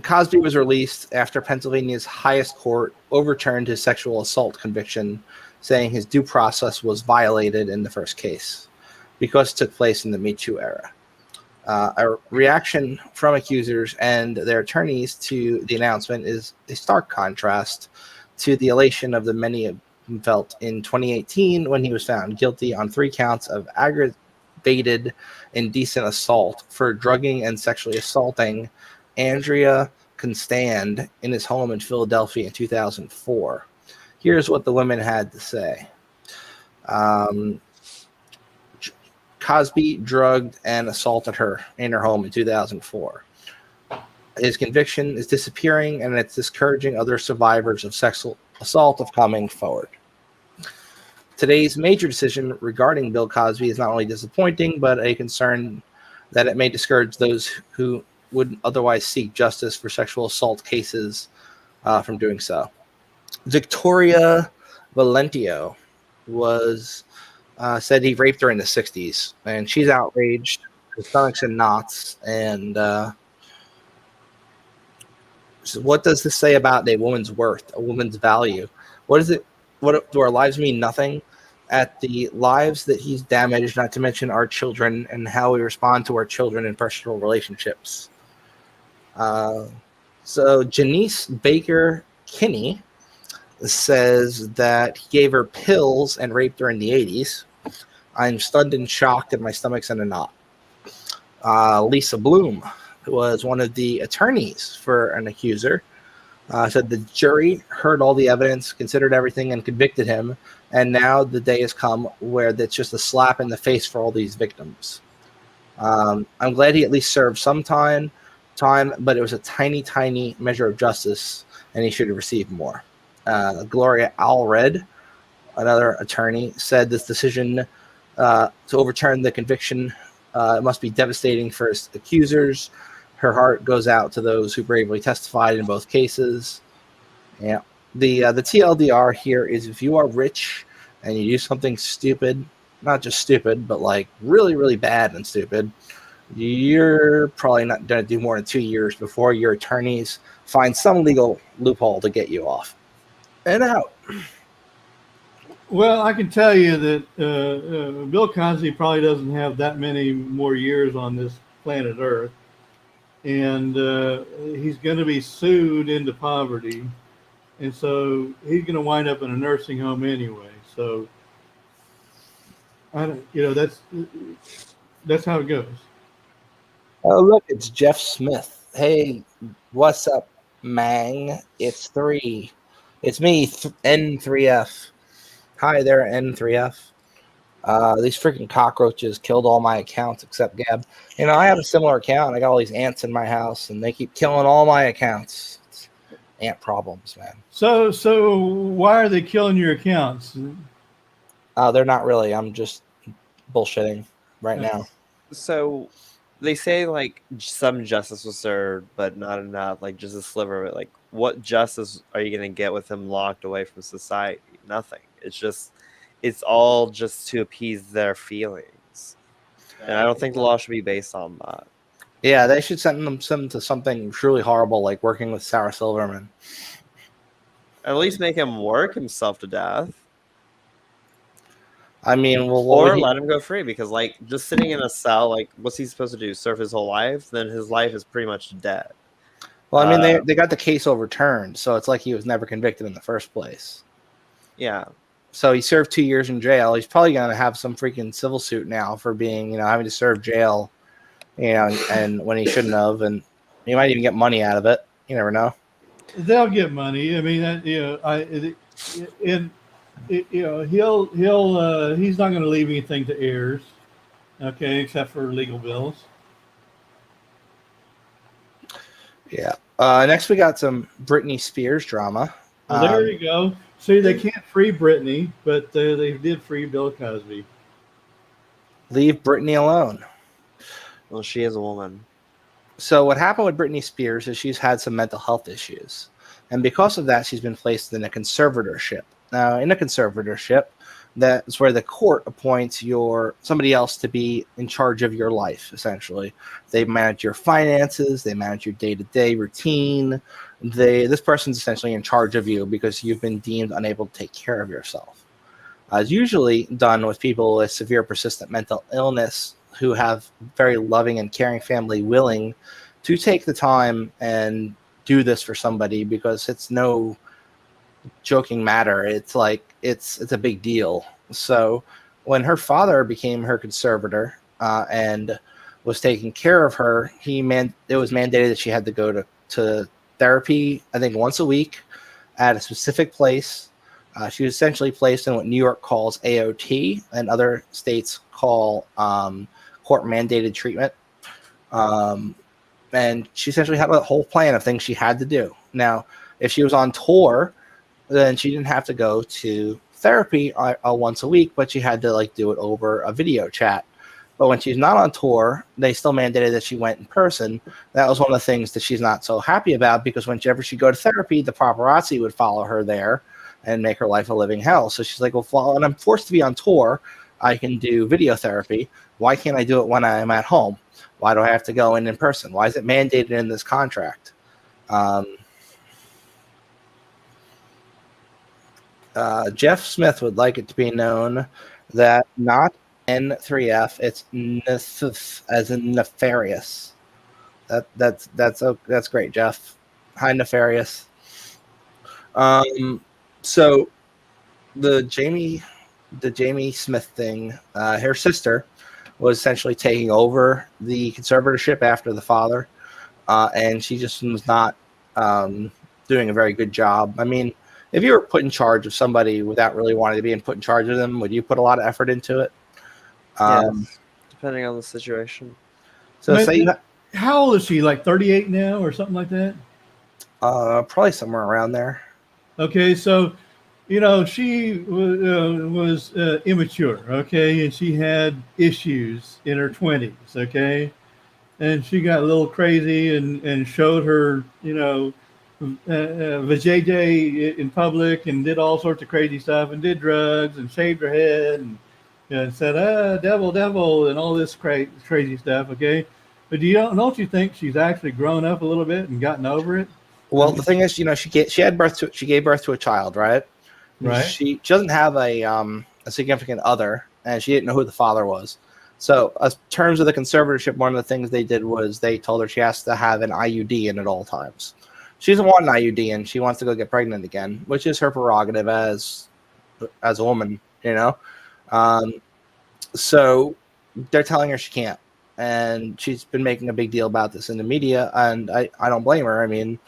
Cosby was released after Pennsylvania's highest court overturned his sexual assault conviction, saying his due process was violated in the first case because it took place in the Me Too era. A reaction from accusers and their attorneys to the announcement is a stark contrast to the elation of the many felt in 2018 when he was found guilty on 3 counts of aggravated indecent assault for drugging and sexually assaulting Andrea Constand in his home in Philadelphia in 2004. Here's what the women had to say. Cosby drugged and assaulted her in her home in 2004. His conviction is disappearing, and it's discouraging other survivors of sexual assault of coming forward. Today's major decision regarding Bill Cosby is not only disappointing, but a concern that it may discourage those who would otherwise seek justice for sexual assault cases from doing so. Victoria Valentio was said he raped her in the 60s, and she's outraged. Her stomach's in knots, and so what does this say about a woman's worth, a woman's value? What is it? What do our lives mean? Nothing. At the lives that he's damaged, not to mention our children and how we respond to our children in personal relationships. So Janice Baker Kinney says that he gave her pills and raped her in the 80s. I'm stunned and shocked, and my stomach's in a knot. Lisa Bloom, who was one of the attorneys for an accuser, said the jury heard all the evidence, considered everything, and convicted him. And now the day has come where that's just a slap in the face for all these victims. I'm glad he at least served some time, but it was a tiny, tiny measure of justice, and he should have received more. Gloria Allred, another attorney, said this decision to overturn the conviction must be devastating for his accusers. Her heart goes out to those who bravely testified in both cases. Yeah. The TLDR here is if you are rich and you do something stupid, not just stupid, but like really, really bad and stupid, you're probably not going to do more than 2 years before your attorneys find some legal loophole to get you off and out. Well, I can tell you that Bill Cosby probably doesn't have that many more years on this planet Earth. And he's going to be sued into poverty. And so he's going to wind up in a nursing home anyway. So, that's how it goes. Oh, look, it's Jeff Smith. Hey, what's up, Mang? It's me, N3F. Hi there, N3F. These freaking cockroaches killed all my accounts except Gab. I have a similar account. I got all these ants in my house, and they keep killing all my accounts. It's ant problems, man. So why are they killing your accounts? They're not really. I'm just bullshitting right now. So they say like some justice was served, but not enough. Like just a sliver of it. Like what justice are you going to get with him locked away from society? Nothing. It's all just to appease their feelings. And I don't think the law should be based on that. Yeah, they should send them to something truly horrible, like working with Sarah Silverman. At least make him work himself to death. I mean, or let him go free, because like just sitting in a cell, like what's he supposed to do? Serve his whole life? Then his life is pretty much dead. Well, I mean, they got the case overturned, so it's like he was never convicted in the first place. Yeah. So he served 2 years in jail. He's probably going to have some freaking civil suit now for being, having to serve jail, and when he shouldn't have, and he might even get money out of it. You never know. They'll get money. I mean, he's not going to leave anything to heirs, okay, except for legal bills. Yeah. Next, we got some Britney Spears drama. Well, there you go. See, they can't free Britney, but they did free Bill Cosby. Leave Britney alone. Well, she is a woman. So what happened with Britney Spears is she's had some mental health issues. And because of that, she's been placed in a conservatorship. Now, in a conservatorship, That's where the court appoints somebody else to be in charge of your life. Essentially, they manage your finances, they manage your day-to-day routine. This person's essentially in charge of you because you've been deemed unable to take care of yourself. It's usually done with people with severe persistent mental illness who have very loving and caring family willing to take the time and do this for somebody, because it's no joking matter. It's like it's a big deal. So when her father became her conservator and was taking care of her, it was mandated that she had to go to therapy, I think once a week at a specific place. She was essentially placed in what New York calls AOT and other states call court mandated treatment. And she essentially had a whole plan of things she had to do. Now, if she was on tour, then she didn't have to go to therapy once a week, but she had to do it over a video chat. But when she's not on tour, they still mandated that she went in person. That was one of the things that she's not so happy about, because whenever she'd go to therapy, the paparazzi would follow her there and make her life a living hell. So she's like, well, and I'm forced to be on tour. I can do video therapy. Why can't I do it when I'm at home? Why do I have to go in person? Why is it mandated in this contract? Jeff Smith would like it to be known that not N3F, it's as in nefarious. That's great, Jeff. Hi, nefarious. So the Jamie Smith thing, her sister was essentially taking over the conservatorship after the father, and she just was not doing a very good job. I mean, if you were put in charge of somebody without really wanting to be put in charge of them, would you put a lot of effort into it? Yes, depending on the situation. So how old is she? Like 38 now or something like that? Probably somewhere around there. Okay, so she was immature, okay, and she had issues in her 20s, okay, and she got a little crazy and showed her, vajayjay in public and did all sorts of crazy stuff and did drugs and shaved her head and said, devil, and all this crazy stuff, okay? But don't you think she's actually grown up a little bit and gotten over it? Well, the thing is, she gave birth to a child, right? Right. She doesn't have a significant other, and she didn't know who the father was. So, in terms of the conservatorship, one of the things they did was they told her she has to have an IUD in at all times. She doesn't want an IUD, and she wants to go get pregnant again, which is her prerogative as a woman, So they're telling her she can't, and she's been making a big deal about this in the media, and I don't blame her. I mean,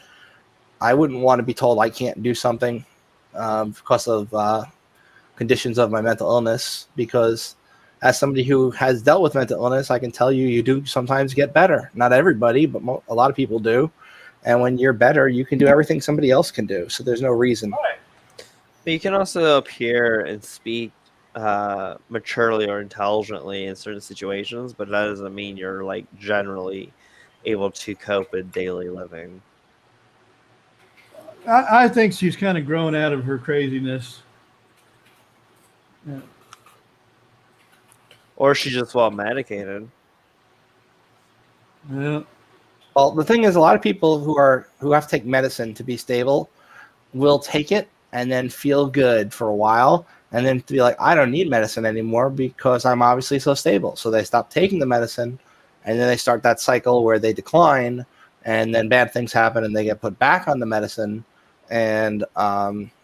I wouldn't want to be told I can't do something because of conditions of my mental illness, because as somebody who has dealt with mental illness, I can tell you do sometimes get better. Not everybody, but a lot of people do. And when you're better, you can do everything somebody else can do. So there's no reason. But you can also appear and speak maturely or intelligently in certain situations, but that doesn't mean you're generally able to cope with daily living. I think she's kind of grown out of her craziness. Yeah. Or she's just well medicated. Yeah. Well, the thing is, a lot of people who have to take medicine to be stable will take it and then feel good for a while, and then be like, I don't need medicine anymore because I'm obviously so stable. So they stop taking the medicine, and then they start that cycle where they decline, and then bad things happen, and they get put back on the medicine. And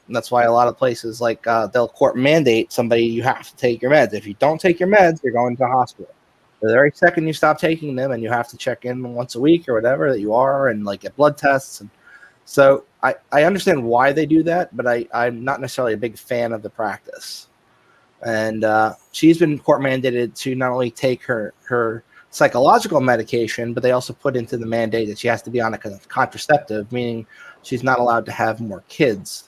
that's why a lot of places they'll court mandate somebody, you have to take your meds. If you don't take your meds, you're going to the hospital. The very second you stop taking them, and you have to check in once a week or whatever that you are, and get blood tests. And so I understand why they do that, but I'm not necessarily a big fan of the practice. And she's been court mandated to not only take her psychological medication, but they also put into the mandate that she has to be on a contraceptive, meaning she's not allowed to have more kids,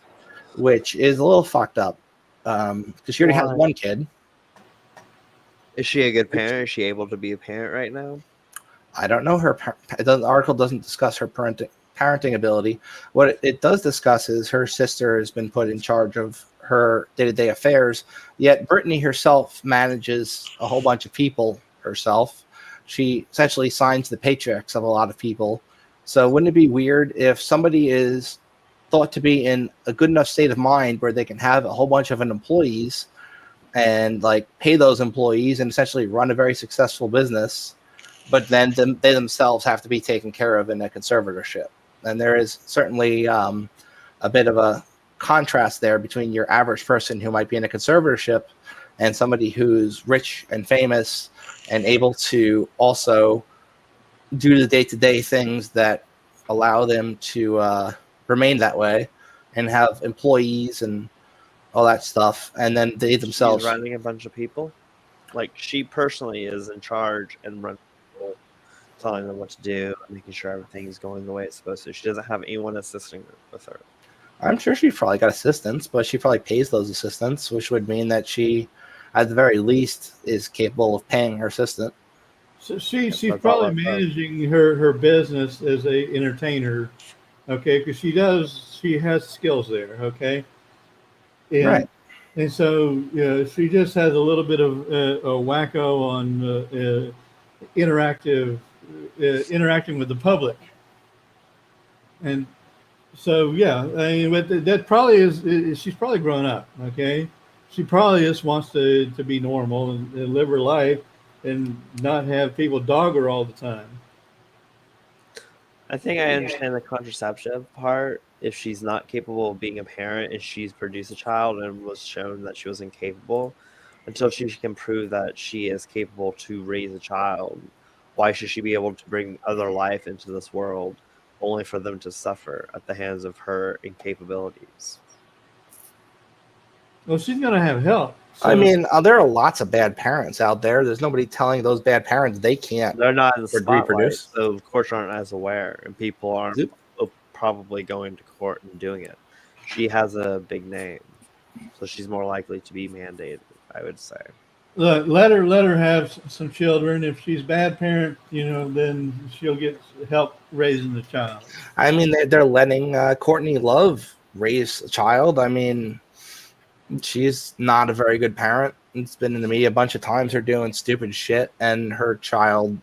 which is a little fucked up because she already has one kid. Is she a good parent? Is she able to be a parent right now? I don't know the article doesn't discuss her parenting ability. What it does discuss is her sister has been put in charge of her day-to-day affairs. Yet Brittany herself manages a whole bunch of people herself. She essentially signs the paychecks of a lot of people. So wouldn't it be weird if somebody is thought to be in a good enough state of mind where they can have a whole bunch of employees and like pay those employees and essentially run a very successful business, but then they themselves have to be taken care of in a conservatorship? And there is certainly a bit of a contrast there between your average person who might be in a conservatorship and somebody who's rich and famous and able to also do the day-to-day things that allow them to remain that way and have employees and all that stuff. And then they themselves She's running a bunch of people. Like, she personally is in charge and running people, telling them what to do and making sure everything's going the way it's supposed to. She doesn't have anyone assisting her with her. I'm sure she's probably got assistants, but she probably pays those assistants, which would mean that she, at the very least, is capable of paying her assistant. So she's That's probably all I've heard. managing her business as a entertainer, okay? Because she has skills there, okay? And, Right. And so she just has a little bit of a wacko on interacting with the public, and so I mean, but that probably is she's probably grown up, okay? She probably just wants to be normal and live her life and not have people dog her all the time. I think I understand the contraceptive part. If she's not capable of being a parent and she's produced a child and was shown that she was incapable, until she can prove that she is capable to raise a child, why should she be able to bring other life into this world only for them to suffer at the hands of her incapabilities? Well, she's gonna have help. I mean, there are lots of bad parents out there. There's nobody telling those bad parents they can't. They're not in the spotlight, reproduce. so of course aren't as aware, and people aren't probably going to court and doing it. She has a big name, so she's more likely to be mandated, I would say. Look, let her have some children. If she's a bad parent, then she'll get help raising the child. I mean, they're letting Courtney Love raise a child. I mean, she's not a very good parent. It's been in the media a bunch of times. Her doing stupid shit, and her child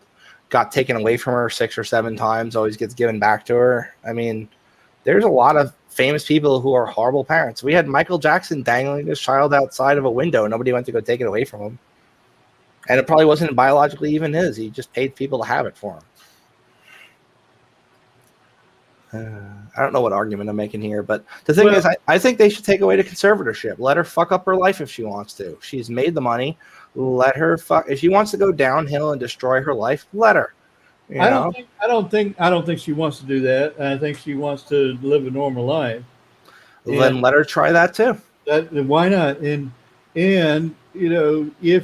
got taken away from her 6 or 7 times, always gets given back to her. I mean, there's a lot of famous people who are horrible parents. We had Michael Jackson dangling his child outside of a window. Nobody went to go take it away from him. And it probably wasn't biologically even his. He just paid people to have it for him. I don't know what argument I'm making here, but the thing is, I think they should take away the conservatorship. Let her fuck up her life if she wants to. She's made the money. Let her fuck. If she wants to go downhill and destroy her life, let her. I don't think she wants to do that. I think she wants to live a normal life. Then let her try that too. Why not? And if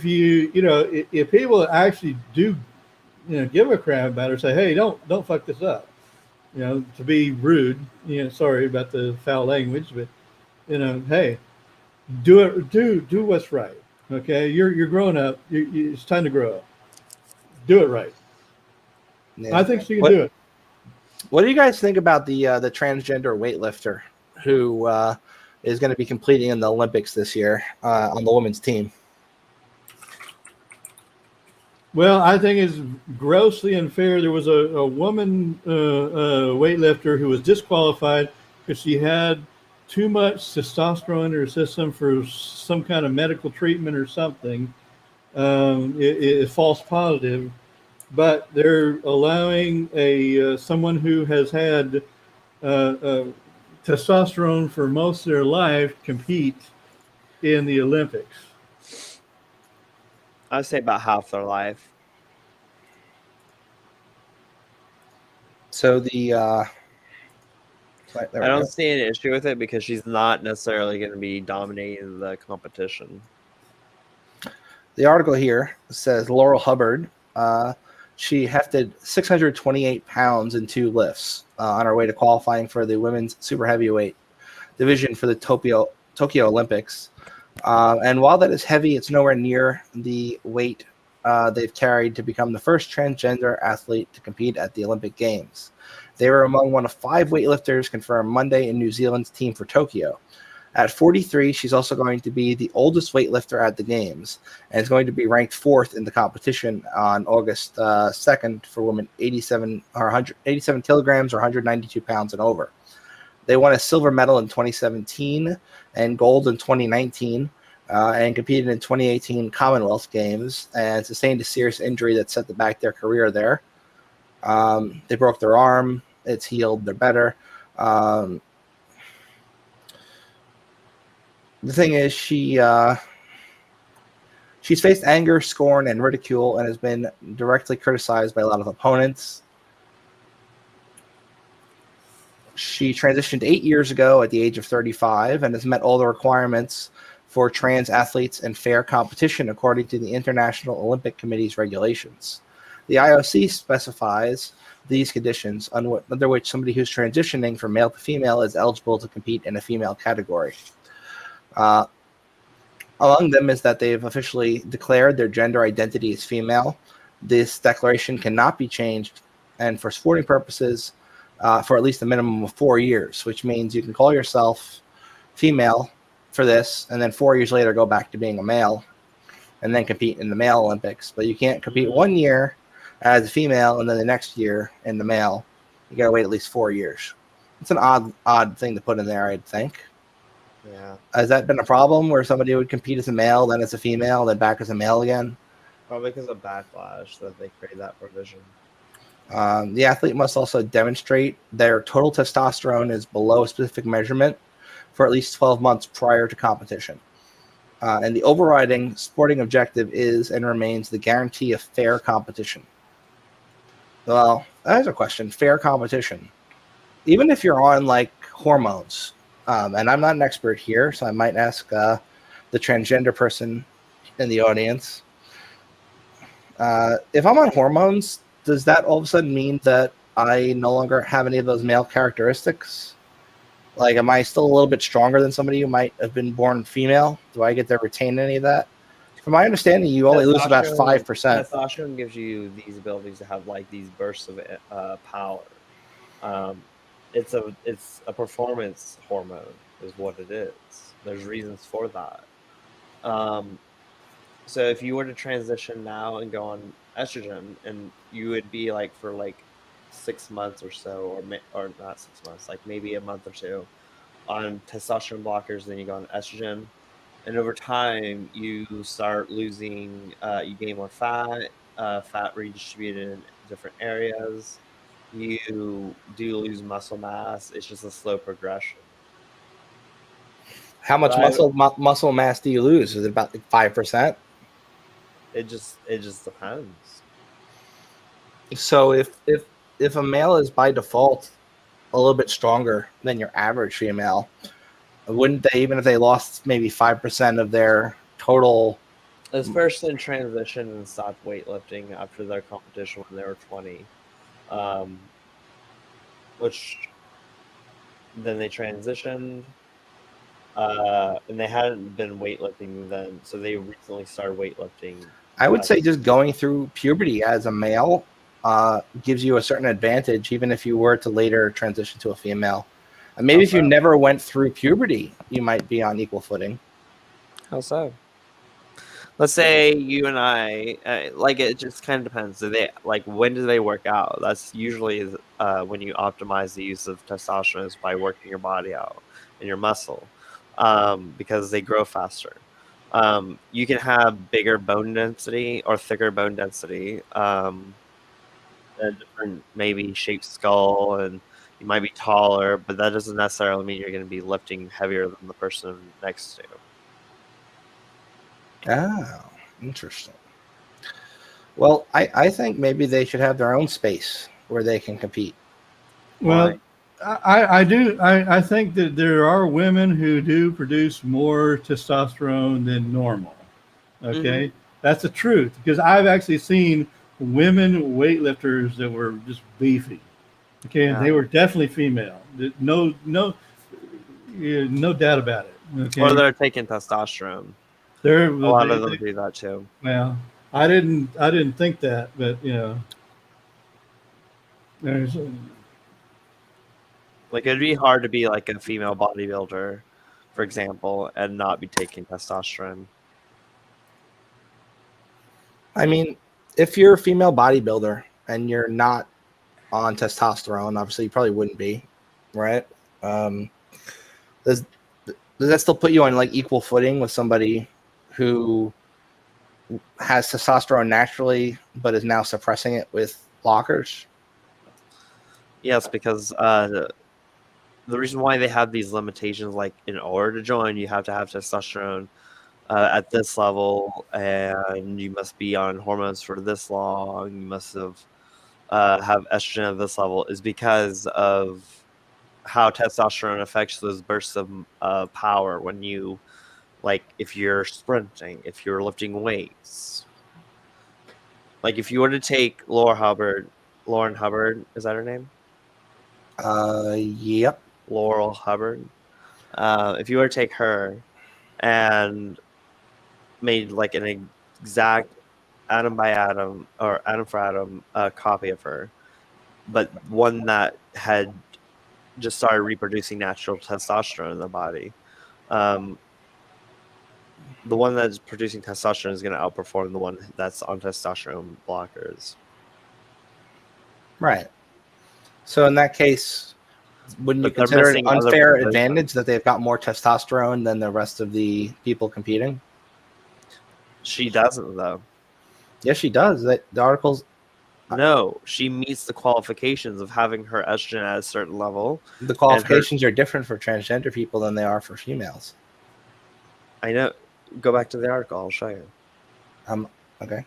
if people actually do give a crap about her, say, hey, don't fuck this up. To be rude, sorry about the foul language, but hey, do what's right. Okay, you're growing up. It's time to grow up. Do it right. Yeah. I think she can do it. What do you guys think about the transgender weightlifter who is going to be competing in the Olympics this year on the women's team? Well, I think it's grossly unfair. There was a woman weightlifter who was disqualified because she had too much testosterone in her system for some kind of medical treatment or something. It's false positive, but they're allowing someone who has had testosterone for most of their life compete in the Olympics. I'd say about half their life. So I don't see an issue with it because she's not necessarily going to be dominating the competition. The article here says Laurel Hubbard, she hefted 628 pounds in 2 lifts on her way to qualifying for the women's super heavyweight division for the Tokyo Olympics. And while that is heavy, it's nowhere near the weight they've carried to become the first transgender athlete to compete at the Olympic Games. They were among one of 5 weightlifters confirmed Monday in New Zealand's team for Tokyo. At 43, she's also going to be the oldest weightlifter at the Games, and is going to be ranked 4th in the competition on August 2nd for women 87 kilograms or 192 pounds and over. They won a silver medal in 2017 and gold in 2019, and competed in 2018 Commonwealth Games and sustained a serious injury that set back their career there. They broke their arm. It's healed. They're better. The thing is, she's faced anger, scorn, and ridicule, and has been directly criticized by a lot of opponents. She transitioned 8 years ago at the age of 35 and has met all the requirements for trans athletes and fair competition according to the International Olympic Committee's regulations. The IOC specifies these conditions under which somebody who's transitioning from male to female is eligible to compete in a female category. Among them is that they've officially declared their gender identity as female. This declaration cannot be changed, and for sporting purposes, for at least a minimum of 4 years, which means you can call yourself female for this, and then 4 years later go back to being a male, and then compete in the male Olympics. But you can't compete 1 year as a female, and then the next year in the male. You got to wait at least 4 years. It's an odd thing to put in there, I'd think. Yeah. Has that been a problem where somebody would compete as a male, then as a female, then back as a male again? Probably because of backlash that they created that provision. The athlete must also demonstrate their total testosterone is below a specific measurement for at least 12 months prior to competition. And the overriding sporting objective is and remains the guarantee of fair competition. Well, that's a question. Fair competition. Even if you're on like hormones, and I'm not an expert here, so I might ask the transgender person in the audience. If I'm on hormones, does that all of a sudden mean that I no longer have any of those male characteristics? Like, am I still a little bit stronger than somebody who might have been born female? Do I get to retain any of that? From my understanding, you only lose about 5%. Testosterone gives you these abilities to have like these bursts of power. It's a performance hormone is what it is. There's reasons for that. So if you were to transition now and go on estrogen, and you would be like for like 6 months or so, or not 6 months, like maybe a month or two on testosterone blockers, then you go on estrogen, and over time you start losing, you gain more fat redistributed in different areas. You do lose muscle mass. It's just a slow progression. How much muscle mass do you lose? Is it about 5%? It just depends. So if a male is by default a little bit stronger than your average female, wouldn't they, even if they lost maybe 5% of their total? This person transitioned and stopped weightlifting after their competition when they were 20, which then they transitioned, and they hadn't been weightlifting then, so they recently started weightlifting. I would say just going through puberty as a male gives you a certain advantage, even if you were to later transition to a female. And maybe if you never went through puberty, you might be on equal footing. How so? Let's say you and I, like, it just kind of depends. Do they, like, when do they work out? That's usually when you optimize the use of testosterone is by working your body out and your muscle, because they grow faster. You can have bigger bone density or thicker bone density, a different maybe shaped skull, and you might be taller, but that doesn't necessarily mean you're going to be lifting heavier than the person next to you. Oh, interesting. Well, I think maybe they should have their own space where they can compete. Well, I do. I think that there are women who do produce more testosterone than normal. Okay, that's the truth, because I've actually seen women weightlifters that were just beefy. Okay, and they were definitely female. No doubt about it. Okay? Or they're taking testosterone. A lot of them do that too. Well, I didn't think that, but you know, there's like, it'd be hard to be like a female bodybuilder for example, and not be taking testosterone. I mean, if you're a female bodybuilder and you're not on testosterone, obviously you probably wouldn't be, right? Does that still put you on like equal footing with somebody who has testosterone naturally but is now suppressing it with blockers? Yes, because the reason why they have these limitations, like in order to join, you have to have testosterone at this level, and you must be on hormones for this long. You must have estrogen at this level, is because of how testosterone affects those bursts of power when you, like, if you're sprinting, if you're lifting weights. Like, if you were to take Lauren Hubbard, is that her name? Yep. Laurel Hubbard. If you were to take her and made like an exact atom by atom or atom for atom copy of her, but one that had just started reproducing natural testosterone in the body, the one that's producing testosterone is going to outperform the one that's on testosterone blockers. Right. So in that case, wouldn't you But they're consider it missing an other unfair positions. advantage that they've got more testosterone than the rest of the people competing? She doesn't, though. Yes, she does. The articles, No, she meets the qualifications of having her estrogen at a certain level. the qualifications are different for transgender people than they are for females. I know. Go back to the article. I'll show you. Okay.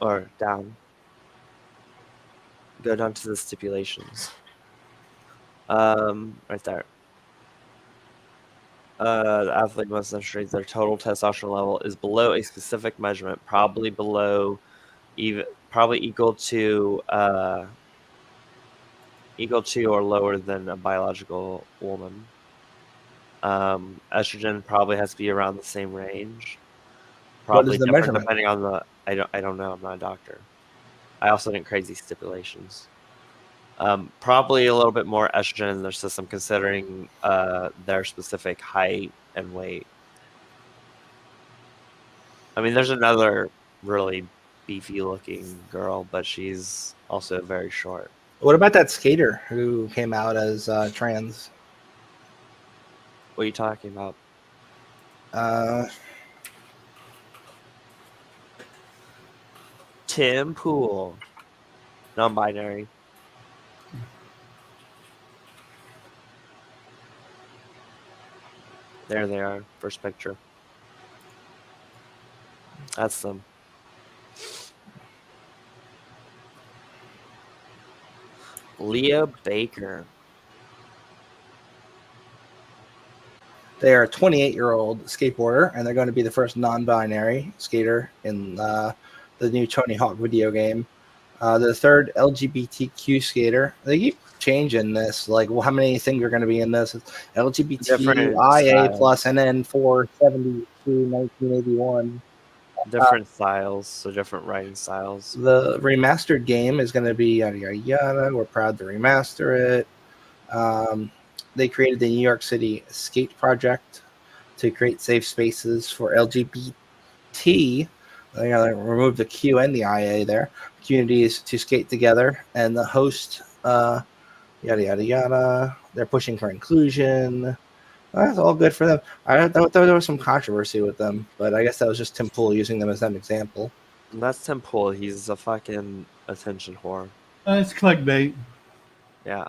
Or down. Go down to the stipulations. Right there. The athlete must demonstrate their total testosterone level is below a specific measurement, probably equal to or lower than a biological woman. Estrogen probably has to be around the same range. What Probably is the different measurement? depending on the. I don't know. I'm not a doctor. I also didn't crazy stipulations. Probably a little bit more estrogen in their system, considering their specific height and weight. I mean, there's another really beefy-looking girl, but she's also very short. What about that skater who came out as trans? What are you talking about? Tim Pool, non-binary. There they are, first picture. That's them. Leah Baker. They are a 28-year-old skateboarder, and they're going to be the first non-binary skater in the new Tony Hawk video game. The third LGBTQ skater. They keep changing this. Like, well, how many things are going to be in this? It's LGBTQIA plus NN 472 1981. Different styles, so different writing styles. The remastered game is going to be yada yada yada. We're proud to remaster it. They created the New York City Skate Project to create safe spaces for LGBT. They remove the Q and the IA there. Communities to skate together, and the host, yada yada yada. They're pushing for inclusion. That's all good for them. I thought there was some controversy with them, but I guess that was just Tim Pool using them as an example. That's Tim Pool. He's a fucking attention whore. It's clickbait. Yeah.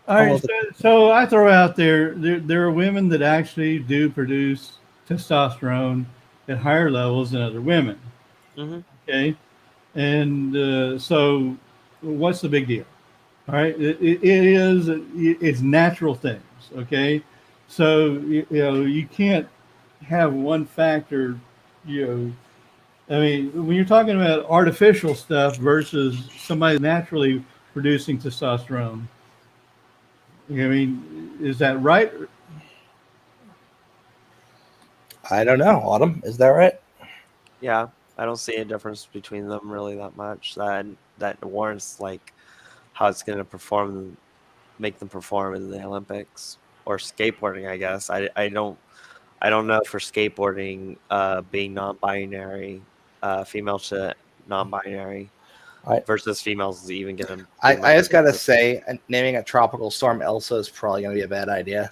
All right, so I throw out there are women that actually do produce testosterone at higher levels than other women. Mm-hmm. Okay, and so what's the big deal? All right, it's natural things. Okay, so you can't have one factor. I mean, when you're talking about artificial stuff versus somebody naturally producing testosterone. I mean, is that right? I don't know. Autumn, is that right? Yeah, I don't see a difference between them really that much. That warrants like how it's going to perform, make them perform in the Olympics or skateboarding. I guess I don't know for skateboarding being non-binary, female to non-binary versus females even get them. I just gotta say, naming a tropical storm Elsa is probably gonna be a bad idea.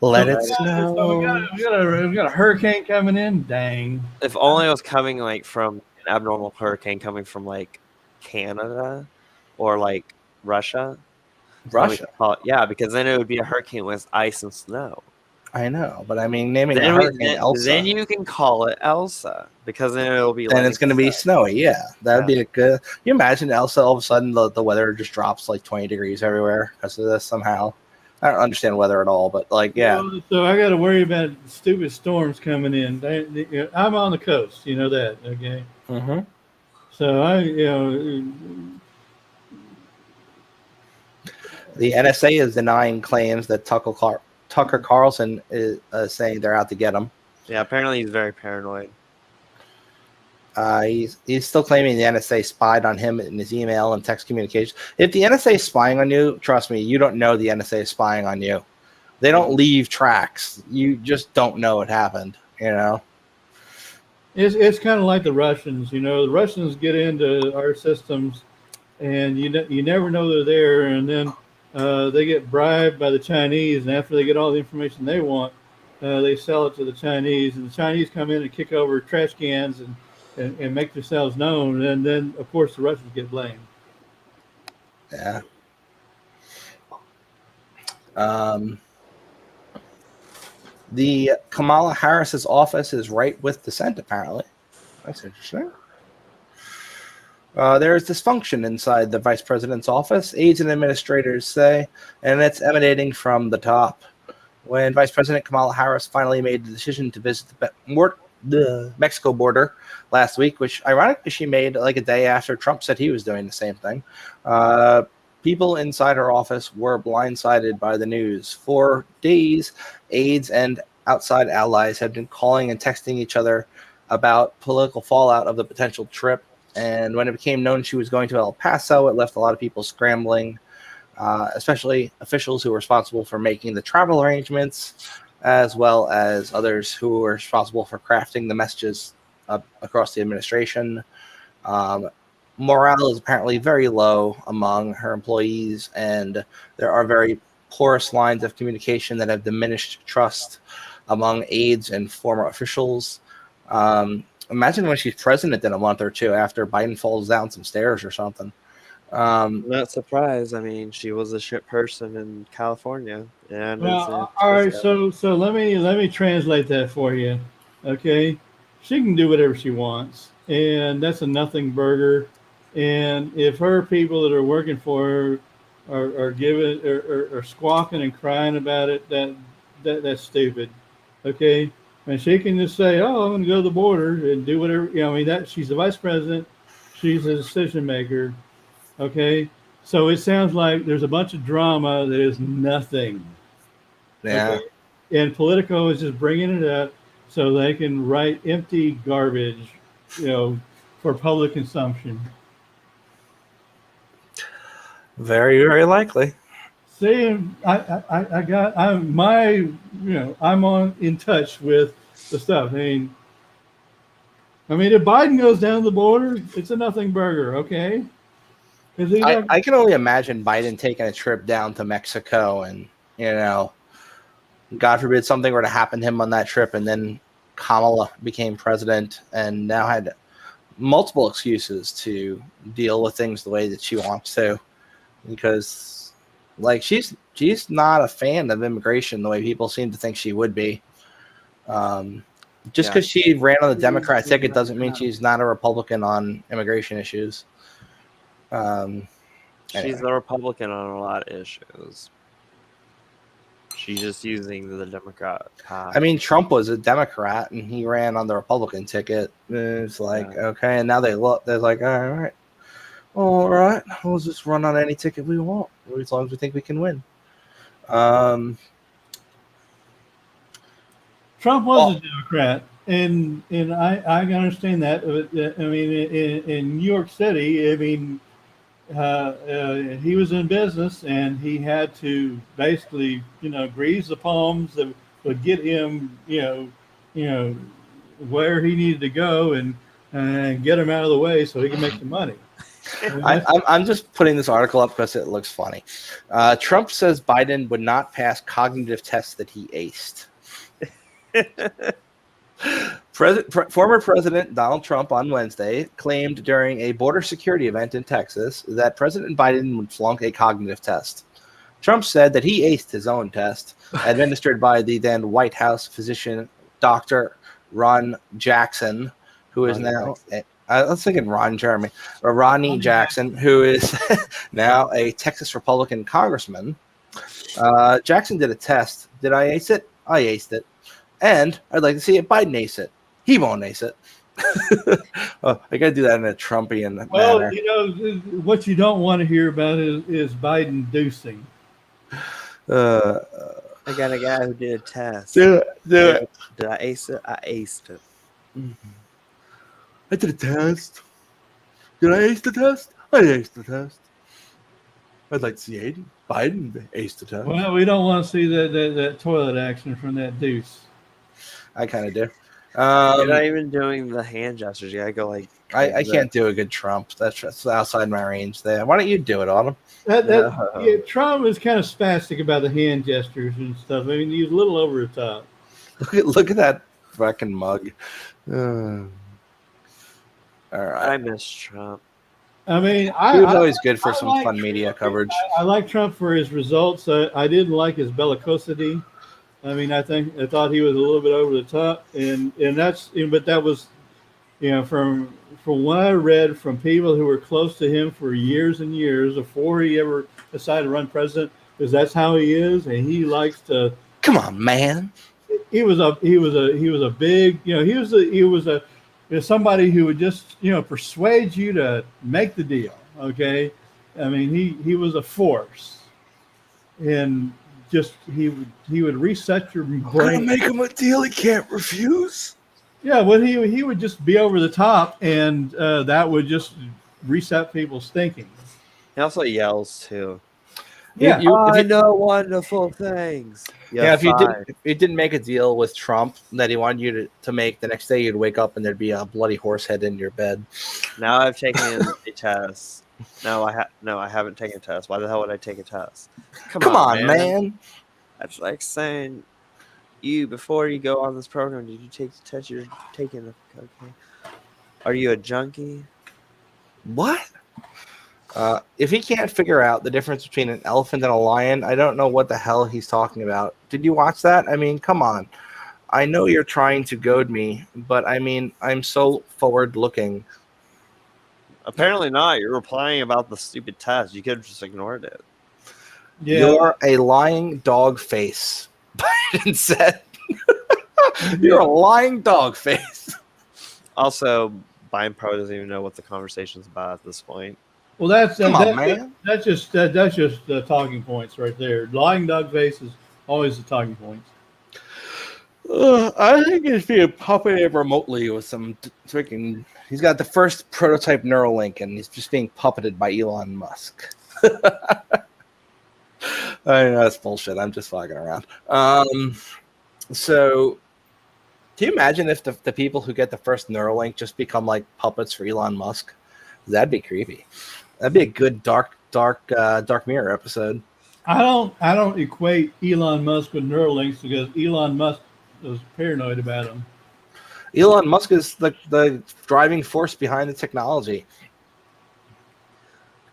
Let it snow. So we got a hurricane coming in. Dang. If only it was coming like from an abnormal hurricane coming from like Canada or like Russia. Russia. Yeah, because then it would be a hurricane with ice and snow. I know, but I mean, naming a hurricane Elsa. Then you can call it Elsa because then it'll be. Then it's going to be snowy. Yeah, that'd be a good. You imagine Elsa all of a sudden the weather just drops like 20 degrees everywhere because of this somehow. I don't understand weather at all, but like, yeah. So I got to worry about stupid storms coming in. I'm on the coast, you know that, okay? Mm-hmm. So the NSA is denying claims that Tucker Carlson is saying they're out to get him. Yeah, apparently he's very paranoid. He's still claiming the NSA spied on him in his email and text communications. If the NSA is spying on you, trust me, you don't know the NSA is spying on you. They don't leave tracks. You just don't know it happened, you know? it's kind of like the Russians, you know. The Russians get into our systems and you never know they're there, and then they get bribed by the Chinese, and after they get all the information they want, they sell it to the Chinese, and the Chinese come in and kick over trash cans and make themselves known, and then of course the Russians get blamed. Yeah. The Kamala Harris's office is right with dissent, apparently. That's interesting. There is dysfunction inside the vice president's office, aides and administrators say, and it's emanating from the top. When Vice President Kamala Harris finally made the decision to visit the Mexico border last week, which ironically she made like a day after Trump said he was doing the same thing, people inside her office were blindsided by the news. For days, aides and outside allies had been calling and texting each other about political fallout of the potential trip. And when it became known she was going to El Paso, it left a lot of people scrambling, especially officials who were responsible for making the travel arrangements, as well as others who were responsible for crafting the messages across the administration. Morale is apparently very low among her employees, and there are very porous lines of communication that have diminished trust among aides and former officials. Imagine when she's president in a month or two after Biden falls down some stairs or something. Not surprised. I mean, she was a shit person in California. And all right, so let me translate that for you. Okay, she can do whatever she wants, and that's a nothing burger. And if her people that are working for her are squawking and crying about it, that's stupid. Okay. And she can just say, "Oh, I'm going to go to the border and do whatever." You know, I mean, that she's the vice president, she's a decision maker. Okay, so it sounds like there's a bunch of drama that is nothing. Yeah. Okay? And Politico is just bringing it up so they can write empty garbage, you know, for public consumption. Very, very likely. See, I'm in touch with the stuff. I mean, if Biden goes down the border, it's a nothing burger, okay? I can only imagine Biden taking a trip down to Mexico, and God forbid something were to happen to him on that trip, and then Kamala became president and now had multiple excuses to deal with things the way that she wants to, because like she's not a fan of immigration the way people seem to think she would be. Just because she ran on the Democrat ticket doesn't mean she's not a Republican on immigration issues. She's a Republican on a lot of issues. She's just using the Democrat path. I mean, Trump was a Democrat and he ran on the Republican ticket. It's like, okay, and now they're like, all right, we'll just run on any ticket we want as long as we think we can win. Trump was a Democrat. and I can understand that. But, I mean, in New York City, I mean, he was in business, and he had to basically, grease the palms that would get him, you know, where he needed to go, and get him out of the way so he can make some money. I mean, I'm just putting this article up because it looks funny. Trump says Biden would not pass cognitive tests that he aced. Former President Donald Trump on Wednesday claimed during a border security event in Texas that President Biden would flunk a cognitive test. Trump said that he aced his own test, administered by the then White House physician, Dr. Ron Jackson, who is now, I was thinking Ron Jeremy, or Ronnie Jackson, who is now a Texas Republican congressman. Jackson did a test. Did I ace it? I aced it. And I'd like to see it Biden ace it. He won't ace it. I got to do that in a Trumpian manner. What you don't want to hear about is Biden deucing. I got a guy who did a test. Do it. Did I ace it? I aced it. I did a test. Did I ace the test? I aced the test. I'd like to see Biden ace the test. Well, we don't want to see that toilet action from that deuce. I kind of do. You're not even doing the hand gestures. You gotta go like. I can't do a good Trump. That's outside my range there. Why don't you do it, Autumn? Trump is kind of spastic about the hand gestures and stuff. I mean, he's a little over the top. Look at that fucking mug. All right. I miss Trump. I mean, he was always good for some fun media coverage. I like Trump for his results. I didn't like his bellicosity. I mean, I thought he was a little bit over the top, but that was, from what I read from people who were close to him for years and years before he ever decided to run president, because that's how he is, and he likes to. Come on, man. He was a big, he was somebody who would just, persuade you to make the deal. Okay, I mean, he was a force, and just he would reset your brain. Gonna make him a deal he can't refuse. Yeah, well, he would just be over the top, and that would just reset people's thinking. He also yells too. Yeah, I know wonderful things. If you didn't make a deal with Trump that he wanted you to make, the next day you'd wake up and there'd be a bloody horse head in your bed. Now I've taken a test. No, I haven't taken a test. Why the hell would I take a test? Come on, man. That's like saying, before you go on this program, did you take the test you're taking? Okay. Are you a junkie? What? If he can't figure out the difference between an elephant and a lion, I don't know what the hell he's talking about. Did you watch that? I mean, come on. I know you're trying to goad me, but I mean, I'm so forward-looking. Apparently not. You're replying about the stupid test. You could have just ignored it. Yeah. You're a lying dog face. Biden said. You're a lying dog face. Also, Biden probably doesn't even know what the conversation's about at this point. Well, that's man. That's just the talking points right there. Lying dog face is always the talking points. I think it's being puppeted remotely with some freaking. He's got the first prototype Neuralink, and he's just being puppeted by Elon Musk. I know that's bullshit. I'm just fucking around. So, can you imagine if the people who get the first Neuralink just become like puppets for Elon Musk? That'd be creepy. That'd be a good dark Mirror episode. I don't equate Elon Musk with Neuralinks because Elon Musk was paranoid about him. Elon Musk is the driving force behind the technology.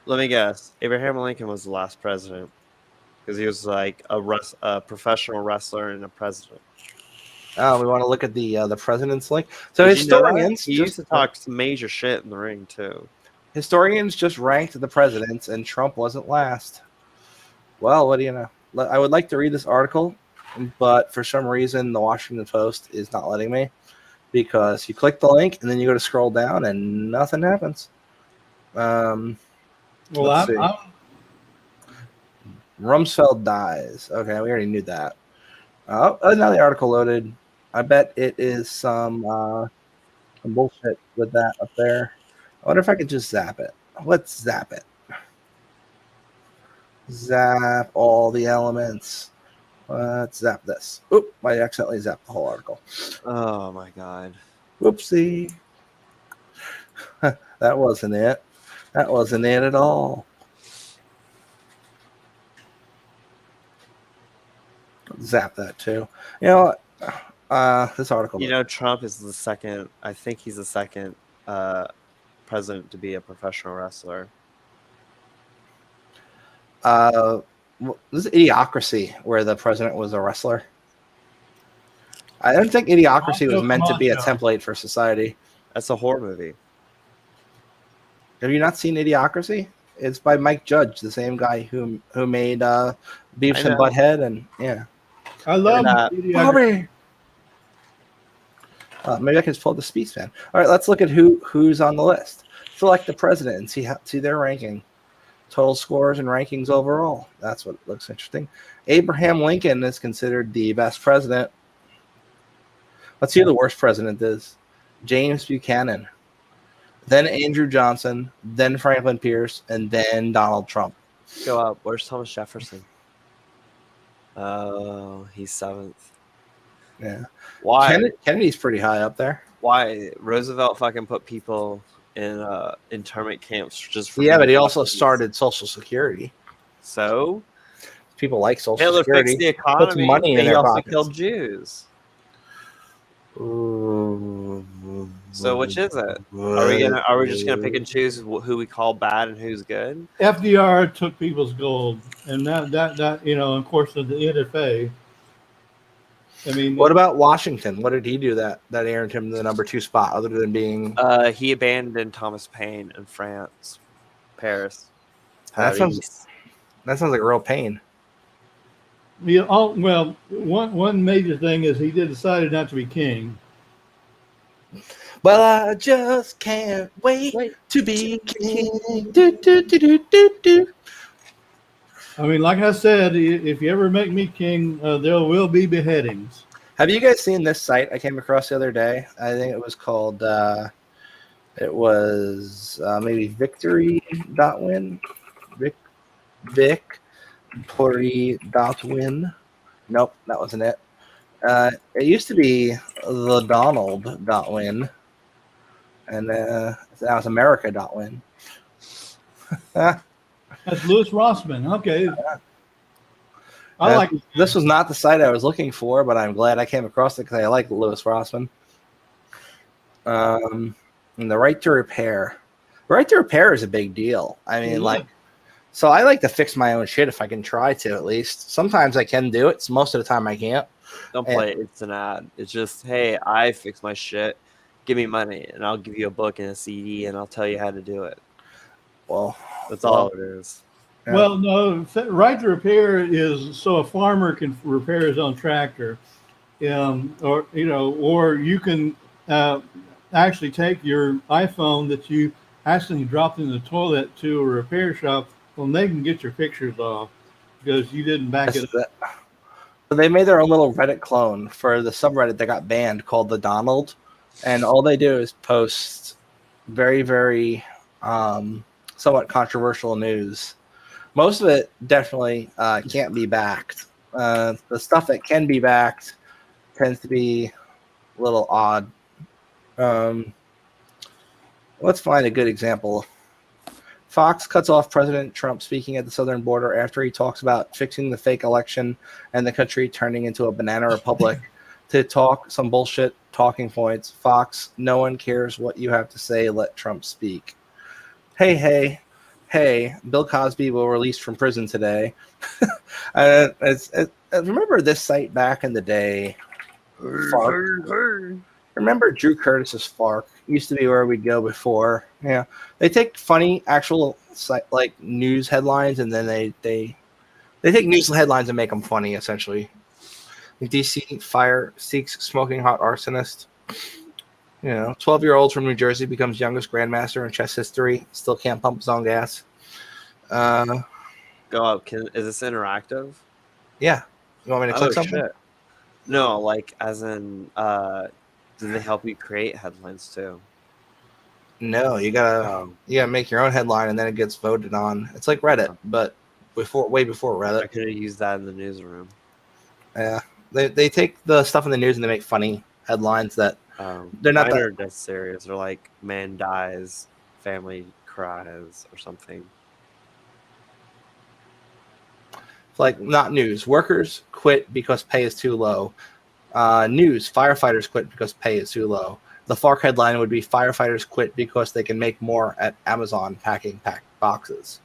Let me guess. Abraham Lincoln was the last president because he was like a professional wrestler and a president. Oh, we want to look at the president's link. So Did you know that? historians He used to talk some major shit in the ring too. Historians just ranked the presidents, and Trump wasn't last. Well, what do you know? I would like to read this article, but for some reason, the Washington Post is not letting me because you click the link and then you go to scroll down and nothing happens. Let's see. Rumsfeld dies. Okay, we already knew that. Oh, now the article loaded. I bet it is some bullshit with that up there. I wonder if I could just zap it. Let's zap it. Zap all the elements. Let's zap this. Oop, I accidentally zapped the whole article. Oh my god. Whoopsie. That wasn't it. That wasn't it at all. Zap that too. You know what? This article. You know, Trump is the second. I think he's the second president to be a professional wrestler. This is Idiocracy, where the president was a wrestler. I don't think Idiocracy was meant to be a template for society. That's a horror movie. Have you not seen Idiocracy? It's by Mike Judge, the same guy who made Beavis and Butthead, and yeah. I love Bobby. Maybe I can just pull up the Speaks fan. All right, let's look at who's on the list. Select the president and see their ranking. Total scores and rankings overall. That's what looks interesting. Abraham Lincoln is considered the best president. Let's see who the worst president is. James Buchanan. Then Andrew Johnson. Then Franklin Pierce. And then Donald Trump. Go up. Where's Thomas Jefferson? Oh, he's 7th. Yeah. Why? Kennedy's pretty high up there. Why? Roosevelt fucking put people in internment camps just for. Yeah, but he also started Social Security. So people like Social Hitler Security. Fixed the economy. Puts money in he their also pockets. killed Jews. So which is it? Are we just gonna pick and choose who we call bad and who's good? FDR took people's gold, and that you know, of course, the NFA. I mean, What about Washington? What did he do that earned him the number 2 spot, other than being? He abandoned Thomas Paine in France, Paris. That sounds like a real pain. yeah, well, one major thing is he decided not to be king. Well, I just can't wait to be king. Do, do, do, do, do, do. I mean, like I said, if you ever make me king, there will be beheadings. Have you guys seen this site I came across the other day? I think it was called. It was maybe victory.win. Victory.win. Nope, that wasn't it. It used to be the Donald.win. And now it's America.win. That's Louis Rossman. Okay. I like it. This was not the site I was looking for, but I'm glad I came across it because I like Louis Rossman. And the right to repair. The right to repair is a big deal. I mean, so I like to fix my own shit if I can try to, at least. Sometimes I can do it. So most of the time I can't. Don't play it. It's an ad. It's just, hey, I fix my shit. Give me money, and I'll give you a book and a CD, and I'll tell you how to do it. Well, that's all it is. Yeah. Well, no, right to repair is so a farmer can repair his own tractor, or you can actually take your iPhone that you accidentally dropped in the toilet to a repair shop. Well, they can get your pictures off because you didn't back it up. So they made their own little Reddit clone for the subreddit that got banned called the Donald, and all they do is post very, very somewhat controversial news. Most of it definitely can't be backed. The stuff that can be backed tends to be a little odd. Let's find a good example. Fox cuts off President Trump speaking at the southern border after he talks about fixing the fake election and the country turning into a banana republic to talk some bullshit talking points. Fox, no one cares what you have to say. Let Trump speak. Hey, Bill Cosby will release from prison today. Remember this site back in the day? Remember Drew Curtis's Fark? Used to be where we'd go before. Yeah, they take funny actual like news headlines, and then they take news headlines and make them funny. Essentially, DC fire seeks smoking hot arsonist. 12-year-old from New Jersey becomes youngest grandmaster in chess history. Still can't pump his own gas. Go up. Is this interactive? Yeah. You want me to click something? Shit. No, like as in, do they help you create headlines too? No, you gotta make your own headline and then it gets voted on. It's like Reddit, but way before I Reddit. could have used that in the newsroom. Yeah, they take the stuff in the news and they make funny headlines that they're not Mine that. are death serious. They're like man dies, family cries, or something. Like not news. Workers quit because pay is too low. News. Firefighters quit because pay is too low. The FARC headline would be firefighters quit because they can make more at Amazon packing packed boxes.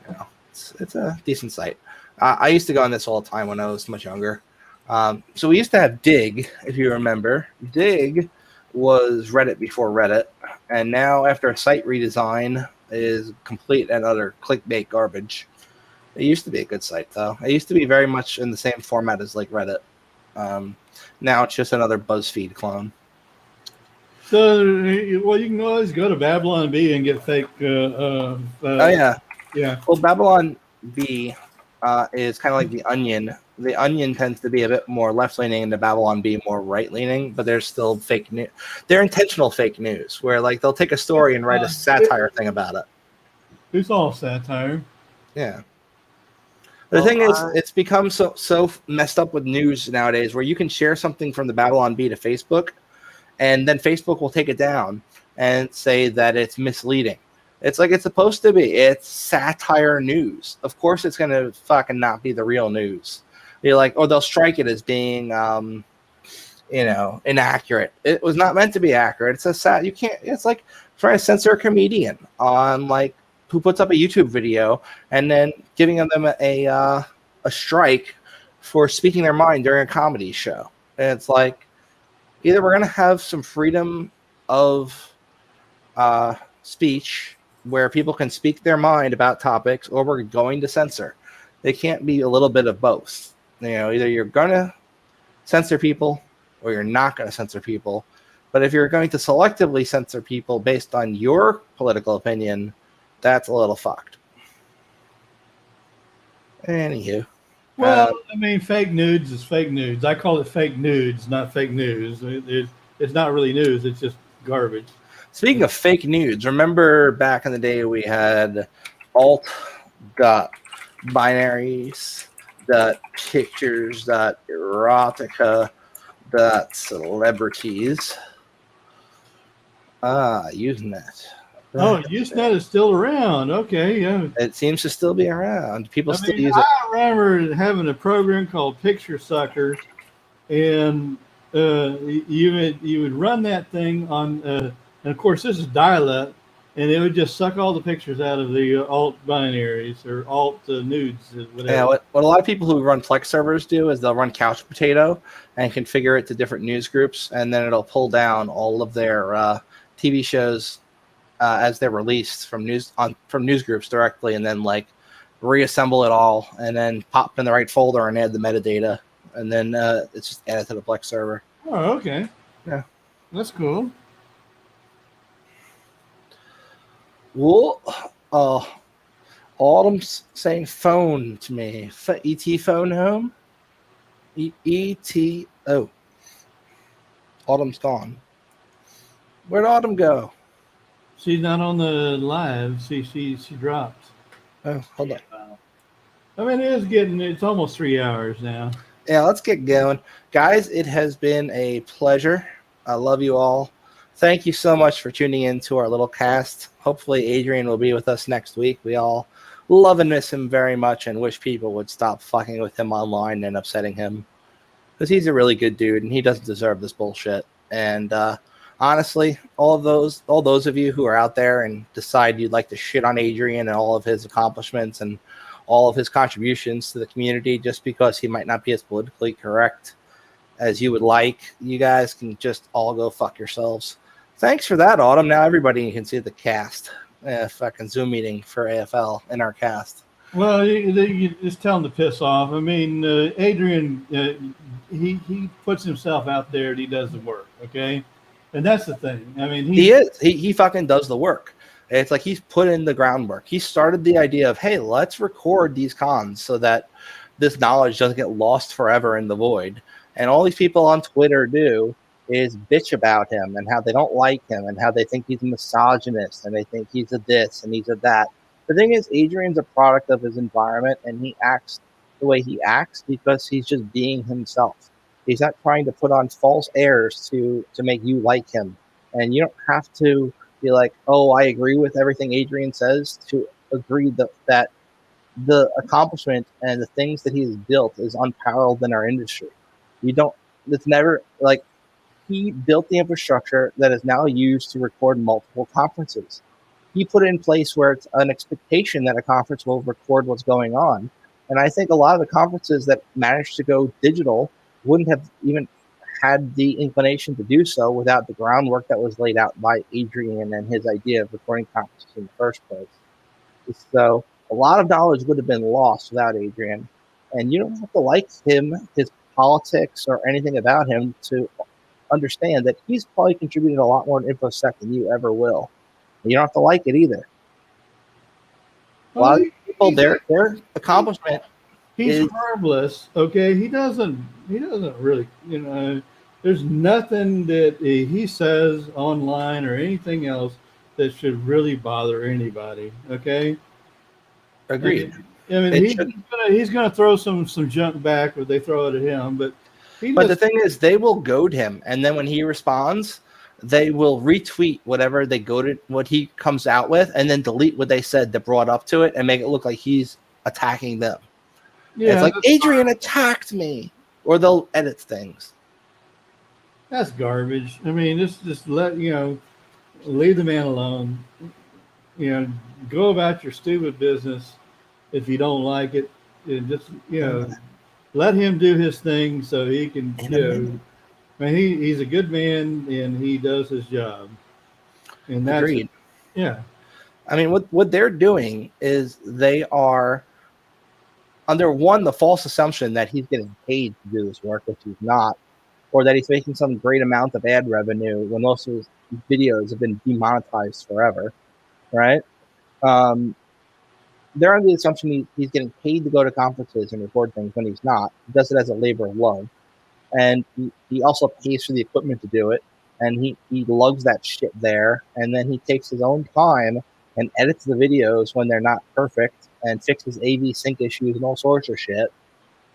You know, it's a decent site. I used to go on this all the time when I was much younger. So we used to have Dig, if you remember. Dig was Reddit before Reddit, and now after a site redesign is complete and utter clickbait garbage. It used to be a good site, though. It used to be very much in the same format as like Reddit. Now it's just another BuzzFeed clone. So, well, you can always go to Babylon Bee and get fake. Oh yeah. Yeah. Well, Babylon Bee is kind of like the Onion. The Onion tends to be a bit more left-leaning, and the Babylon Bee more right-leaning. But there's still fake news. They're intentional fake news, where like they'll take a story and write a satire thing about it. It's all satire. Yeah. The thing is, it's become so messed up with news nowadays, where you can share something from the Babylon Bee to Facebook, and then Facebook will take it down and say that it's misleading. It's like it's supposed to be. It's satire news. Of course, it's going to fucking not be the real news. You're like, oh, they'll strike it as being, inaccurate. It was not meant to be accurate. It's you can't. It's like trying to censor a comedian on like who puts up a YouTube video and then giving them a strike for speaking their mind during a comedy show. And it's like either we're going to have some freedom of speech where people can speak their mind about topics, or we're going to censor. They can't be a little bit of both. Either you're going to censor people or you're not going to censor people. But if you're going to selectively censor people based on your political opinion, that's a little fucked. Anywho. Well, fake nudes is fake nudes. I call it fake nudes, not fake news. It's not really news. It's just garbage. Speaking of fake nudes, remember back in the day we had alt.binaries, .pictures, .erotica, .celebrities. Usenet. Oh, Usenet is still around. Okay, yeah. It seems to still be around. People still use it. I remember having a program called Picture Sucker, and you would run that thing on, and of course this is dial-up, and it would just suck all the pictures out of the alt binaries or alt nudes. Whatever. Yeah, what a lot of people who run Plex servers do is they'll run Couch Potato and configure it to different news groups, and then it'll pull down all of their TV shows as they're released from news groups directly, and then like reassemble it all, and then pop in the right folder and add the metadata, and then it's just added to the Plex server. Oh, okay. Yeah, that's cool. Well, Autumn's saying phone to me. ET phone home. ET. Oh, Autumn's gone. Where'd Autumn go? She's not on the live. She dropped. Oh, hold on. It's almost 3 hours now. Yeah, let's get going. Guys, it has been a pleasure. I love you all. Thank you so much for tuning in to our little cast. Hopefully Adrian will be with us next week. We all love and miss him very much and wish people would stop fucking with him online and upsetting him. Because he's a really good dude and he doesn't deserve this bullshit. And honestly, all those of you who are out there and decide you'd like to shit on Adrian and all of his accomplishments and all of his contributions to the community just because he might not be as politically correct as you would like, you guys can just all go fuck yourselves. Thanks for that, Autumn. Now everybody can see the cast. Fucking Zoom meeting for AFL in our cast. Well, you just tell him to piss off. Adrian, he puts himself out there and he does the work, okay? And that's the thing. He fucking does the work. It's like he's put in the groundwork. He started the idea of, hey, let's record these cons so that this knowledge doesn't get lost forever in the void. And all these people on Twitter do is bitch about him and how they don't like him and how they think he's a misogynist and they think he's a this and he's a that. The thing is, Adrian's a product of his environment, and he acts the way he acts because he's just being himself. He's not trying to put on false airs to make you like him. And you don't have to be like, oh, I agree with everything Adrian says to agree that the accomplishment and the things that he's built is unparalleled in our industry. It's never like he built the infrastructure that is now used to record multiple conferences. He put it in place where it's an expectation that a conference will record what's going on. And I think a lot of the conferences that managed to go digital wouldn't have even had the inclination to do so without the groundwork that was laid out by Adrian and his idea of recording conferences in the first place. So a lot of knowledge would have been lost without Adrian. And you don't have to like him, his politics, or anything about him to understand that he's probably contributed a lot more to InfoSec than you ever will. And you don't have to like it either. A lot of people, their accomplishment He's is harmless, okay? He doesn't really, there's nothing that he says online or anything else that should really bother anybody, okay? agreed. I mean, he's gonna throw some junk back or they throw it at him, but the thing is, they will goad him, and then when he responds, they will retweet whatever they goaded, what he comes out with, and then delete what they said that brought up to it, and make it look like he's attacking them. Yeah, it's like Adrian attacked me, or they'll edit things. That's garbage. I mean, just let leave the man alone. Go about your stupid business. If you don't like it, and just let him do his thing so he can. I mean, he's a good man and he does his job. And that's agreed. Yeah. I mean, what they're doing is they are under the false assumption that he's getting paid to do this work, which he's not, or that he's making some great amount of ad revenue when most of his videos have been demonetized forever, right? They're under the assumption he's getting paid to go to conferences and record things when he's not. He does it as a labor of love. And he also pays for the equipment to do it. And he lugs that shit there. And then he takes his own time and edits the videos when they're not perfect and fixes AV sync issues and all sorts of shit.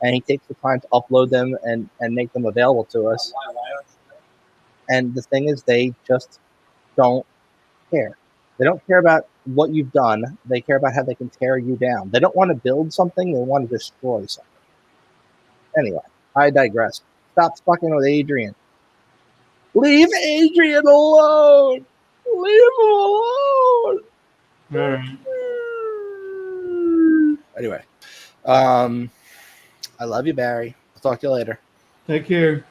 And he takes the time to upload them and make them available to us. And the thing is, they just don't care. They don't care about what you've done. They care about how they can tear you down. They don't want to build something. They want to destroy something. Anyway, I digress. Stop fucking with Adrian. Leave Adrian alone. Leave him alone. All right. Anyway, I love you, Barry. I'll talk to you later. Take care.